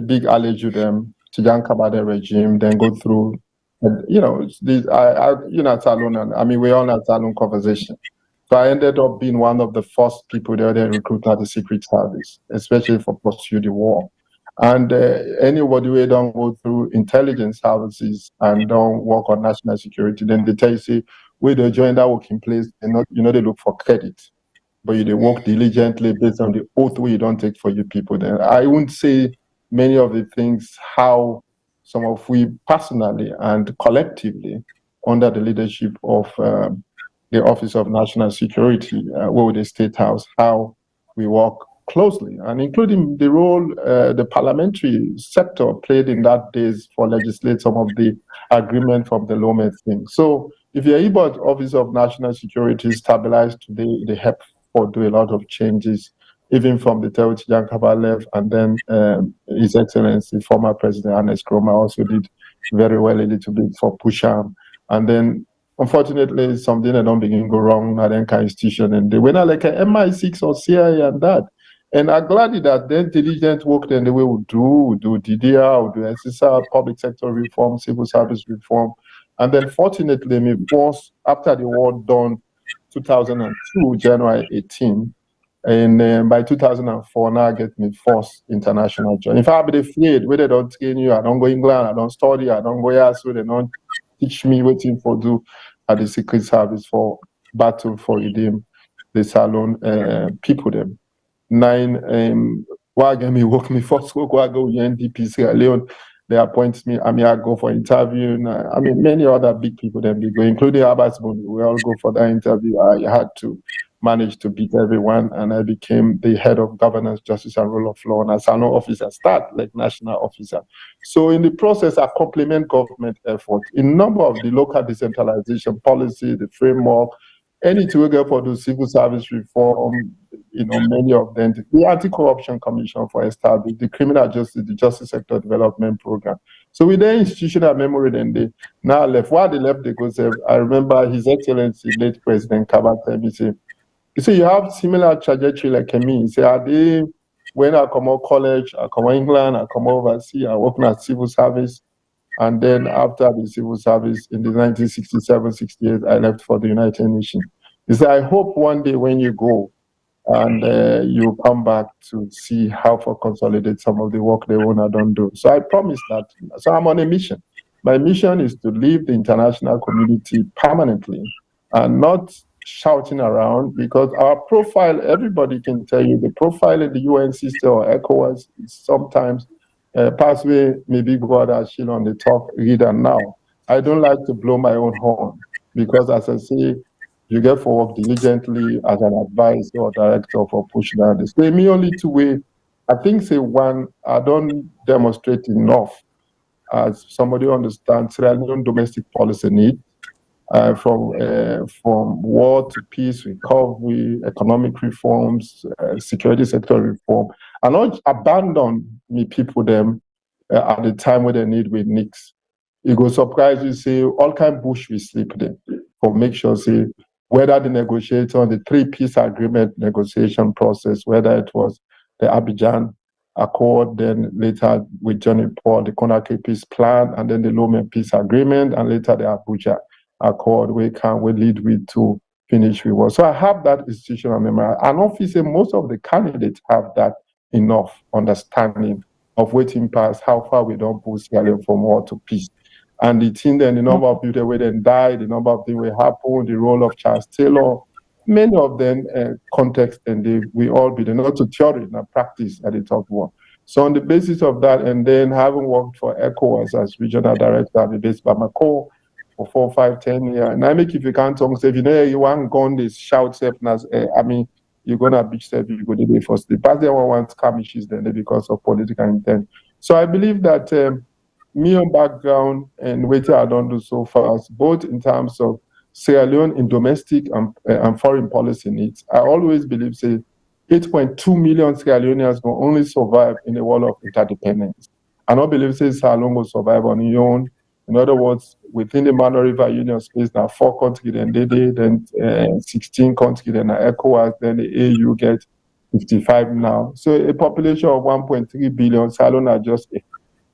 big allergy them, Tijan Kabade regime, then go through, Salon, and I mean, we're on a Salon conversation. So I ended up being one of the first people there they recruit at the Secret Service, especially for pursue the war. And anybody who don't go through intelligence services and don't work on national security, then they tell you, say, where they join that working place, they they look for credit. But they work diligently based on the oath where you don't take for you people. Then I wouldn't say many of the things how some of we personally and collectively under the leadership of the Office of National Security, with the State House, how we work closely, and including the role the parliamentary sector played in that days for legislate some of the agreement from the Lomé thing. So if you're able to Office of National Security stabilize today, they help for do a lot of changes, even from the Teoti Jan Kabalev, and then His Excellency, former President Ernest Kroma also did very well a little bit for Pusham. And then unfortunately, something that don't begin go wrong at any institution, and they went out like a MI6 or CIA and that. And I'm glad that the intelligent work then the way we do DDR, we do SSR, public sector reform, civil service reform. And then fortunately, me force after the war done 2002, January 18, and by 2004, now I get me first international job. If I be afraid, whether they don't train you, I don't go England, I don't study, I don't go here, so they don't teach me waiting for do at the Secret Service for battle for redeem the Salon people them. 9 why get me work me first work why go UNDP Sierra Leone. They appoint me. I mean, I go for interview. I mean, many other big people then they go, including Abbas Boni. We all go for that interview. I had to. managed to beat everyone, and I became the head of governance, justice, and rule of law, and as an officer, start like national officer. So in the process, I complement government effort in number of the local decentralization policy, the framework, anything we get for the civil service reform, many of them, the Anti-Corruption Commission for established, the criminal justice, the justice sector development program. So with the institutional memory, then they now left. While they left, they go say, I remember His Excellency, late President Kabata, he said, you have similar trajectory like me. He said, are they, when I come out college, I come out England, I come overseas, I work at civil service. And then after the civil service in the 1967, 68, I left for the United Nations. He said, I hope one day when you go and you come back to see how to consolidate some of the work they want to don't do. So I promised that. So I'm on a mission. My mission is to leave the international community permanently and not shouting around, because our profile, everybody can tell you, the profile in the UN system or ECOWAS is sometimes pathway, maybe God has still on the talk reader now. I don't like to blow my own horn, because as I say, you get for work diligently as an advisor or director for push down this. So me only two way, I think say one, I don't demonstrate enough as somebody who understands Sierra Leone domestic policy need, from war to peace, recovery, economic reforms, security sector reform, and not abandon me people them at the time when they need with nicks. It will surprise you, say all kind bush we sleep there for make sure say whether the negotiator on the three-peace agreement negotiation process, whether it was the Abidjan Accord, then later with Johnny Paul, the Conakry Peace Plan, and then the Lomé Peace Agreement, and later the Abuja Accord, we lead with to finish with war. So I have that institutional memory. And obviously, most of the candidates have that enough understanding of waiting past how far we don't push from war to peace. And the thing then, the number of people that then die, the number of things will happen, the role of Charles Taylor, many of them context, and we all be not to theory, not practice at the top one. So on the basis of that, and then having worked for ECOWAS as regional director at the base Bamako for 4, 5, 10 years, and I make if you can't talk, say, if you know you want gun, this shout step, you're gonna beach step, you go to the first. The past they want skirmishes then because of political intent. So I believe that me on background and what I don't do so fast, both in terms of Sierra Leone in domestic and foreign policy needs. I always believe, say, 8.2 million Sierra Leoneans will only survive in a world of interdependence. I don't believe, say, Sierra Leone will survive on its own. In other words, within the Mano River Union space, now 4 countries, then 16 countries, then ECOWAS, then the AU get 55 now. So a population of 1.3 billion, Sierra Leone are just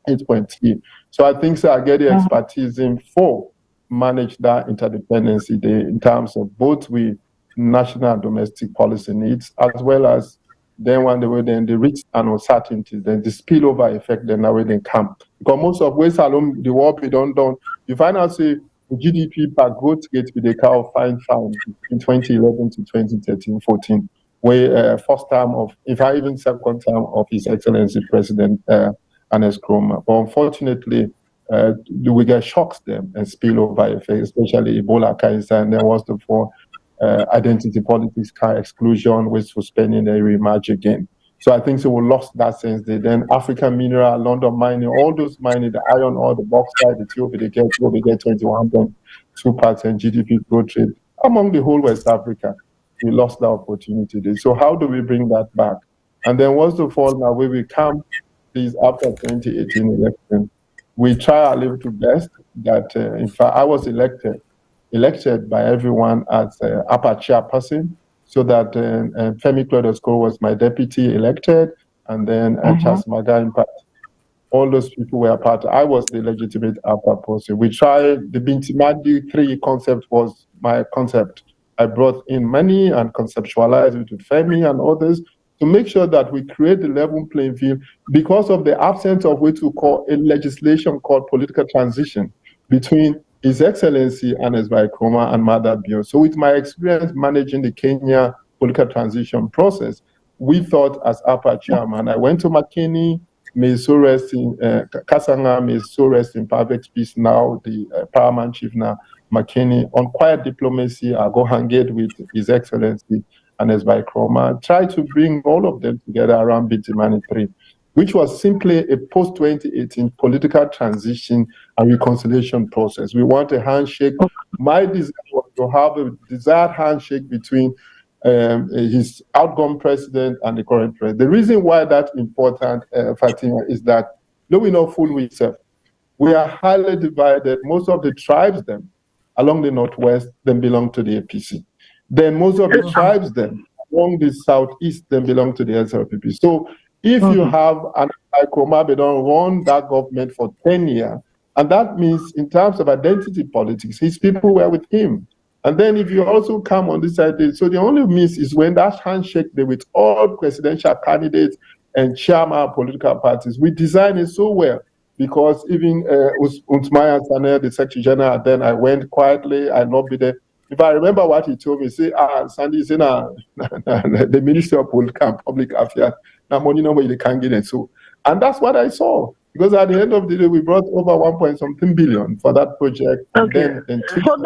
8.3. So I think I get the expertise in for manage that interdependency there in terms of both with national and domestic policy needs, as well as then when they were then the risks and uncertainties, then the spillover effect, then now they come. Because most of West alone, the war be done, you find out say the GDP per growth rate with the cow fine in 2011 to 2013, 14, where first time of, if I even second time of His Excellency President Ernest Kroma. But unfortunately, we get shocks them and spillover effect, especially Ebola cancer, and there was the for identity politics, car exclusion, wasteful spending, they reemerge again. So I think so we lost that sense. Then African mineral, London mining, all those mining, the iron ore, the bauxite, the TOB, they get 21.2% GDP growth rate among the whole West Africa. We lost that opportunity. So how do we bring that back? And then what's the fall now where we come is after 2018 election, we try our level to best that in fact I was elected by everyone as upper chairperson, so that Femi Claude was my deputy elected, and then Charles Maga Impact. All those people were part. I was the legitimate upper person. We tried the Bintimadi 3 concept was my concept. I brought in money and conceptualized it with Femi and others to make sure that we create the level playing field because of the absence of what we call a legislation called political transition between His Excellency Ernest Bai Kroma and Mother Bio. So with my experience managing the Kenya political transition process, we thought as upper chairman, I went to McKinney, may so rest in Kasanga, may so rest in perfect peace now, the paramount chief now. McKinney. On quiet diplomacy, I go hang it with His Excellency and Esbai Kroma. Try to bring all of them together around Bitimani 3, which was simply a post-2018 political transition and reconciliation process. We want a handshake. My desire was to have a desired handshake between his outgoing president and the current president. The reason why that's important, Fatima, is that, though we know full we serve, we are highly divided. Most of the tribes then along the northwest then belong to the APC. Then most of the tribes then along the southeast then belong to the SLPP. So if you have an Ikomabe don't run that government for 10 years, and that means in terms of identity politics, his people were with him. And then if you also come on this side, so the only miss is when that handshake there with all presidential candidates and chairman of political parties, we design it so well. Because even Untmaya Sane, the Secretary General, then I went quietly, I not be there. If I remember what he told me, say, Sandy is in the Ministry of Political and Public Affairs. Now money no way they can't get it. So, and that's what I saw. Because at the end of the day, we brought over 1 billion for that project. Okay. And So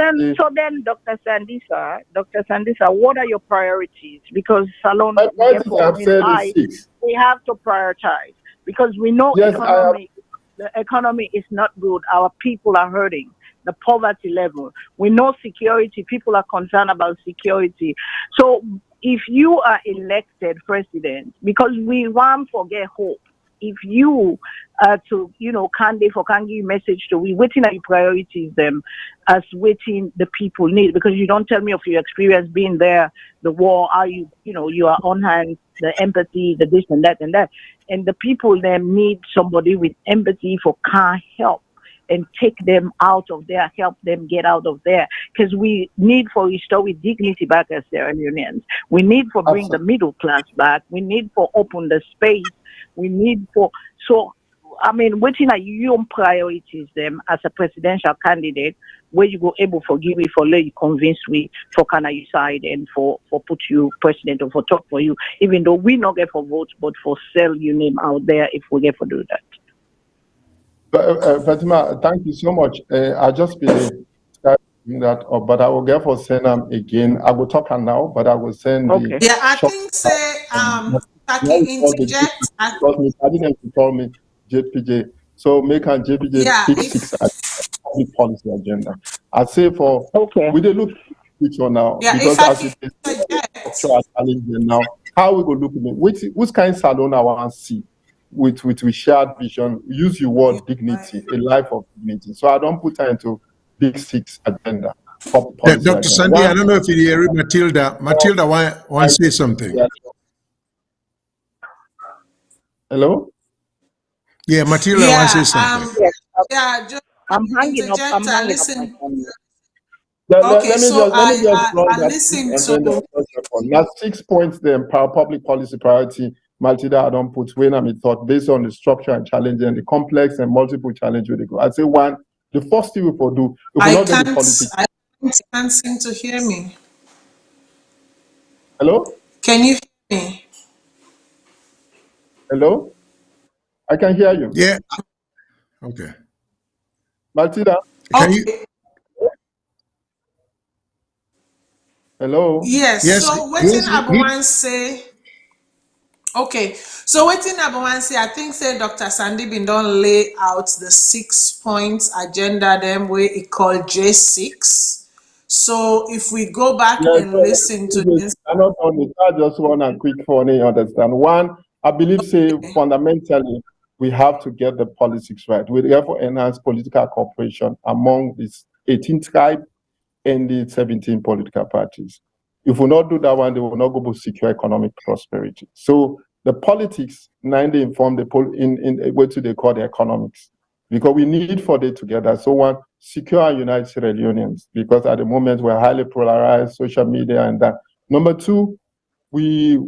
then, Dr. Sandisa, what are your priorities? Because Salon, my priorities I've said is 6. We have to prioritize because we know yes, the economy is not good. Our people are hurting. The poverty level. We know security. People are concerned about security. So if you are elected president, because we want to get hope, if you to candidate for Kangi message to we waiting at your priorities them as waiting the people need, because you don't tell me of your experience being there, the war, how you are on hand, the empathy, the this and that, and the people them need somebody with empathy for can help and take them out of there, help them get out of there. Because we need for restore with dignity back as Sierra Leoneans. We need for bring the middle class back. We need for open the space. We need for, so, I mean, waiting at your priorities them as a presidential candidate, where you go able for give me for let you convince we for can you side and for put you president or for talk for you, even though we not get for votes, but for sell your name out there if we get for do that. Fatima, thank you so much. I'll just be that up, but I will get for send them again. I will talk now, but I will send okay. Yeah, I think say I can interject. I didn't call me JPJ. So make an JPJ pick 6 public policy agenda. I say for we they look future now because as it is challenge now, how we go look at it? Which kind of salon I want to see with shared vision, use your word dignity, a life of dignity. So I don't put her into big 6 agenda. Dr. Sandy, I don't know if you hear Matilda. Matilda want to say something. Yeah. Hello? Yeah, Matilda wants to say something. Just I'm hanging up. I'm hanging listen. up. Let me just I listen to. Now 6 points then public policy priority. Matilda, I don't put when I'm thought based on the structure and challenge and the complex and multiple challenge with the go. I'd say one, the first thing we will do, if we not get the politics. I can't seem to hear me. Hello? Can you hear me? Hello? I can hear you. Yeah. Okay. Matilda? Can you? Hello? Yes. So waiting Abawan say. Okay. So waiting Abawan say, I think say Dr. Sandy bin don lay out the 6 points agenda them where it called J6. So if we go back and listen to this. I'm not on it. I just want a quick funny understand. One, I believe say fundamentally we have to get the politics right. We therefore enhance political cooperation among these 18 tribes and the 17 political parties. If we not do that one, they will not go to secure economic prosperity. So the politics, now they inform the in what they call the economics, because we need for them together. So one, secure and unite Sierra Leoneans, because at the moment we're highly polarized, social media and that. Number 2, we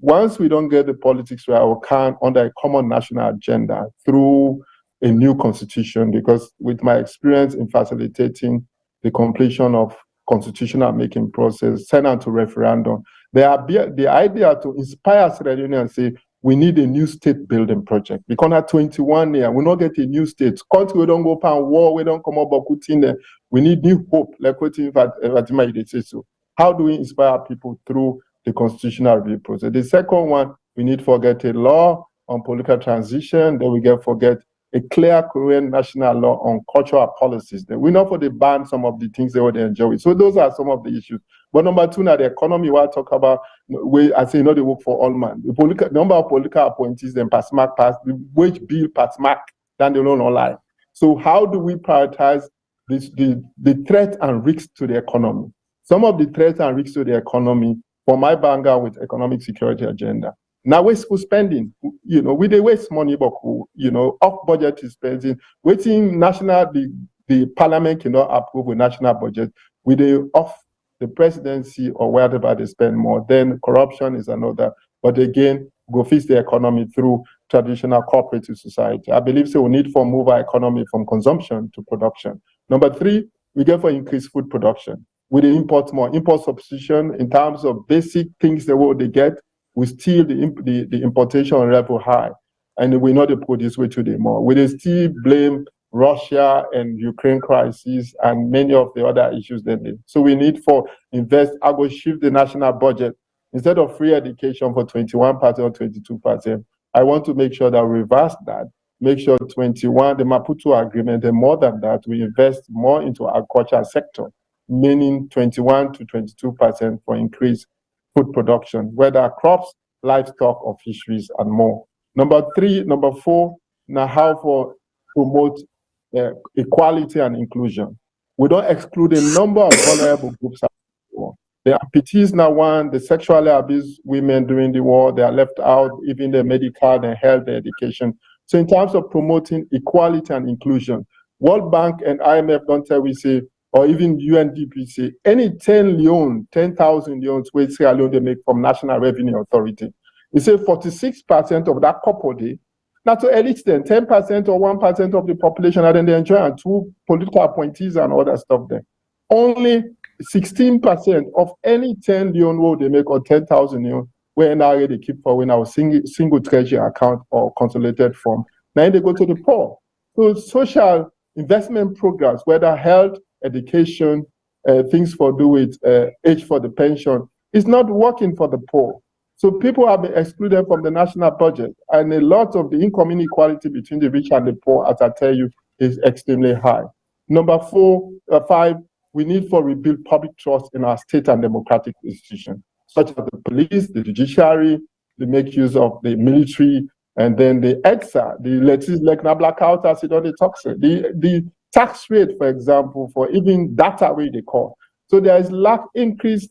once we don't get the politics right, we can under a common national agenda through a new constitution, because with my experience in facilitating the completion of constitutional making process, Senate to referendum, the idea to inspire Sierra Leone and say, we need a new state building project. Because at 21 years, we not get a new state. Country we don't go pan war, we don't come up Bakutine. We need new hope, like what Fatima say so. How do we inspire people through the constitutional review process? The second one, we need to forget a law on political transition, then we forget a clear Korean national law on cultural policies. Then we know for the ban some of the things they would enjoy. So those are some of the issues. But number two, now the economy, what I talk about, I say, they work for all man. The number of political appointees, then pass, the wage bill pass mark, then they don't lie. So how do we prioritize the threat and risks to the economy? Some of the threats and risks to the economy, for my background with economic security agenda. Now wasteful spending, we they waste money, but off budget spending, waiting the parliament cannot approve a national budget, we they off the presidency or wherever they spend more. Then corruption is another. But again, go fix the economy through traditional cooperative society. I believe so we need to move our economy from consumption to production. Number three, we get for increased food production. We they import more. Import substitution in terms of basic things that what they get, we still the importation level high. And we know they produce way too more. We they still blame Russia and Ukraine crisis and many of the other issues that they. So we need for invest, I will shift the national budget. Instead of free education for 21% or 22%, I want to make sure that we reverse that. Make sure 21, the Maputo agreement, and more than that, we invest more into agriculture sector, meaning 21 to 22% for increased food production, whether crops, livestock, or fisheries, and more. Number four, now how for promote equality and inclusion. We don't exclude a number of vulnerable groups. The amputees now one, the sexually abused women during the war, they are left out, even the medical and health education. So in terms of promoting equality and inclusion, World Bank and IMF don't tell we say, or even UNDP say, any 10,000 loans we say alone they make from National Revenue Authority. They say 46% of that couple day, not to elite then, 10% or 1% of the population, and then they enjoy and two political appointees and other stuff there. Only 16% of any 10 loan will they make or 10,000 loan where NRA they keep for when our single treasury account or consolidated form. Now they go to the poor. So social investment programs, whether health, education, things for do with age for the pension, is not working for the poor. So people have been excluded from the national budget, and a lot of the income inequality between the rich and the poor, as I tell you, is extremely high. Number five, we need to rebuild public trust in our state and democratic institutions, such as the police, the judiciary, they make use of the military, and then the EXA, the legislative blackout, as it already talks, the tax rate, for example, for even data way they call. So there is increased,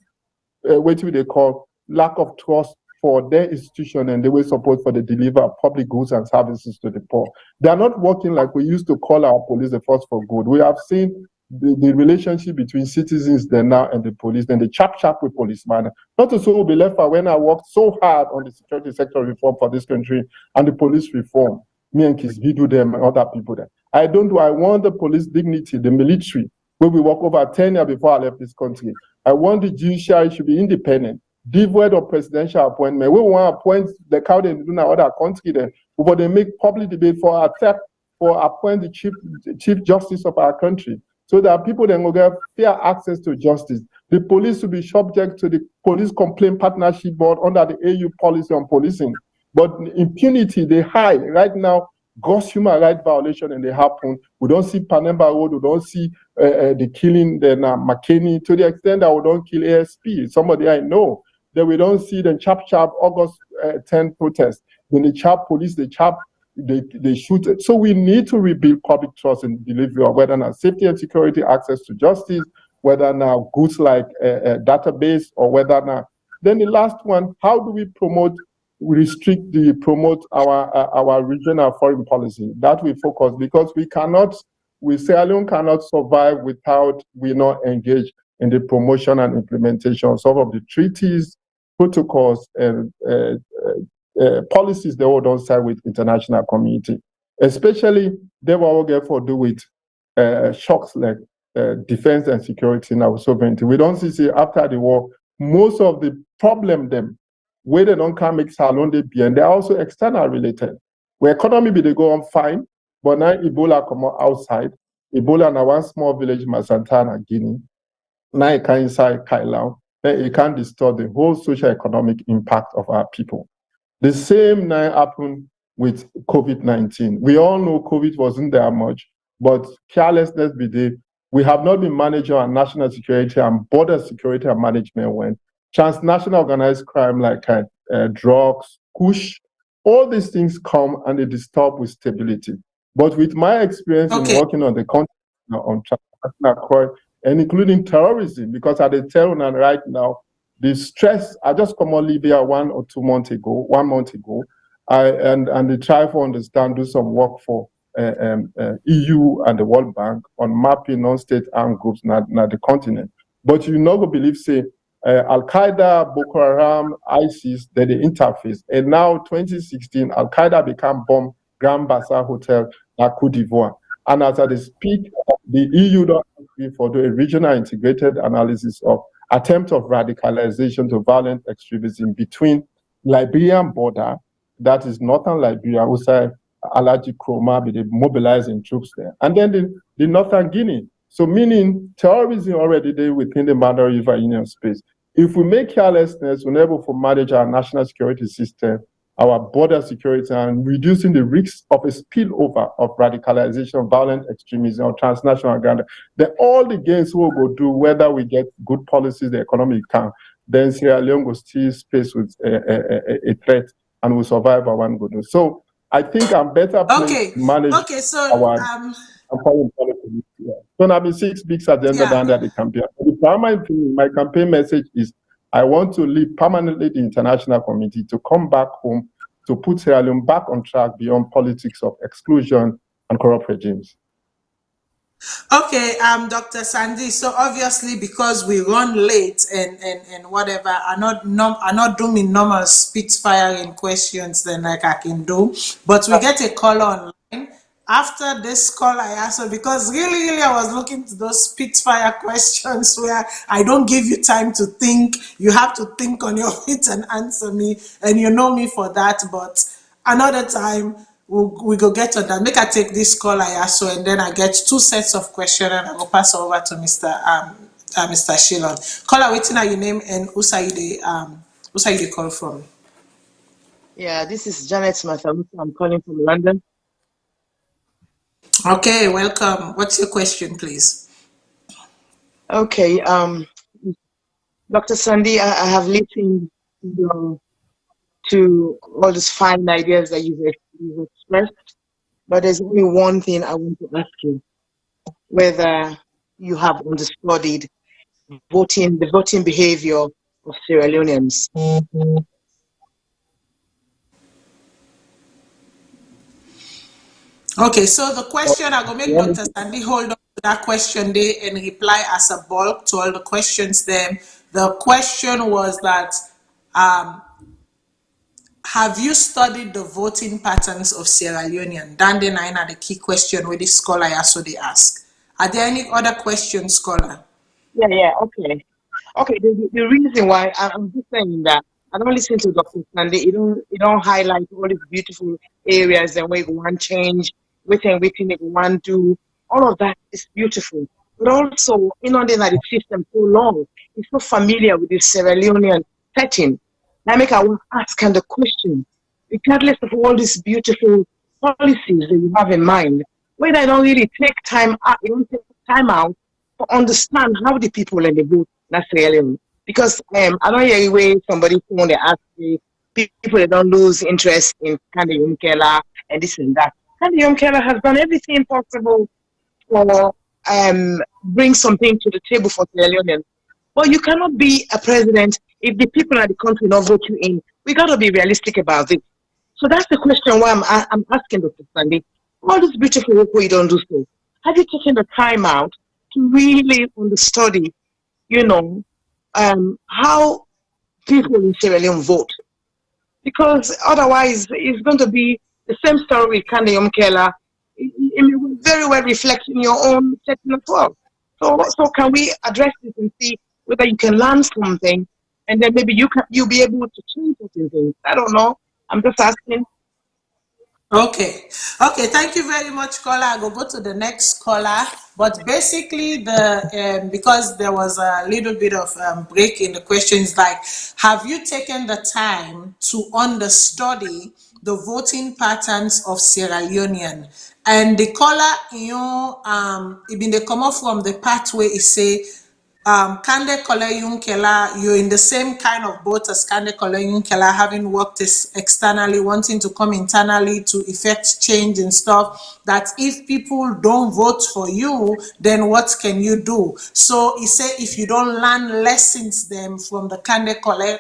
what they call, lack of trust for their institution and the way support for the deliver of public goods and services to the poor. They are not working like we used to call our police the force for good. We have seen the relationship between citizens there now and the police, then the chap with policeman. Not to say we'll be left out when I worked so hard on the security sector reform for this country and the police reform. Me and Kisvidu them and other people there. I want the police dignity, the military, where we work over 10 years before I left this country. I want the judiciary should be independent, devoid of presidential appointment. We want to appoint the cow they do in other country there, before they make public debate for appoint the chief justice of our country, so that people then will get fair access to justice. The police will be subject to the Police Complaint Partnership Board under the AU policy on policing. But impunity, they high. Right now, gross human rights violation and they happen. We don't see Panemba Road, we don't see the killing then McKinney, to the extent that we don't kill ASP, somebody I know. Then we don't see the chap August 10 protest. Then the chap police, they shoot it. So we need to rebuild public trust in delivery of whether now safety and security, access to justice, whether now goods like a database, or whether now. Then the last one, how do we promote our regional foreign policy? That we focus, because we Sierra Leone cannot survive without we not engage in the promotion and implementation of some of the treaties, protocols, and policies that we don't side with international community. Especially they will get for do with shocks like defense and security in our sovereignty. We don't see after the war, most of the problem them where they don't come make Salon they be, and they're also external related. Where economy be they go on fine, but now Ebola come out outside. Ebola na one small village, Masantana, Guinea. Now it can inside Kailau, then it can distort the whole socio-economic impact of our people. The same now happened with COVID-19. We all know COVID wasn't there much, but carelessness be there. We have not been managing our national security and border security and management when transnational organized crime like drugs, push, all these things come and they disturb with stability. But with my experience in Okay. working on the continent, on transnational crime, and including terrorism, because at the terror and right now, the stress, I just come on Libya 1 or 2 months ago, 1 month ago, and they try to understand, do some work for EU and the World Bank on mapping non-state armed groups na the continent. But you not go believe, say, Al-Qaeda, Boko Haram, ISIS, they're the interface. And now, 2016, Al-Qaeda became bomb Grand Bassam Hotel at Cote d'Ivoire. And as I speak, the EU don't agree for the regional integrated analysis of attempt of radicalization to violent extremism between Liberian border, that is northern Liberia, outside Alaji Kroma, be mobilizing troops there, and then the northern Guinea. So meaning terrorism already there within the Mother River Union space. If we make carelessness, we're able to manage our national security system, our border security, and reducing the risks of a spillover of radicalization, violent extremism, or transnational agenda, then all the gains we'll go do, whether we get good policies, the economy can, then Sierra Leone will still face with a threat and will survive our one good. So I think I'm better placed to manage So our foreign policy. Yeah. So now be 6 weeks agenda than that the campaign. The primary thing, my campaign message is I want to lead permanently the international community to come back home to put Sierra Leone back on track beyond politics of exclusion and corrupt regimes. Okay, Dr. Sandy. So obviously, because we run late and whatever, are not doing normal spitfiring questions, then like I can do. But we get a call online after this call. I answer because really, I was looking to those spitfire questions where I don't give you time to think. You have to think on your feet and answer me, and you know me for that. But another time we go get on that. Make I take this call I ask so, and then I get 2 sets of questions, and I go pass over to Mr. Shilon. Caller, waiting are your name and who say you call from? Yeah, this is Janet Mathamusa. I'm calling from London. Okay, welcome. What's your question, please? Okay, Dr. Sandy, I have listened to all these fine ideas that you've expressed, but there's only one thing I want to ask you, whether you have understudied the voting behavior of Sierra Leoneans. Okay, so the question, I go make Dr. Sandy hold on to that question there and reply as a bulk to all the questions then. The question was that, have you studied the voting patterns of Sierra Leonean? Dan the nine are the key question where the scholar also they ask. Are there any other questions, scholar? Yeah, okay. Okay, the reason why I'm just saying that I don't listen to Dr. Sandy. You don't highlight all these beautiful areas and where you want change, within you want to. All of that is beautiful. But also, under the system so long, it's so familiar with the Sierra Leonean setting. I want to ask the question, regardless of all these beautiful policies that you have in mind, whether I don't really take time out, you don't take time out to understand how the people in the vote that's Sierra. Because I don't hear way somebody phone they ask me, people that don't lose interest in Kandi Yumkela and this and that. Kandi Yumkela has done everything possible for bring something to the table for Sierra Leoneans. But you cannot be a president if the people of the country not vote you in. We got to be realistic about it. So that's the question why I'm asking Dr. Sandy. All this beautiful work you don't do so. Have you taken the time out to really understudy, how people in Sierra Leone vote? Because otherwise, it's going to be the same story with Kandi Yumkela. It will very well reflect in your own setting as well. So can we address this and see whether you can learn something, and then maybe you'll be able to change certain things? I don't know. I'm just asking. Okay. Okay. Thank you very much, caller. I will go to the next caller. But basically, because there was a little bit of break in the questions, like, have you taken the time to understudy the voting patterns of Sierra Leonean? And the caller, even they come up from the pathway, is say, Kande Kole Yunkela, you're in the same kind of boat as Kande Kole Yunkela, having worked externally, wanting to come internally to effect change and stuff. That if people don't vote for you, then what can you do? So he said, if you don't learn lessons them from the Kande Kole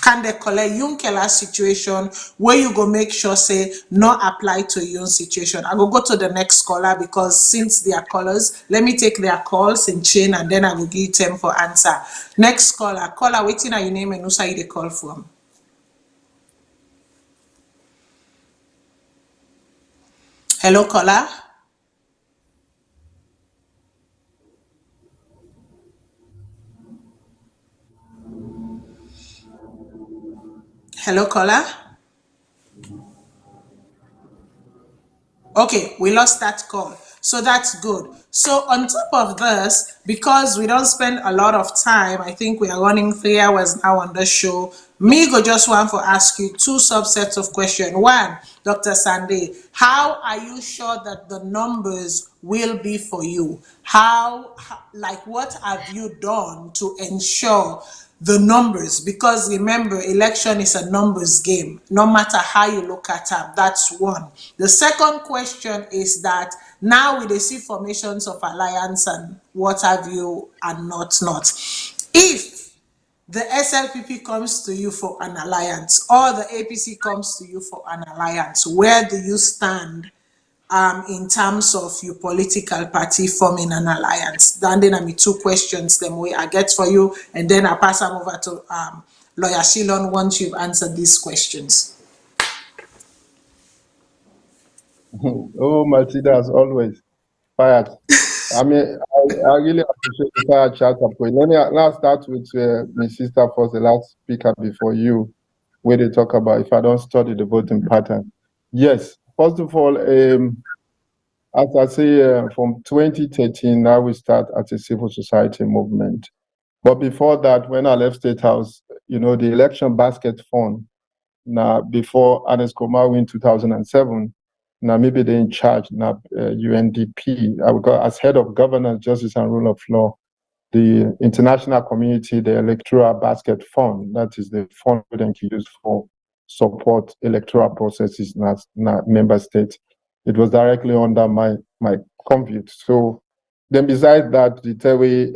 Yunkela situation, where you go make sure say not apply to your own situation. I go to the next caller, because since they are callers, let me take their calls in chain, and then I will give them for answer. Next caller, waiting at your name and who say the call from. Hello, caller. Hello, caller. Okay, we lost that call. So that's good. So on top of this, because we don't spend a lot of time, I think we are running 3 hours now on the show. Me go just want to ask you two subsets of questions. One, Dr. Sunday, how are you sure that the numbers will be for you? Like, what have you done to ensure the numbers? Because remember, election is a numbers game, no matter how you look at it. That's one. The second question is that now we see formations of alliance and what have you and not. If the SLPP comes to you for an alliance, or the APC comes to you for an alliance, where do you stand in terms of your political party forming an alliance? Then I mean two questions them way I get for you, and then I pass them over to Lawyer Shilon once you've answered these questions. Oh, Matilda, as always, fired. I mean, I really appreciate the fire chat approach. Let's start with my sister first, the last speaker before you, where they talk about if I don't study the voting pattern. Yes, first of all, as I say, from 2013, now we start as a civil society movement. But before that, when I left State House, the election basket fund, now before Ernest Komawi in 2007, now maybe they're in charge, now UNDP, I would go as head of governance, justice and rule of law, the international community, the electoral basket fund, that is the fund we can use for support electoral processes in our member states. It was directly under my convent. So then besides that, the Tewe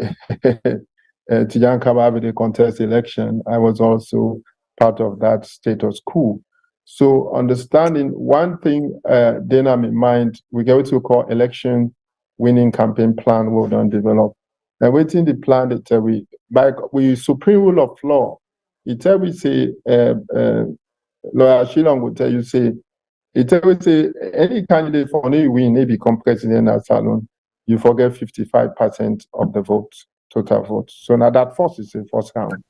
Tijan Kababi, the contest election, I was also part of that status quo. So understanding one thing, then I'm in mind, we get what we call election winning campaign plan we don't develop. And within the plan that we supreme rule of law, it tell we say, Lawyer Shilong will tell you, say, it tell we say, any candidate for any win, they become president at Salon, you forget 55% of the votes, total votes. So now that first is the first round.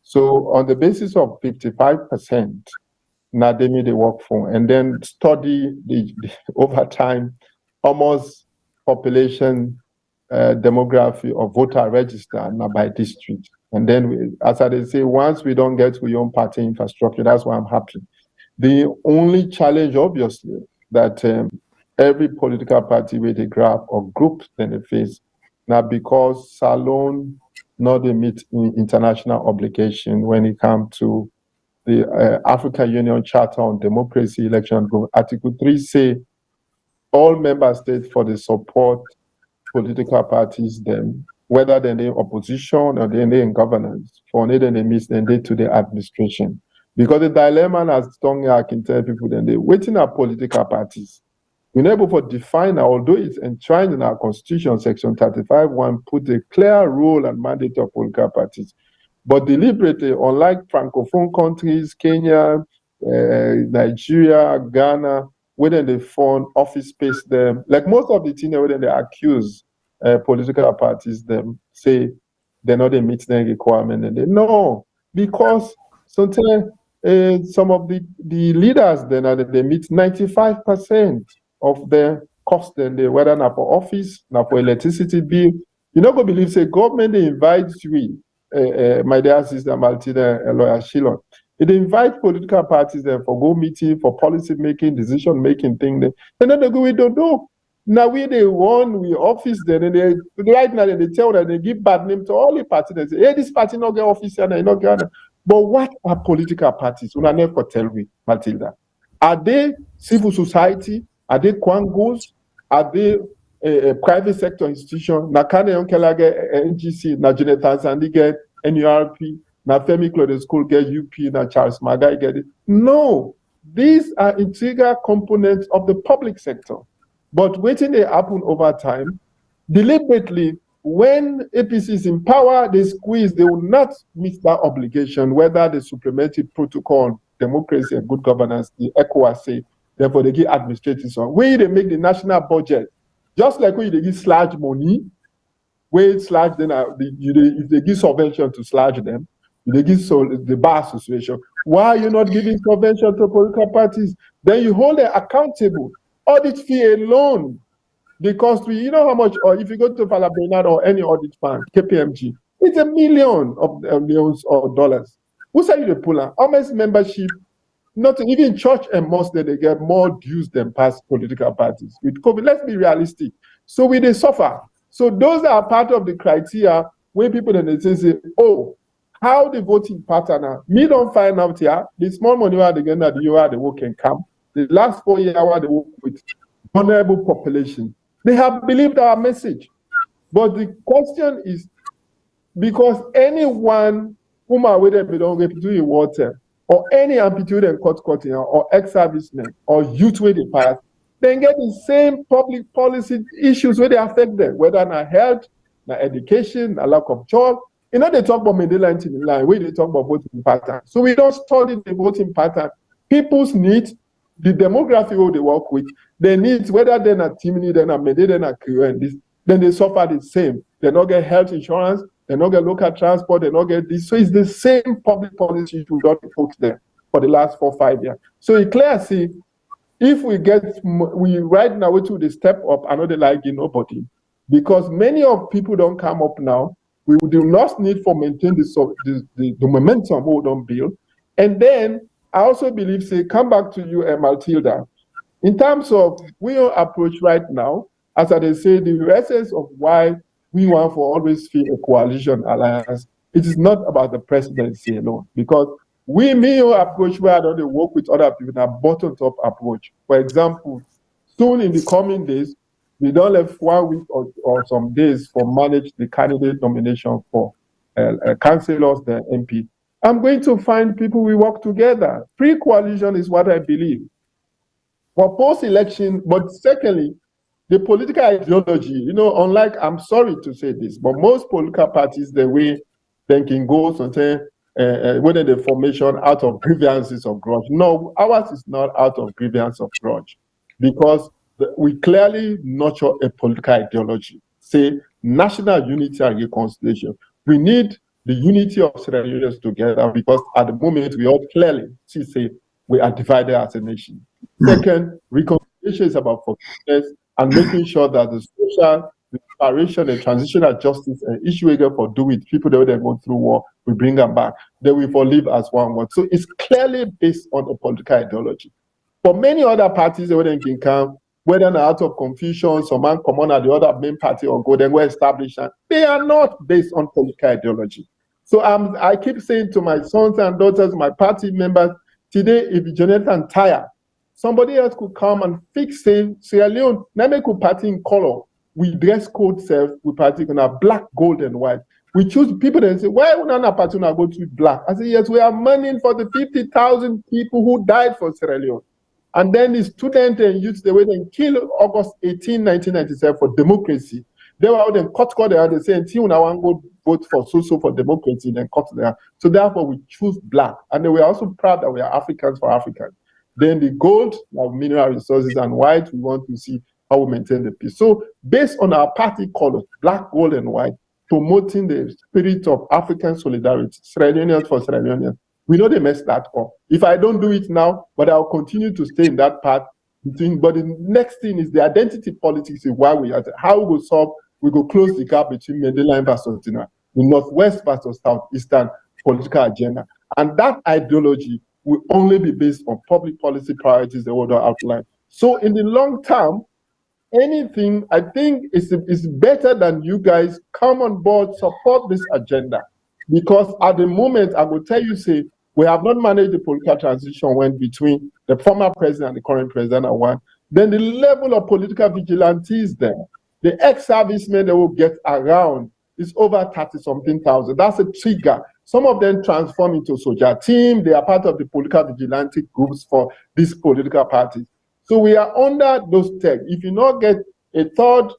So on the basis of 55%, now they made the work for, and then study the over time, almost population demography of voter register now by district. And then, as I say, once we don't get to your own party infrastructure, that's why I'm happy. The only challenge, obviously, that every political party with a graph or group then they face, now because Salon not they meet in international obligation when it comes to the African Union Charter on Democracy, Election, Article 3 say all member states for the support political parties, them, whether they're in opposition or they're in governance, for they miss then they to the administration. Because the dilemma, as strongly I can tell people, then they waiting at political parties. We're able to define, although it's enshrined in our constitution, section 35.1, put a clear role and mandate of political parties. But deliberately, unlike Francophone countries, Kenya, Nigeria, Ghana, where they fund office space them, like most of the things where they accuse political parties, them say they're not a meeting requirement. And they no, because sometimes some of the leaders then they meet 95% of their cost then they whether now for office, now for electricity bill. You not gonna believe say government they invite we, my dear sister Martina lawyer Shilon. They invite political parties then for go meeting, for policy making, decision making thing. Then they go we don't know. Now we they won we office then and they right now they tell that they give bad name to all the parties. They say, hey, this party not get office and they not get. But what are political parties? Una never tell me, Matilda. Are they civil society? Are they Kwangos? Are they a private sector institution? Na Kane Yonkela get NGC, na Jonathan Sandy get NURP, na Femi Claude School get UP, na Charles Magai get it. No, these are integral components of the public sector. But waiting they happen over time, deliberately, when APC is in power, they squeeze, they will not meet that obligation, whether the supplementary protocol on democracy and good governance, the ECOWAS say, therefore they give administrative so where they make the national budget, just like when they give slash money, where slash then if they give subvention to slash them, they give the bar association. Why are you not giving subvention to political parties? Then you hold them accountable. Audit fee alone, because you know how much, or if you go to Fala Bernard or any audit fund, KPMG, it's a million of millions of dollars. Who say you the puller? How much membership? Not even church and mosque that they get more dues than past political parties. With COVID, let's be realistic. So we they suffer. So those are part of the criteria when people then they say, oh, how the voting pattern are. Me don't find out here. The small money are the that you are the work can come. The last 4 years they work with vulnerable population. They have believed our message. But the question is, because anyone whom are with them, they don't get to in water, or any amplitude and cutting, or ex-servicemen, or youth where they pass, then get the same public policy issues where they affect them, whether na health, na education, na lack of job. You know, they talk about Mandela in line, where they talk about voting pattern. So we don't study the voting pattern. People's needs, the demography who they work with, their needs, whether they're not Timini, they're not Mede, they're not Kuru, and this, then they suffer the same. They not get health insurance, they not get local transport, they not get this. So it's the same public policy we don't focus there for the last 4 or 5 years. So it clear see, if we right now to the step up, I know they like nobody, because many of people don't come up now. We do not need for maintain the momentum we don't build. And then I also believe, say, come back to you, Matilda. In terms of our approach right now, as I say, the essence of why we want for always feel a coalition alliance, it is not about the presidency alone, because our approach where I don't work with other people, a bottom-top approach. For example, soon in the coming days, we don't have 1 week or some days for manage the candidate nomination for councillors, the MP. I'm going to find people we work together. Pre-coalition is what I believe. For post-election, but secondly, the political ideology, unlike, I'm sorry to say this, but most political parties, the way they can go and say, whether the formation out of grievances of grudge. No, ours is not out of grievance of grudge, because we clearly nurture a political ideology, say national unity and reconciliation. We need the unity of Sierra Leoneans together, because at the moment we all clearly see, say, we are divided as a nation. Second, reconciliation is about forgiveness and making sure that the social reparation and transitional justice and issue we get for do it, people that they go through war, we bring them back. Then we for live as one word. So it's clearly based on a political ideology. For many other parties, they can come, whether out of confusion, some man come on at the other main party or go, then we establish that. They are not based on political ideology. So I keep saying to my sons and daughters, my party members, today, if Jonathan tired, somebody else could come and fix, say, Sierra Leone, now make a party in color. We dress code self, we party on a black, gold, and white. We choose people that say, why would not party go to black? I say, yes, we are mourning for the 50,000 people who died for Sierra Leone. And then the students and youths, they went and killed August 18, 1997 for democracy. They were out and cut there, they say, until now I go vote for so for democracy, then cut there. So therefore we choose black. And then we are also proud that we are Africans for Africans. Then the gold, like mineral resources, and white, we want to see how we maintain the peace. So based on our party colors, black, gold, and white, promoting the spirit of African solidarity, Sierra Leoneans for Sierra Leoneans, We know they messed that up. If I don't do it now, but I'll continue to stay in that path. But the next thing is the identity politics is why we are how we will solve, we go close the gap between Medellin versus the Northwest versus Southeastern political agenda. And that ideology will only be based on public policy priorities the order outlined. So in the long term, anything, I think is better than you guys come on board, support this agenda. Because at the moment, I will tell you, say, we have not managed the political transition when between the former president and the current president are one. Then the level of political vigilance is there. The ex-servicemen that will get around is over 30-something thousand. That's a trigger. Some of them transform into soldier team. They are part of the political vigilante groups for these political parties. So we are under those texts. If you not get a third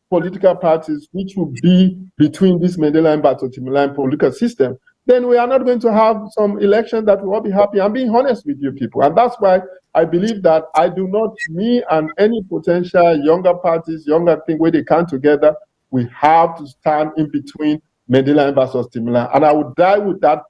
political parties, which will be between this Medellin Batotimulan political system, then we are not going to have some elections that will all be happy. I'm being honest with you people. And that's why I believe that I do not, me and any potential younger parties, younger thing where they come together, we have to stand in between Medellin versus Timulan. And I would die with that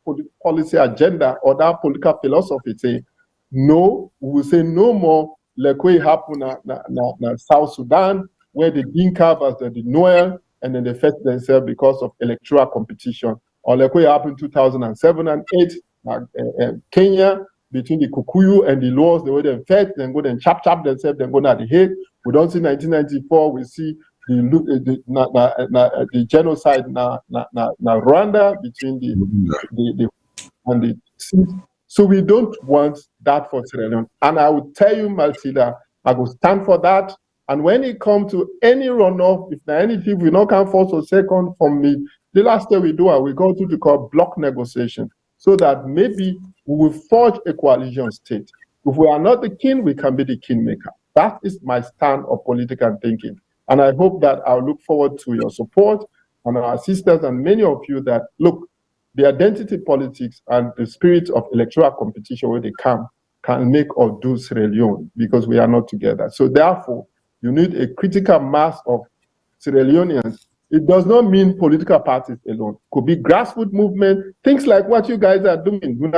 policy agenda or that political philosophy saying, no, we will say no more like what happened in South Sudan, where the Dinka versus the Noel, and then they fed themselves because of electoral competition. Or like what happened in 2007 and 8, Kenya, between the Kikuyu and the Luos, they were then fed, then go then chap themselves, then go to the Hague. We don't see 1994, we see the genocide in Rwanda between the and the so we don't want that for Sierra Leone. And I will tell you, Matilda, I will stand for that. And when it comes to any runoff, if there are any people we not come first or second from me, the last thing we do, we go to the called block negotiation, so that maybe we will forge a coalition state. If we are not the king, we can be the kingmaker. That is my stand of political thinking. And I hope that I'll look forward to your support and our sisters and many of you that, look, the identity politics and the spirit of electoral competition where they come can make or do Sierra Leone, because we are not together. So therefore, you need a critical mass of Sierra Leoneans. It does not mean political parties alone. Could be grassroots movement, things like what you guys are doing. We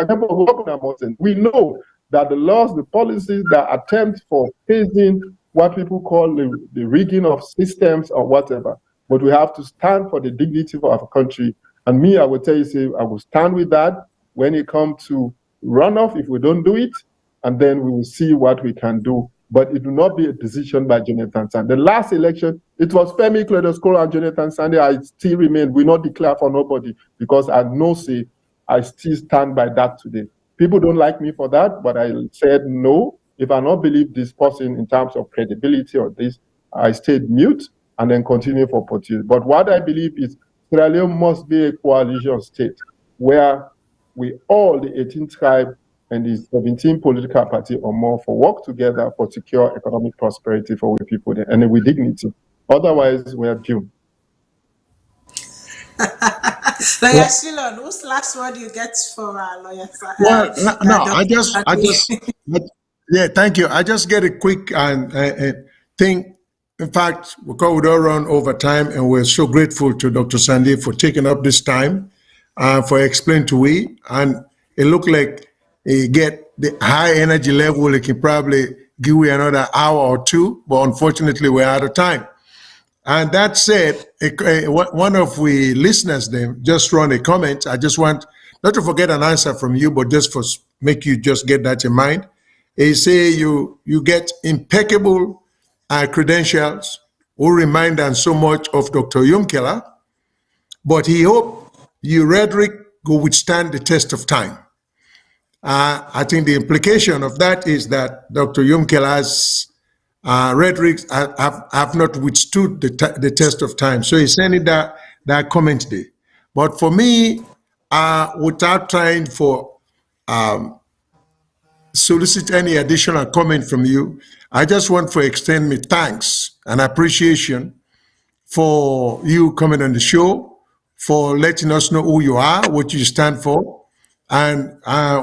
know that the laws, the policies that attempt for phasing what people call the rigging of systems or whatever, but we have to stand for the dignity of our country. And me, I will tell you, say, I will stand with that when it comes to runoff if we don't do it, and then we will see what we can do. But it will not be a decision by Jonathan Sandé. The last election, it was Femi Cleidoscuro and Jonathan Sandé. I still remain, we not declare for nobody, because I know, say, I still stand by that today. People don't like me for that, but I said no. If I not believe this person in terms of credibility or this, I stayed mute and then continue for opportunity. But what I believe is Sierra Leone must be a coalition state where we all, the 18 tribes and the 17 political party or more, for work together for secure economic prosperity for we people there, and with dignity. Otherwise, we are doomed. Lawyer Shilon, whose last word you get for lawyer? Well, no, yeah, thank you. I just get a quick thing. In fact, because we don't run over time, and we're so grateful to Dr. Sandé for taking up this time for explaining to we. And it looked like he get the high energy level. It can probably give you another hour or two, but unfortunately, we're out of time. And that said, one of we listeners them just run a comment. I just want not to forget an answer from you, but just for make you just get that in mind. He say you get impeccable credentials, who remind us so much of Dr. Yumkela, but he hope your rhetoric will withstand the test of time. I think the implication of that is that Dr. Yumkela's rhetoric have not withstood the test of time. So he's sending that comment there. But for me, without trying for solicit any additional comment from you, I just want to extend my thanks and appreciation for you coming on the show, for letting us know who you are, what you stand for, and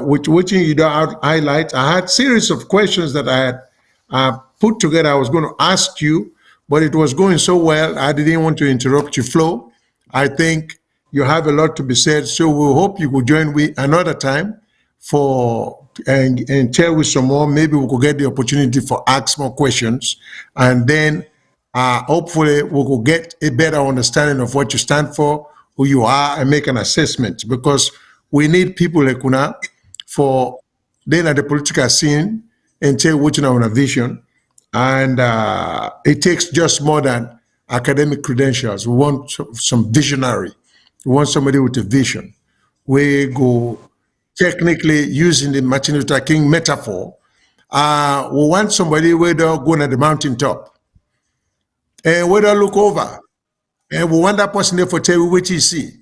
with what you don't highlight. I had a series of questions that I had put together. I was going to ask you, but it was going so well, I didn't want to interrupt your flow. I think you have a lot to be said, so we hope you will join me another time. and share with some more. Maybe we could get the opportunity for ask more questions, and then hopefully we could get a better understanding of what you stand for, who you are, and make an assessment. Because we need people like Una for then at the political scene and tell what you know on a vision. And it takes just more than academic credentials. We want some visionary. We want somebody with a vision. We go technically using the Martin Luther King metaphor. We want somebody where they'll go on the mountaintop and where they'll look over. And we want that person there for tell you what you see.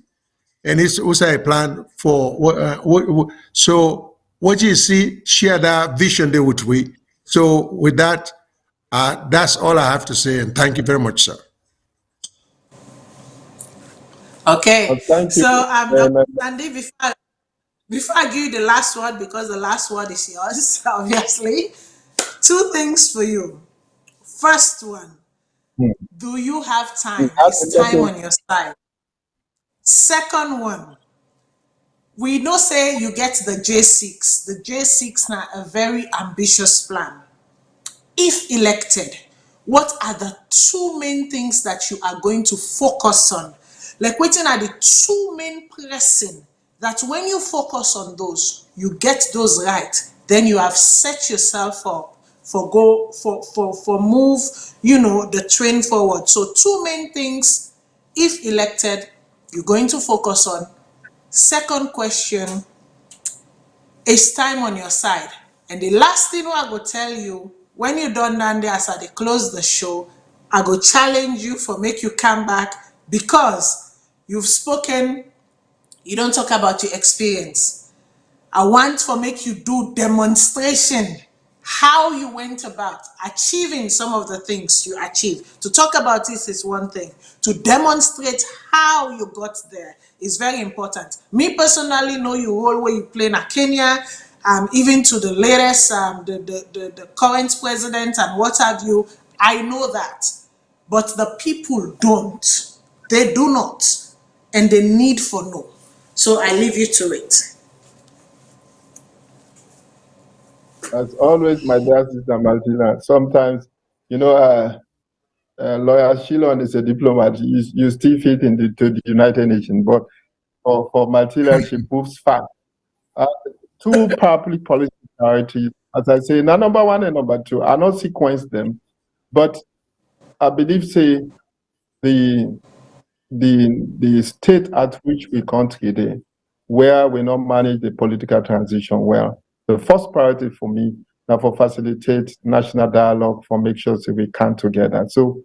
And it's also a plan for so what you see, share that vision there with we. So with that, that's all I have to say. And thank you very much, sir. Okay, Thank you. so Dr. Sandy, before I give you the last word, because the last word is yours, obviously, two things for you. First one, do you have time? Is time on your side? Second one, we know say you get the J6. The J6 now a very ambitious plan. If elected, what are the two main things that you are going to focus on? Like, what are the two main pressing that when you focus on those, you get those right, then you have set yourself up for move, the train forward. So two main things, if elected, you're going to focus on. Second question, is time on your side? And the last thing I go tell you, when you done down there as I close the show, I go challenge you for make you come back, because you've spoken, you don't talk about your experience. I want for make you do demonstration how you went about achieving some of the things you achieved. To talk about this is one thing. To demonstrate how you got there is very important. Me personally know you role where you play in Kenya, even to the latest, the current president and what have you. I know that, but the people don't. They do not, and they need for know. So I leave you to it. As always, my dear sister Martina, sometimes, lawyer Shilon is a diplomat. You still fit into the United Nations, but for Martina, she moves fast. Two public policy priorities, as I say, now number one and number two, I not sequence them, but I believe, say, the state at which we country today, where we not manage the political transition well. The first priority for me now for facilitate national dialogue, for make sure that we come together. So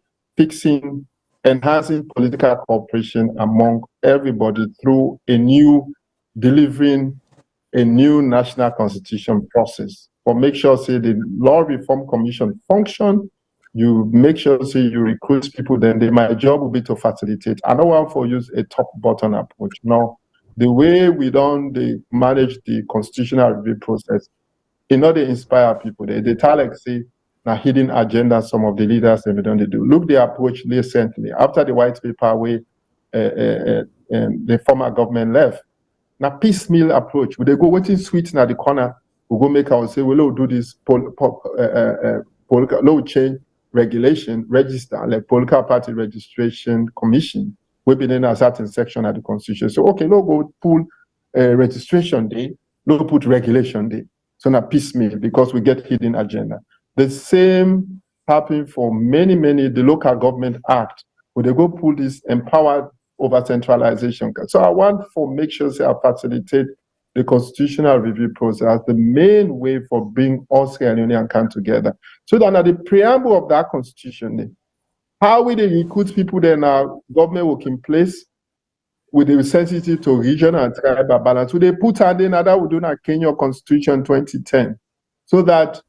enhancing political cooperation among everybody through delivering a new national constitution process. For make sure say the law reform commission function, you make sure say you recruit people, then my job will be to facilitate. I don't want to use a top-bottom approach. Now, the way we don't manage the constitutional review process, in order to inspire people, they tell like say now hidden agenda some of the leaders they don't do. Look the approach recently after the white paper where the former government left. Now piecemeal approach. Would they go waiting sweet at the corner? We go make our say we'll do this low change regulation register like political party registration commission. We've been in a certain section of the constitution. So okay, no go pull registration day, no put regulation day. So now piecemeal because we get hidden agenda. The same happened for many, the local government act, where they go pull this empowered over centralization. So I want for make sure that I facilitate the constitutional review process, the main way for bring us Sierra Leonean come together. So that at the preamble of that constitution, how will they recruit people then our government work in place with the sensitivity to regional and tribal balance? So they put on in that we do not Kenya Constitution 2010, so that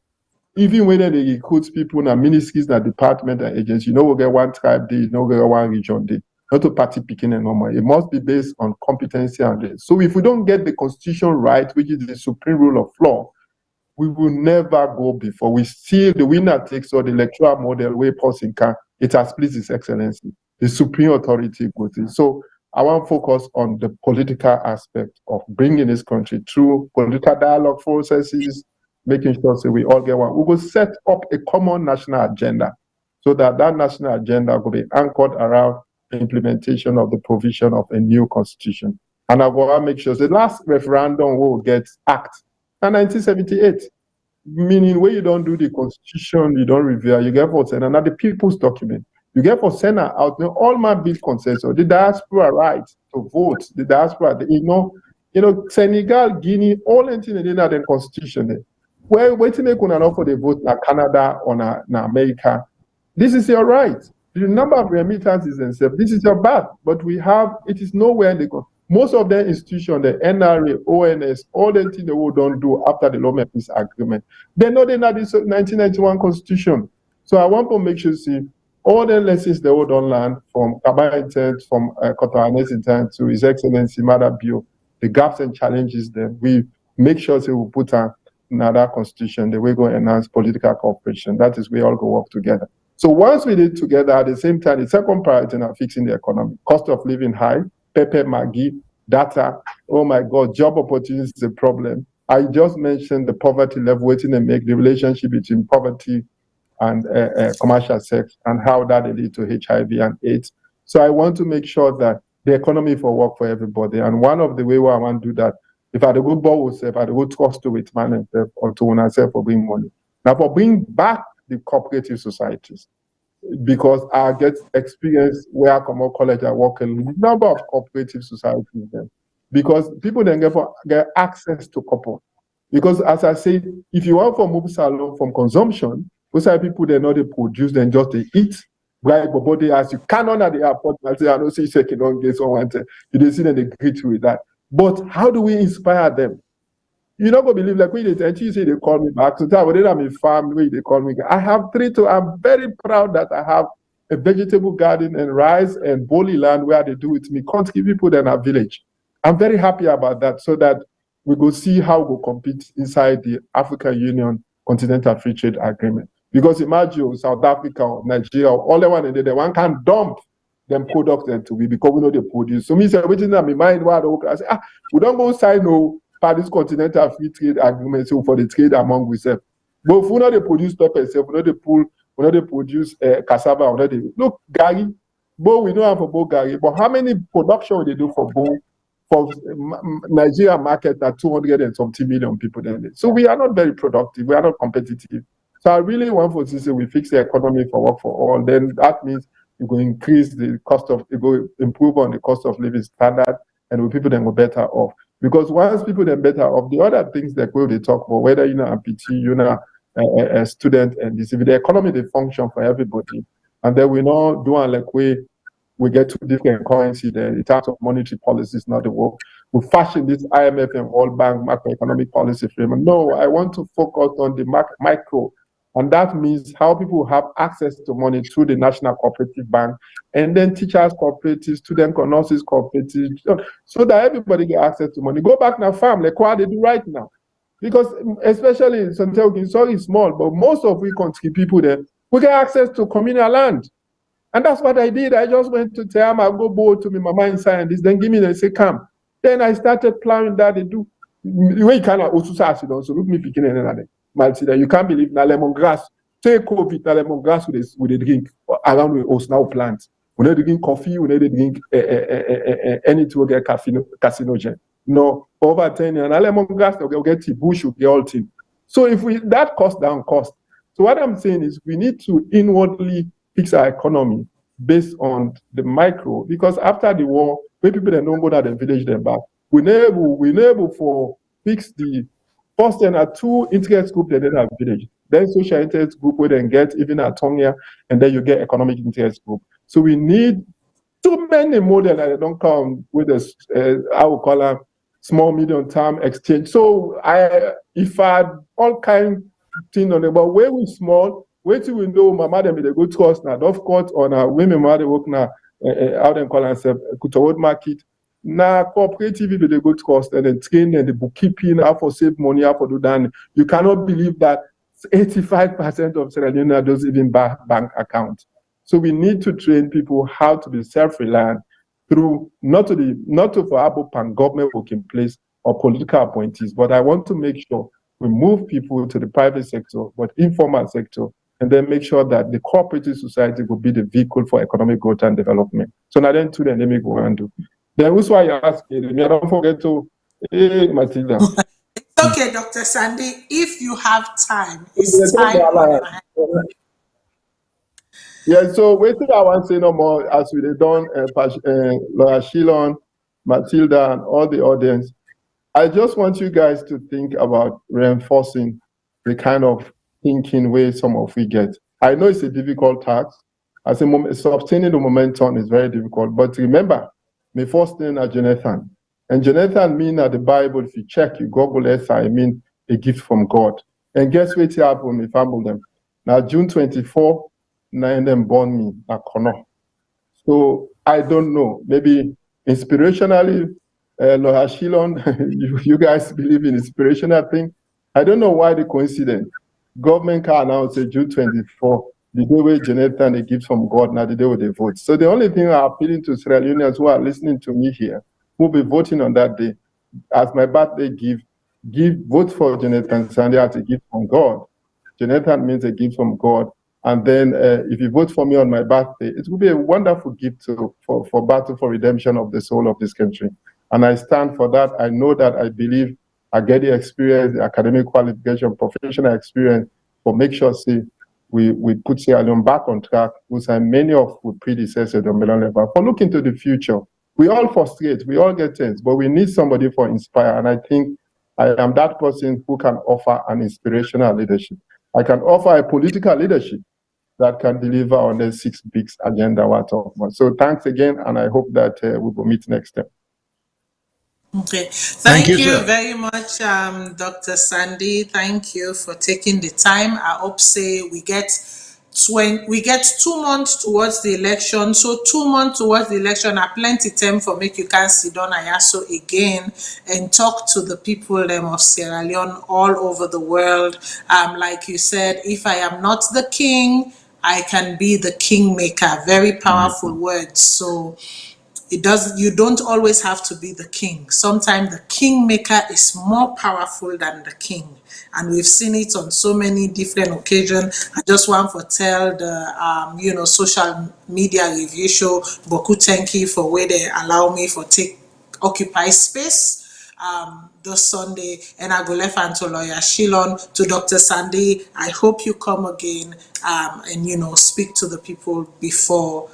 even when they recruit people in ministries, in department and agencies, we'll get one tribe day, we'll get one region day, not a party picking and normal. It must be based on competency and this. So if we don't get the constitution right, which is the supreme rule of law, we will never go before. We still, the winner takes all the electoral model where person can, it has pleased His Excellency. The supreme authority goes in. So I want to focus on the political aspect of bringing this country through political dialogue processes, making sure that we all get one. We will set up a common national agenda so that national agenda will be anchored around the implementation of the provision of a new constitution. And I want to make sure the last referendum will get act in 1978. Meaning when you don't do the constitution, you don't review, you get for Senate, and the people's document. You get for Senate out there, all man build consensus. The diaspora right to vote, the diaspora, Senegal, Guinea, all anything in the constitution there. Well, waiting they could not for the vote na Canada or na America. This is your right. The number of remittances themselves, this is your bad, but we have, it is nowhere they go. Most of the institutions, the NRA, ONS, all the things they will don't do after the Lome Peace Agreement. They know they're not the 1991 Constitution. So I want to make sure see all the lessons they will don't learn from Kabaya intent, from Kotoranes intent to His Excellency Mother Bio, the gaps and challenges that we make sure we will put another constitution that we go enhance political cooperation. That is we all go work together. So once we did together at the same time, the second priority now fixing the economy. Cost of living high, Pepe Maggie, data, oh my God, job opportunities is a problem. I just mentioned the poverty level, waiting and make the relationship between poverty and commercial sex and how that leads to HIV and AIDS. So I want to make sure that the economy for work for everybody. And one of the way where I want to do that, if I do good ball with self, I do good trust to it man and or to myself for bring money. Now for bring back the cooperative societies, because I get experience where I come out college, I work in a number of cooperative societies then. Because people then get access to copper. Because as I say, if you want to move salon from consumption, most of the people they know they produce, then just they eat. Right, but they ask you, cannot at the airport, I say, I don't see second on get someone, you don't see them, they greet you with that. But how do we inspire them? You're not going to believe, like when you say they call me back, so that when I'm a farm, they call me. I have 3 to, I'm very proud that I have a vegetable garden and rice and bolly land where they do it with me, country people in our village. I'm very happy about that so that we go see how we compete inside the African Union Continental Free Trade Agreement. Because imagine South Africa or Nigeria, all the one and the one can dump them products into we because we know they produce. So me say, waiting in my mind, I say, we don't go sign no Paris Continental Free Trade Agreement so for the trade among ourselves. But if we know they produce pepper, we know they pull, we know they produce cassava, we know they look Gary, but we know how for both Gary. But how many production will they do for both? For Nigeria market that 200 and something million people then. So we are not very productive. We are not competitive. So I really want for say we fix the economy for work for all. Then that means you go increase the cost of, you go improve on the cost of living standard, and people then go better off. Because once people then better off, the other things that they talk about, whether amputee, a student, and this, if the economy they function for everybody, and then we know doing like we get two different currency there in terms of monetary policy is not the work. We fashion this IMF and World Bank macroeconomic policy framework. No, I want to focus on the micro. And that means how people have access to money through the National Cooperative Bank, and then teachers cooperatives, student nurses cooperatives, so that everybody get access to money. Go back now farm, like what they do right now. Because especially in Santiago, it's small, but most of we country people there, we get access to communal land. And that's what I did. I just went to tell them, I'll go board to me, mama in science, then give me the say, come. Then I started planning that they do. The way you cannot also say, so look me picking another. You can't believe now lemongrass. Take COVID, now lemongrass with the drink around with us now plants. We need to drink coffee, we need to drink anything to get carcinogen. No, over 10 years, now lemongrass, they'll get tea, bush, will get all tea. So if we that cost down cost. So what I'm saying is we need to inwardly fix our economy based on the micro, because after the war, when people that don't go to the village, them back, we able for fix the first and 2 interest group that they have village. Then social interest group where then get even a Tonga, and then you get economic interest group. So we need too many models that don't come with a I would call them small medium term exchange. So if I all kind thing on about where we small, wait till we know my mother made a good trust now. Of course, on our women mother work now out and call themselves Kutawod market. Now cooperative with a good cost and then train and the bookkeeping, how for save money, how for do that. You cannot believe that 85% of Sierra Leone doesn't even bank account. So we need to train people how to be self-reliant, through not to for Abupan government work in place or political appointees, but I want to make sure we move people to the private sector, but informal sector, and then make sure that the cooperative society will be the vehicle for economic growth and development. So now then to the endemic we want to. Then also I ask you, don't forget to Matilda. It's okay, Dr. Sandy. If you have time, it's time on your hand. Yeah, so waiting I want to say no more as we done Laura Shilon, Matilda, and all the audience. I just want you guys to think about reinforcing the kind of thinking way some of we get. I know it's a difficult task. As a moment, sustaining the momentum is very difficult. But remember, my first name is Jonathan. And Jonathan mean that the Bible, if you check, you Google it, I mean a gift from God. And guess what happened if I move them? Now, June 24, nine them born me at Kono. So I don't know. Maybe inspirationally, Laura Shilon, you guys believe in inspirational thing. I don't know why the coincidence. Government can announce June 24, the day where Jonathan a gift from God, now the day where they vote. So the only thing I'm appealing to Sierra Leoneans who are listening to me here, who will be voting on that day, as my birthday vote for Jonathan Sunday as a gift from God. Jonathan means a gift from God. And then if you vote for me on my birthday, it will be a wonderful gift for battle for redemption of the soul of this country. And I stand for that. I know that I believe I get the experience, the academic qualification, professional experience, for make sure we put Sierra Leone back on track, which many of our predecessors on Melon level. For look into the future, we all frustrate, we all get tense, but we need somebody for inspire. And I think I am that person who can offer an inspirational leadership. I can offer a political leadership that can deliver on the 6 big agenda we're talking about. So thanks again, and I hope that we will meet next time. Okay. Thank you very much, Dr. Sandy. Thank you for taking the time. I hope say we get 2 months towards the election. So 2 months towards the election are plenty time for make you can sit down Ayaso again and talk to the people of Sierra Leone all over the world. Like you said, if I am not the king, I can be the kingmaker. Very powerful words. So you don't always have to be the king. Sometimes the kingmaker is more powerful than the king, and we've seen it on so many different occasions. I just want to tell the social media review show Boku Tenki for where they allow me for take occupy space this Sunday, and I go left and to Lawyer Shilon, to Dr. Sandy. I hope you come again and speak to the people before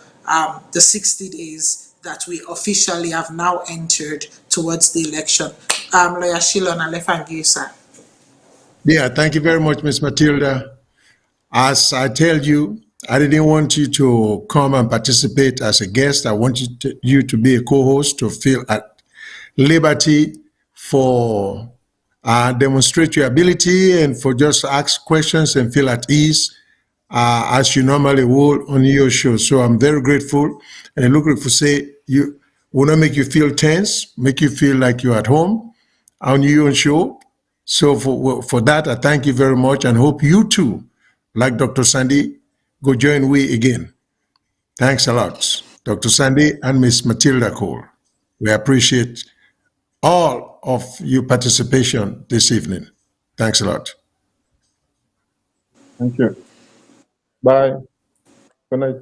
the 60 days that we officially have now entered towards the election. Lawyer Shilon, I left and give, sir. Yeah, thank you very much, Miss Matilda. As I tell you, I didn't want you to come and participate as a guest. I want you to be a co-host, to feel at liberty for demonstrate your ability and for just ask questions and feel at ease as you normally would on your show. So I'm very grateful, and I look for say you will not make you feel tense, make you feel like you're at home on your show. So for that, I thank you very much, and hope you too, like Dr. Sandy, go join we again. Thanks a lot, Dr. Sandy and Miss Matilda Cole. We appreciate all of your participation this evening. Thanks a lot. Thank you. Bye. Good night.